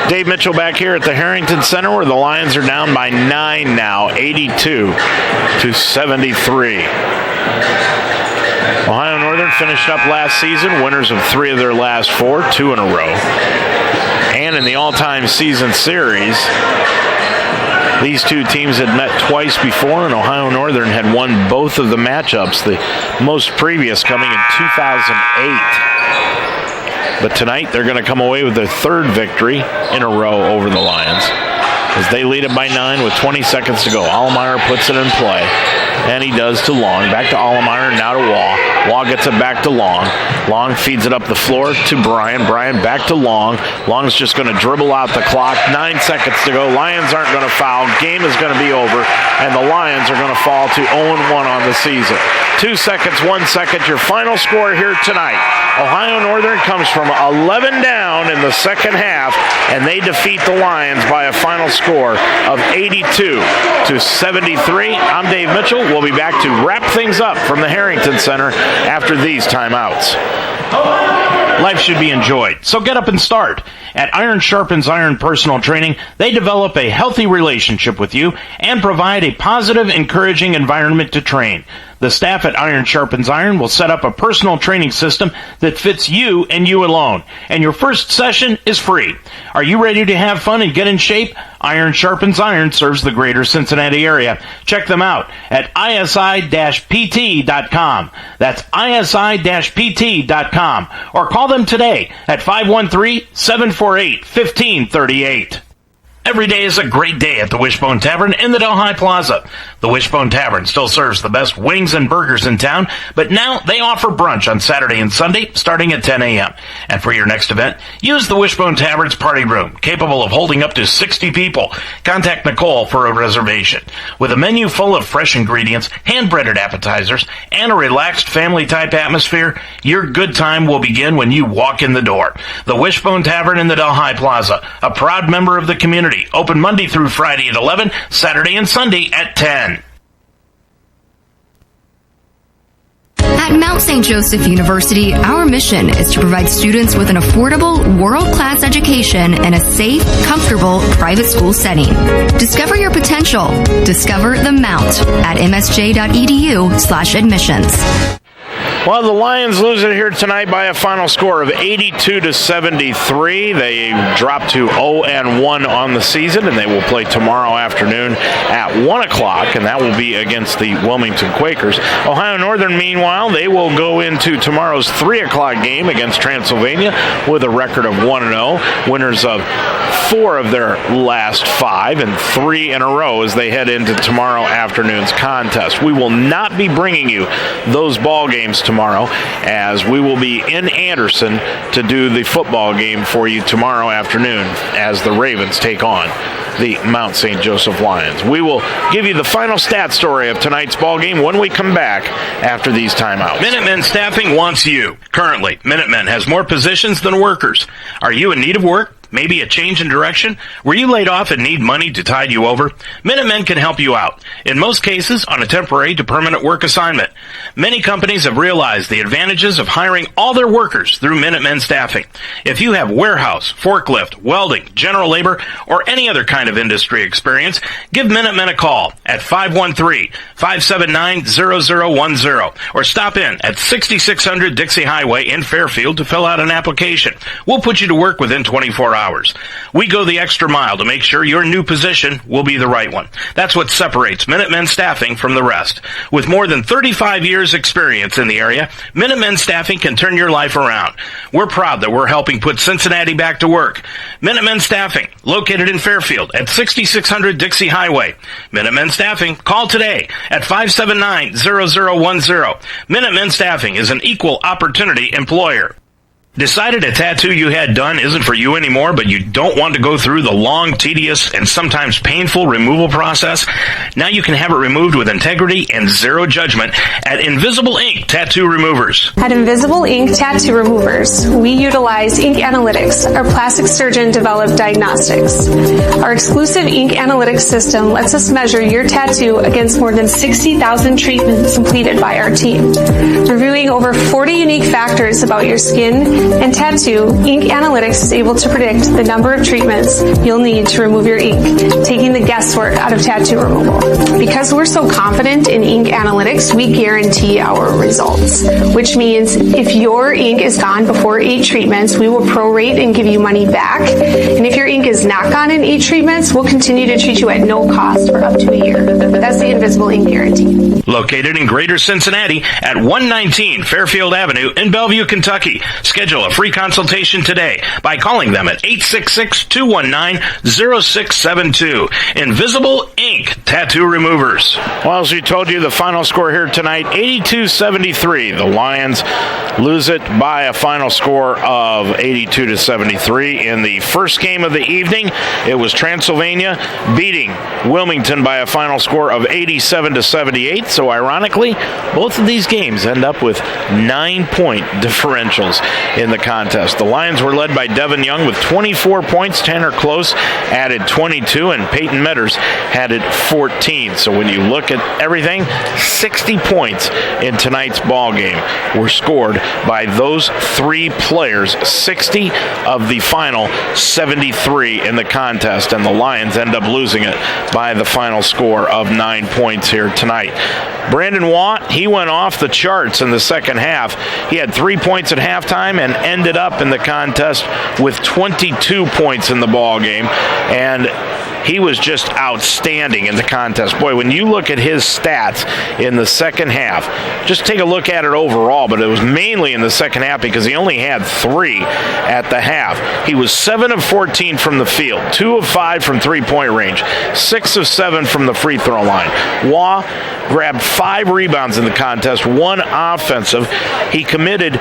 Dave Mitchell back here at the Harrington Center, where the Lions are down by 9 now, 82-73. Ohio Northern finished up last season, winners of 3 of their last 4, 2 in a row. And in the all-time season series, these two teams had met twice before, and Ohio Northern had won both of the matchups, the most previous coming in 2008. But tonight, they're going to come away with their 3rd victory in a row over the Lions, as they lead it by 9 with 20 seconds to go. Allmeyer puts it in play, and he does to Long. Back to Allmeyer, now to Waugh. Waugh gets it back to Long. Long feeds it up the floor to Bryan. Bryan back to Long. Long's just going to dribble out the clock. 9 seconds to go. Lions aren't going to foul. Game is going to be over, and the Lions are going to fall to 0-1 on the season. 2 seconds, 1 second. Your final score here tonight. Ohio Northern comes from 11 down in the second half, and they defeat the Lions by a final score of 82-73. I'm Dave Mitchell. We'll be back to wrap things up from the Harrington Center after these timeouts. Life should be enjoyed, so get up and start. At Iron Sharpens Iron Personal Training, they develop a healthy relationship with you and provide a positive, encouraging environment to train. The staff at Iron Sharpens Iron will set up a personal training system that fits you and you alone. And your first session is free. Are you ready to have fun and get in shape? Iron Sharpens Iron serves the greater Cincinnati area. Check them out at isi-pt.com. That's isi-pt.com. Or call them today at 513-748-1538. Every day is a great day at the Wishbone Tavern in the Delhi Plaza. The Wishbone Tavern still serves the best wings and burgers in town, but now they offer brunch on Saturday and Sunday starting at 10 a.m. And for your next event, use the Wishbone Tavern's party room, capable of holding up to 60 people. Contact Nicole for a reservation. With a menu full of fresh ingredients, hand-breaded appetizers, and a relaxed family-type atmosphere, your good time will begin when you walk in the door. The Wishbone Tavern in the Delhi Plaza, a proud member of the community, open Monday through Friday at 11, Saturday and Sunday at 10. At Mount St. Joseph University, our mission is to provide students with an affordable, world-class education in a safe, comfortable, private school setting. Discover your potential. Discover the Mount at msj.edu/admissions. Well, the Lions lose it here tonight by a final score of 82-73. They drop to 0-1 on the season, and they will play tomorrow afternoon at 1 o'clock, and that will be against the Wilmington Quakers. Ohio Northern, meanwhile, they will go into tomorrow's 3 o'clock game against Transylvania with a record of 1-0, winners of 4 of their last 5 and 3 in a row as they head into tomorrow afternoon's contest. We will not be bringing you those ball games tomorrow, as we will be in Anderson to do the football game for you tomorrow afternoon as the Ravens take on the Mount St. Joseph Lions. We will give you the final stat story of tonight's ball game when we come back after these timeouts. Minutemen Staffing wants you. Currently, Minutemen has more positions than workers. Are you in need of work? Maybe a change in direction? Were you laid off and need money to tide you over? Minutemen can help you out. In most cases, on a temporary to permanent work assignment. Many companies have realized the advantages of hiring all their workers through Minutemen Staffing. If you have warehouse, forklift, welding, general labor, or any other kind of industry experience, give Minutemen a call at 513-579-0010 or stop in at 6600 Dixie Highway in Fairfield to fill out an application. We'll put you to work within 24 hours. We go the extra mile to make sure your new position will be the right one. That's what separates Minutemen Staffing from the rest. With more than 35 years experience in the area, Minutemen Staffing can turn your life around. We're proud that we're helping put Cincinnati back to work. Minutemen Staffing, located in Fairfield at 6600 Dixie Highway. Minutemen Staffing, call today at 579-0010. Minutemen Staffing is an equal opportunity employer. Decided a tattoo you had done isn't for you anymore, but you don't want to go through the long, tedious, and sometimes painful removal process? Now you can have it removed with integrity and zero judgment at Invisible Ink Tattoo Removers. At Invisible Ink Tattoo Removers, we utilize ink analytics, our plastic surgeon-developed diagnostics. Our exclusive ink analytics system lets us measure your tattoo against more than 60,000 treatments completed by our team. Reviewing over 40 unique factors about your skin and tattoo, Ink Analytics is able to predict the number of treatments you'll need to remove your ink, taking the guesswork out of tattoo removal. Because we're so confident in Ink Analytics, we guarantee our results, which means if your ink is gone before 8 treatments, we will prorate and give you money back. And if your ink is not gone in 8 treatments, we'll continue to treat you at no cost for up to a year. That's the Invisible Ink Guarantee. Located in Greater Cincinnati at 119 Fairfield Avenue in Bellevue, Kentucky. Schedule a free consultation today by calling them at 866-219-0672. Invisible Ink Tattoo Removers. Well, as we told you, the final score here tonight, 82-73. The Lions lose it by a final score of 82-73. In the first game of the evening, it was Transylvania beating Wilmington by a final score of 87-78. So ironically, both of these games end up with 9-point differentials in the contest. The Lions were led by Devin Young with 24 points. Tanner Close added 22, and Peyton Metters added 14. So when you look at everything, 60 points in tonight's ball game were scored by those 3 players. 60 of the final 73 in the contest, and the Lions end up losing it by the final score of 9 points here tonight. Brandon Watt, he went off the charts in the second half. He had 3 points at halftime and ended up in the contest with 22 points in the ball game. And he was just outstanding in the contest. Boy, when you look at his stats in the second half, just take a look at it overall, but it was mainly in the second half because he only had 3 at the half. He was 7 of 14 from the field, 2 of 5 from three-point range, 6 of 7 from the free throw line. Waugh grabbed 5 rebounds in the contest, 1 offensive. He committed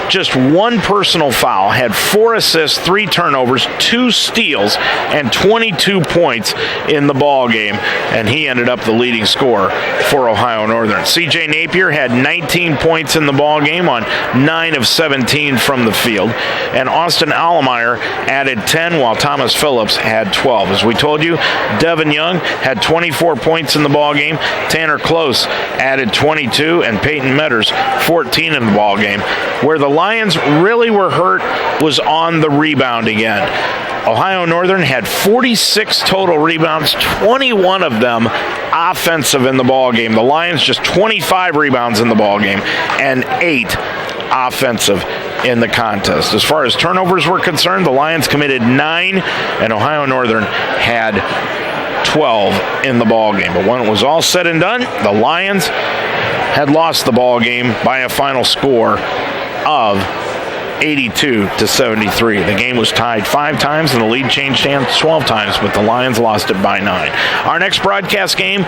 just 1 personal foul, had 4 assists, 3 turnovers, 2 steals, and 22 points in the ball game, and he ended up the leading scorer for Ohio Northern. C.J. Napier had 19 points in the ball game on 9 of 17 from the field, and Austin Allemeyer added 10, while Thomas Phillips had 12. As we told you, Devin Young had 24 points in the ball game, Tanner Close added 22, and Peyton Metters 14 in the ball game. Where the Lions really were hurt was on the rebounding end. Ohio Northern had 46 total rebounds, 21 of them offensive in the ball game. The Lions just 25 rebounds in the ball game and 8 offensive in the contest. As far as turnovers were concerned, the Lions committed 9 and Ohio Northern had 12 in the ball game. But when it was all said and done, the Lions had lost the ball game by a final score of 82-73. The game was tied 5 times and the lead changed hands 12 times, but the Lions lost it by 9. Our next broadcast game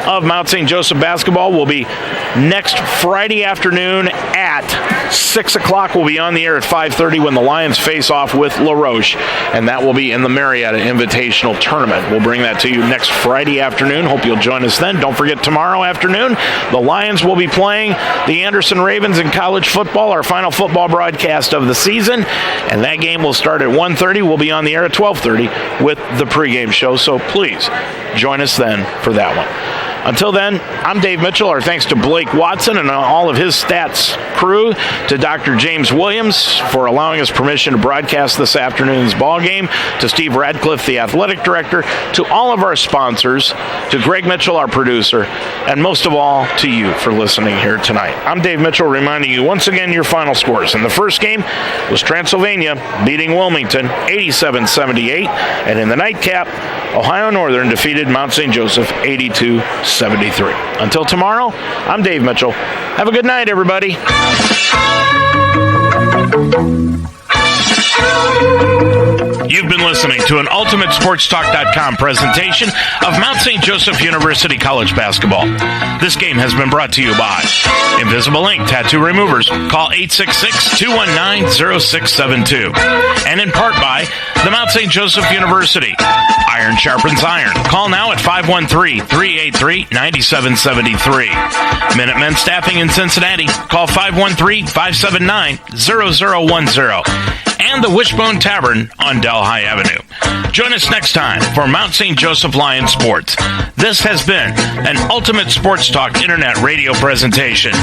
of Mount St. Joseph basketball will be next Friday afternoon at 6 o'clock. We'll be on the air at 5:30 when the Lions face off with La Roche, and that will be in the Marietta Invitational Tournament. We'll bring that to you next Friday afternoon. Hope you'll join us then. Don't forget, tomorrow afternoon, the Lions will be playing the Anderson Ravens in college football, our final football broadcast of the season, and that game will start at 1:30. We'll be on the air at 12:30 with the pregame show, so please join us then for that one. Until then, I'm Dave Mitchell. Our thanks to Blake Watson and all of his stats crew, to Dr. James Williams for allowing us permission to broadcast this afternoon's ball game, to Steve Radcliffe, the athletic director, to all of our sponsors, to Greg Mitchell, our producer, and most of all, to you for listening here tonight. I'm Dave Mitchell, reminding you once again your final scores. In the first game was Transylvania beating Wilmington 87-78, and in the nightcap, Ohio Northern defeated Mount St. Joseph 82-73. Until tomorrow, I'm Dave Mitchell. Have a good night, everybody. You've been listening to an UltimateSportsTalk.com presentation of Mount St. Joseph University College Basketball. This game has been brought to you by Invisible Ink Tattoo Removers. Call 866-219-0672. And in part by the Mount St. Joseph University. Iron sharpens iron. Call now at 513-383-9773. Minutemen Staffing in Cincinnati. Call 513-579-0010. And the Wishbone Tavern on Delhi Avenue. Join us next time for Mount St. Joseph Lions Sports. This has been an Ultimate Sports Talk Internet radio presentation.